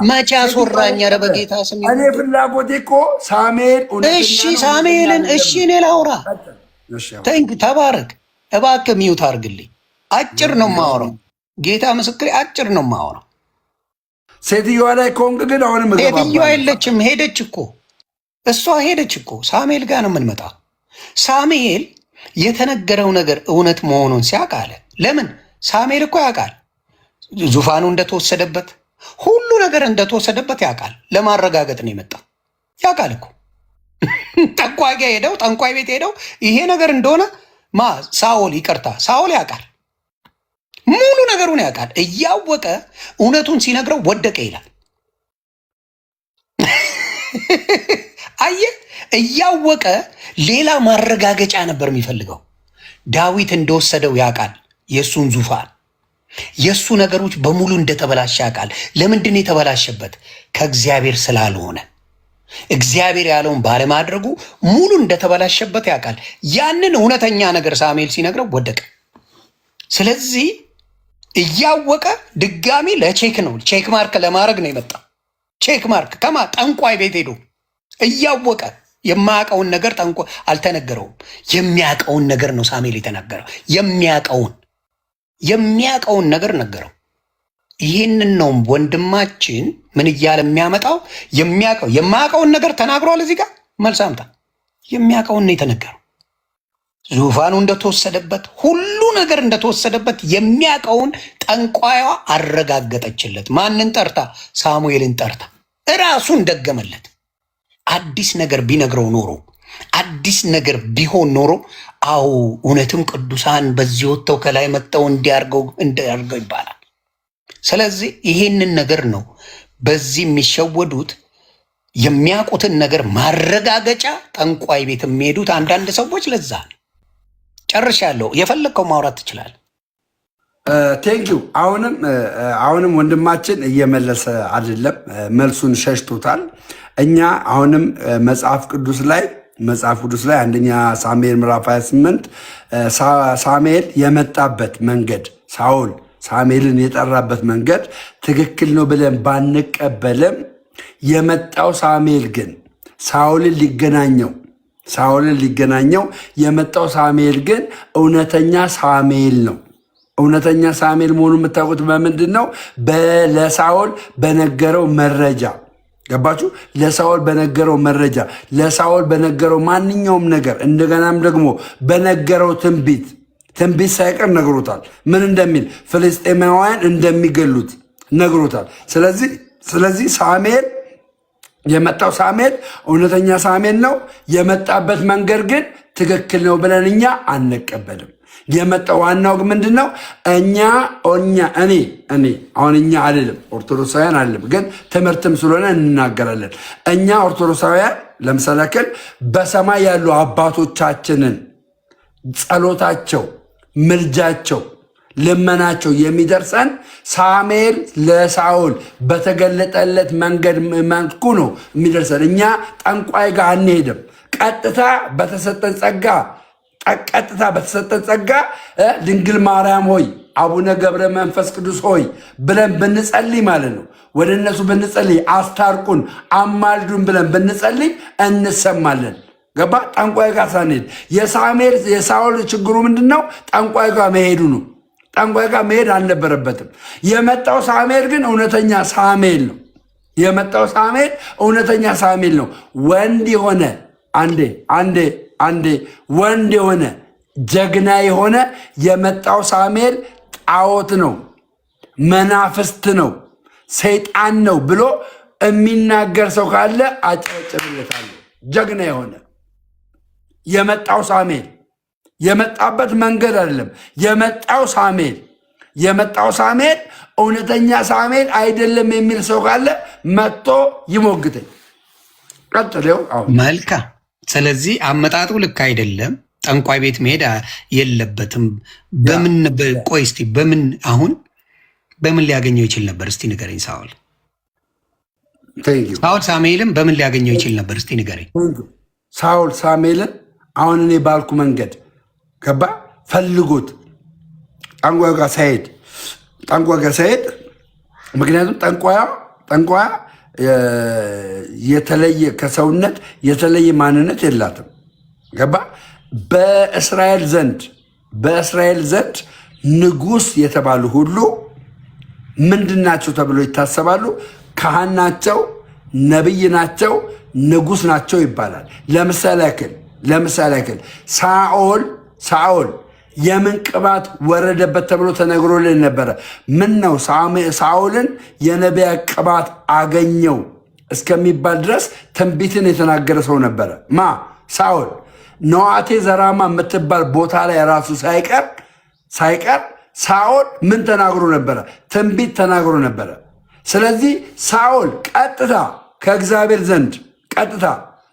መቼ አስወራኝ? ኧረ በጌታ ስም እኔ ፍላጎቴ እኮ ሳሙኤል እሺ ሳሙኤልን እሺ እኔ ላውራ። ተባረክ። እባክህ ሚውት አድርግልኝ። አጭር ነው የማወራው። ጌታ ምስክሬ አጭር ነው የማወራው። ሴትዮዋ ላይ ከሆንክ ግን አሁንም ሴትዮዋ የለችም፣ ሄደች እኮ እሷ ሄደች እኮ። ሳሙኤል ጋር ነው የምንመጣው። ሳሙኤል የተነገረው ነገር እውነት መሆኑን ሲያውቅ አለ። ለምን ሳሙኤል እኮ ያውቃል ዙፋኑ እንደተወሰደበት፣ ሁሉ ነገር እንደተወሰደበት ያውቃል። ለማረጋገጥ ነው የመጣው። ያውቃል እኮ ጠንቋይ ጋር ሄደው ጠንቋይ ቤት ሄደው ይሄ ነገር እንደሆነ ሳኦል ያውቃል። ሙሉ ነገሩን ያውቃል። እያወቀ እውነቱን ሲነግረው ወደቀ ይላል። አየህ፣ እያወቀ ሌላ ማረጋገጫ ነበር የሚፈልገው። ዳዊት እንደወሰደው ያውቃል። የእሱን ዙፋን የእሱ ነገሮች በሙሉ እንደተበላሸ ያውቃል። ለምንድን ነው የተበላሸበት? ከእግዚአብሔር ስላልሆነ፣ እግዚአብሔር ያለውን ባለማድረጉ ሙሉ እንደተበላሸበት ያውቃል። ያንን እውነተኛ ነገር ሳሙኤል ሲነግረው ወደቀ። ስለዚህ እያወቀ ድጋሚ ለቼክ ነው ቼክ ማርክ ለማድረግ ነው የመጣው። ቼክ ማርክ ጠንቋይ ቤት ሄዶ እያወቀ የማያውቀውን ነገር አልተነገረውም። የሚያውቀውን ነገር ነው ሳሙኤል የተናገረው። የሚያውቀውን ነገር ነገረው። ይህንን ነው ወንድማችን ምን እያለ የሚያመጣው። የማያውቀውን ነገር ተናግሯል። እዚህ ጋር መልስ አምጣ። የሚያውቀውን ነው የተነገረው። ዙፋኑ እንደተወሰደበት፣ ሁሉ ነገር እንደተወሰደበት የሚያውቀውን ጠንቋይዋ አረጋገጠችለት። ማንን ጠርታ? ሳሙኤልን ጠርታ እራሱን ደገመለት። አዲስ ነገር ቢነግረው ኖሮ፣ አዲስ ነገር ቢሆን ኖሮ፣ አዎ እውነትም ቅዱሳን በዚህ ወጥተው ከላይ መጥተው እንዲያርገው ይባላል። ስለዚህ ይሄንን ነገር ነው በዚህ የሚሸወዱት። የሚያውቁትን ነገር ማረጋገጫ ጠንቋይ ቤት የሚሄዱት አንዳንድ ሰዎች። ለዛ ጨርሻለሁ። የፈለግከው ማውራት ትችላለህ። ቴንኪዩ። አሁንም ወንድማችን እየመለሰ አይደለም፣ መልሱን ሸሽቶታል። እኛ አሁንም መጽሐፍ ቅዱስ ላይ አንደኛ ሳሙኤል ምዕራፍ 28 ሳሙኤል የመጣበት መንገድ ሳኦል ሳሙኤልን የጠራበት መንገድ ትክክል ነው ብለን ባንቀበልም የመጣው ሳሙኤል ግን ሳኦልን ሊገናኘው የመጣው ሳሙኤል ግን እውነተኛ ሳሙኤል ነው። እውነተኛ ሳሙኤል መሆኑ የምታውቁት በምንድን ነው? ለሳኦል በነገረው መረጃ። ገባችሁ? ለሳኦል በነገረው መረጃ፣ ለሳኦል በነገረው ማንኛውም ነገር፣ እንደገናም ደግሞ በነገረው ትንቢት ሳይቀር ነግሮታል። ምን እንደሚል ፍልስጤማውያን እንደሚገሉት ነግሮታል። ስለዚህ ሳሙኤል የመጣው ሳሙኤል እውነተኛ ሳሙኤል ነው። የመጣበት መንገድ ግን ትክክል ነው ብለን እኛ አንቀበልም። የመጣው ዋናው ምንድን ነው? እኔ አሁን እኛ አይደለም ኦርቶዶክሳውያን አይደለም፣ ግን ትምህርትም ስለሆነ እንናገራለን። እኛ ኦርቶዶክሳውያን ለምሳሌ ያክል በሰማይ ያሉ አባቶቻችንን ጸሎታቸው፣ ምልጃቸው፣ ልመናቸው የሚደርሰን ሳሙኤል ለሳኦል በተገለጠለት መንገድ መልኩ ነው የሚደርሰን። እኛ ጠንቋይ ጋር አንሄድም። ቀጥታ በተሰጠን ጸጋ ድንግል ማርያም ሆይ አቡነ ገብረ መንፈስ ቅዱስ ሆይ ብለን ብንጸልይ ማለት ነው። ወደ እነሱ ብንጸልይ አስታርቁን፣ አማልዱን ብለን ብንጸልይ እንሰማለን። ገባ? ጠንቋይ ጋር ሳንሄድ የሳኦል ችግሩ ምንድን ነው? ጠንቋይ ጋር መሄዱ ነው። ጠንቋይ ጋር መሄድ አልነበረበትም። የመጣው ሳሙኤል ግን እውነተኛ ሳሙኤል ነው። የመጣው ሳሙኤል እውነተኛ ሳሙኤል ነው። ወንድ የሆነ አንዴ ወንድ የሆነ ጀግና የሆነ የመጣው ሳሙኤል ጣዖት ነው፣ መናፍስት ነው፣ ሰይጣን ነው ብሎ የሚናገር ሰው ካለ አጨብጭብለታለሁ። ጀግና የሆነ የመጣው ሳሙኤል የመጣበት መንገድ አይደለም። የመጣው ሳሙኤል እውነተኛ ሳሙኤል አይደለም የሚል ሰው ካለ መጥቶ ይሞግተኝ። ቀጥለው መልካም። ስለዚህ አመጣጡ ልክ አይደለም። ጠንቋይ ቤት መሄድ የለበትም። ቆይ እስቲ በምን ሊያገኘው ይችል ነበር? እስቲ ንገረኝ። ሳኦል ሳሙኤልን በምን ሊያገኘው ይችል ነበር? እስቲ ንገረኝ። ሳኦል ሳሙኤልን አሁን እኔ ባልኩ መንገድ ገባ ፈልጎት ጠንቋይ ጋር ሳይሄድ ምክንያቱም ጠንቋያ የተለየ ከሰውነት የተለየ ማንነት የላትም። ገባ? በእስራኤል ዘንድ ንጉሥ የተባሉ ሁሉ ምንድን ናቸው ተብሎ ይታሰባሉ? ካህን ናቸው፣ ነቢይ ናቸው፣ ንጉሥ ናቸው ይባላል። ለምሳሌ ያክል ሳኦል የምን ቅባት ወረደበት ተብሎ ተነግሮልን ነበረ። ምን ነው ሳኦልን የነቢያት ቅባት አገኘው እስከሚባል ድረስ ትንቢትን የተናገረ ሰው ነበረ። ሳኦል ነዋቴ ዘራማ የምትባል ቦታ ላይ ራሱ ሳይቀር ሳኦል ምን ተናግሮ ነበረ? ትንቢት ተናግሮ ነበረ። ስለዚህ ሳኦል ቀጥታ ከእግዚአብሔር ዘንድ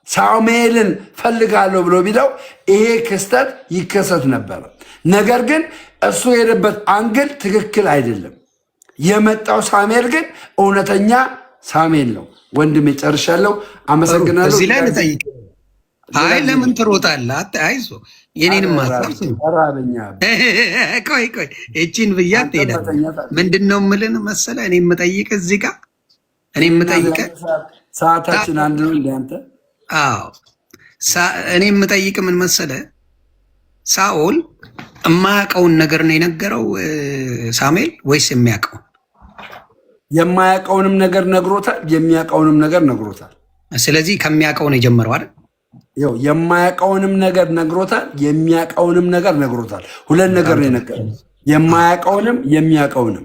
ሳሙኤልን ፈልጋለሁ ብሎ ቢለው ይሄ ክስተት ይከሰት ነበረ። ነገር ግን እሱ የሄደበት አንግል ትክክል አይደለም። የመጣው ሳሙኤል ግን እውነተኛ ሳሙኤል ነው። ወንድሜ ጨርሻለሁ። አመሰግናለሁ። እዚህ ላይ ልጠይቅ። ለምን ትሮጣለህ? አይዞህ የኔንም ማሳብ ቆይ እቺን ብያት ትሄዳለህ። ምንድን ነው የምልህ መሰለህ? እኔ የምጠይቅ እዚህ ጋር ሰዓታችን አንድ ነው እንዳንተ። እኔ የምጠይቅ ምን መሰለህ? ሳኦል የማያውቀውን ነገር ነው የነገረው ሳሙኤል ወይስ የሚያውቀውን? የማያውቀውንም ነገር ነግሮታል፣ የሚያውቀውንም ነገር ነግሮታል። ስለዚህ ከሚያውቀው ነው የጀመረው አይደል? የማያውቀውንም ነገር ነግሮታል፣ የሚያውቀውንም ነገር ነግሮታል። ሁለት ነገር ነው የነገረው፣ የማያውቀውንም የሚያውቀውንም።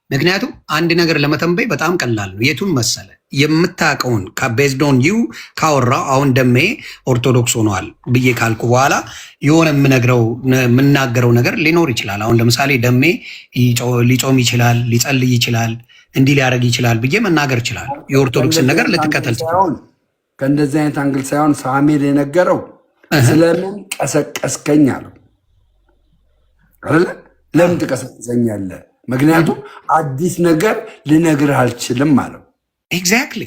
ምክንያቱም አንድ ነገር ለመተንበይ በጣም ቀላል ነው። የቱን መሰለ? የምታውቀውን ቤዝዶን ዩ ካወራው አሁን ደሜ ኦርቶዶክስ ሆነዋል ብዬ ካልኩ በኋላ የሆነ የምናገረው ነገር ሊኖር ይችላል። አሁን ለምሳሌ ደሜ ሊጾም ይችላል፣ ሊጸልይ ይችላል፣ እንዲህ ሊያደርግ ይችላል ብዬ መናገር ይችላል። የኦርቶዶክስን ነገር ልትከተል ትችላል። ከእንደዚህ አይነት አንግል ሳይሆን ሳሙኤል የነገረው ስለምን ቀሰቀስከኝ አለው አይደለ? ለምን ትቀሰቅሰኛለህ? ምክንያቱም አዲስ ነገር ልነግርህ አልችልም አለው። ኤግዛክትሊ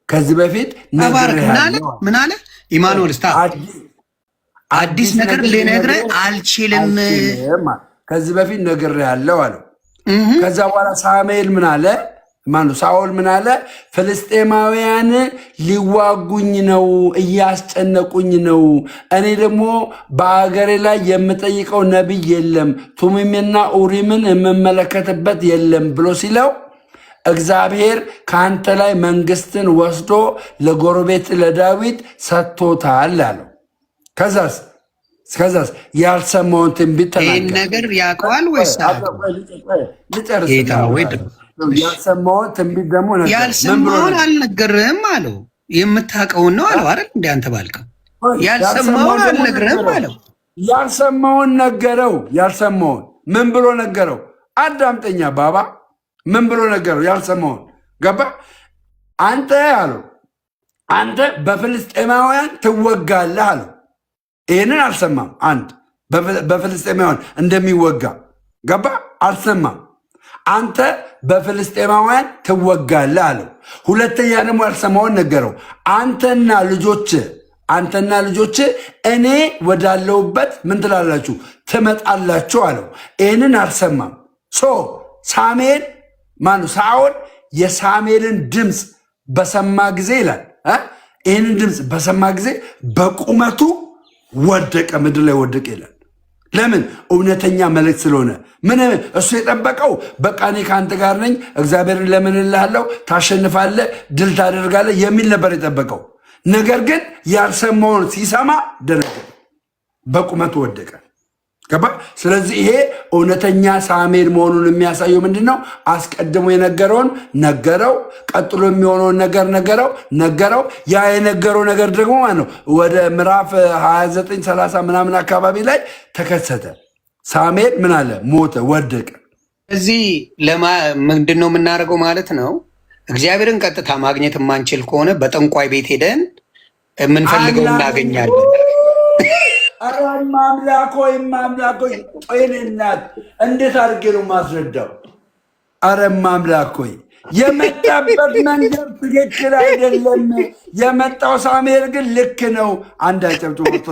ከዚህ በፊት ምን አለ ኢማኑኤል? አዲስ ነገር ልነግርህ አልችልም፣ ከዚህ በፊት ነግሬሃለሁ አለው። ከዛ በኋላ ሳሙኤል ምን አለ? ሳኦል ምን አለ? ፍልስጤማውያን ሊዋጉኝ ነው፣ እያስጨነቁኝ ነው። እኔ ደግሞ በአገሬ ላይ የምጠይቀው ነቢይ የለም፣ ቱሚምና ኡሪምን የምመለከትበት የለም ብሎ ሲለው እግዚአብሔር ከአንተ ላይ መንግስትን ወስዶ ለጎረቤት ለዳዊት ሰጥቶታል አለው። ከዛስ ያልሰማውን ትንቢት ተናገረ። ይህን ነገር ያውቀዋል ወይስ ልጨርስ? ያልሰማውን ትንቢት ደግሞ ያልሰማውን አልነገርህም አለው። የምታውቀውን ነው አለው አይደል? እንደ አንተ ባልከው ያልሰማውን አልነግርህም አለው። ያልሰማውን ነገረው። ያልሰማውን ምን ብሎ ነገረው? አዳምጠኛ ባባ ምን ብሎ ነገረው? ያልሰማውን ገባ። አንተ አለው አንተ በፍልስጤማውያን ትወጋለህ አለው። ይህንን አልሰማም። አንድ በፍልስጤማውያን እንደሚወጋ ገባ፣ አልሰማም። አንተ በፍልስጤማውያን ትወጋለህ አለው። ሁለተኛ ደግሞ ያልሰማውን ነገረው። አንተና ልጆች እኔ ወዳለሁበት ምን ትላላችሁ? ትመጣላችሁ አለው። ይህንን አልሰማም። ሳኦል የሳሙኤልን ድምፅ በሰማ ጊዜ ይላል፣ ይህንን ድምፅ በሰማ ጊዜ በቁመቱ ወደቀ፣ ምድር ላይ ወደቀ ይላል። ለምን? እውነተኛ መልእክት ስለሆነ። ምን እሱ የጠበቀው በቃ እኔ ከአንተ ጋር ነኝ፣ እግዚአብሔርን ለምንልሃለሁ፣ ታሸንፋለህ፣ ድል ታደርጋለህ የሚል ነበር የጠበቀው። ነገር ግን ያልሰማውን ሲሰማ ደነገጠ፣ በቁመቱ ወደቀ። ገባ? ስለዚህ ይሄ እውነተኛ ሳሙኤል መሆኑን የሚያሳየው ምንድን ነው? አስቀድሞ የነገረውን ነገረው፣ ቀጥሎ የሚሆነውን ነገር ነገረው። ያ የነገረው ነገር ደግሞ ማለት ነው ወደ ምዕራፍ 29 30 ምናምን አካባቢ ላይ ተከሰተ። ሳሙኤል ምን አለ? ሞተ፣ ወደቀ። እዚህ ምንድን ነው የምናደርገው ማለት ነው? እግዚአብሔርን ቀጥታ ማግኘት የማንችል ከሆነ በጠንቋይ ቤት ሄደን የምንፈልገው እናገኛለን። ኧረ ማምላክ ሆይ ጤና እናት እንዴት አድርጌ ነው ማስረዳው? ኧረ ማምላክ ሆይ የመጣበት መንገድ ትክክል አይደለም። የመጣው ሳሙኤል ግን ልክ ነው። አንድ አጨብጭ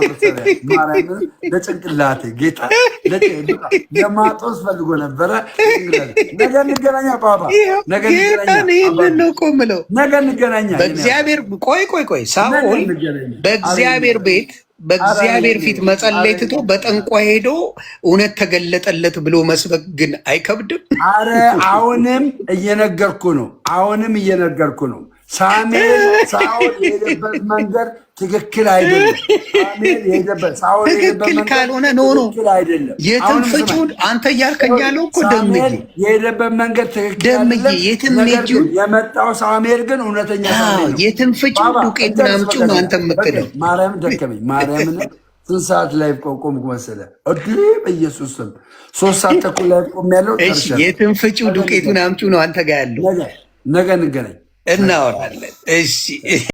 ማርያምን ለጭንቅላቴ ጌታ ለማጦስ ፈልጎ ነበረ። ነገ እንገናኛ ፓፓ፣ ነገ እንገናኛ። በእግዚአብሔር ቆይ ሳኦል በእግዚአብሔር ፊት መጸለይ ትቶ በጠንቋይ ሄዶ እውነት ተገለጠለት ብሎ መስበክ ግን አይከብድም? አረ አሁንም እየነገርኩ ነው። ሳኦል የሄደበት መንገድ ትክክል አይደለም። ትክክል ካልሆነ ኖ የትም ፍጩን አንተ እያልከኝ ያለው እኮ ደምዬ የሄደበት መንገድ ትክክል አይደለም። የትም ሄጁ የመጣው ሳሙኤል ግን እውነተኛ ሳሙኤል ነው። የትም ፍጩን ዱቄት ናምጩ ነው አንተ የምትለው። ማርያም ደከመኝ። ማርያምን ስንት ሰዓት ላይ ቆምኩ መሰለህ? በኢየሱስ ስም 3 ሰዓት ተኩል ላይ ቆም ያለው። የትም ፍጩ ዱቄቱን አምጩ ነው አንተ ጋር ያለው። ነገ እንገናኝ፣ እናወራለን። እሺ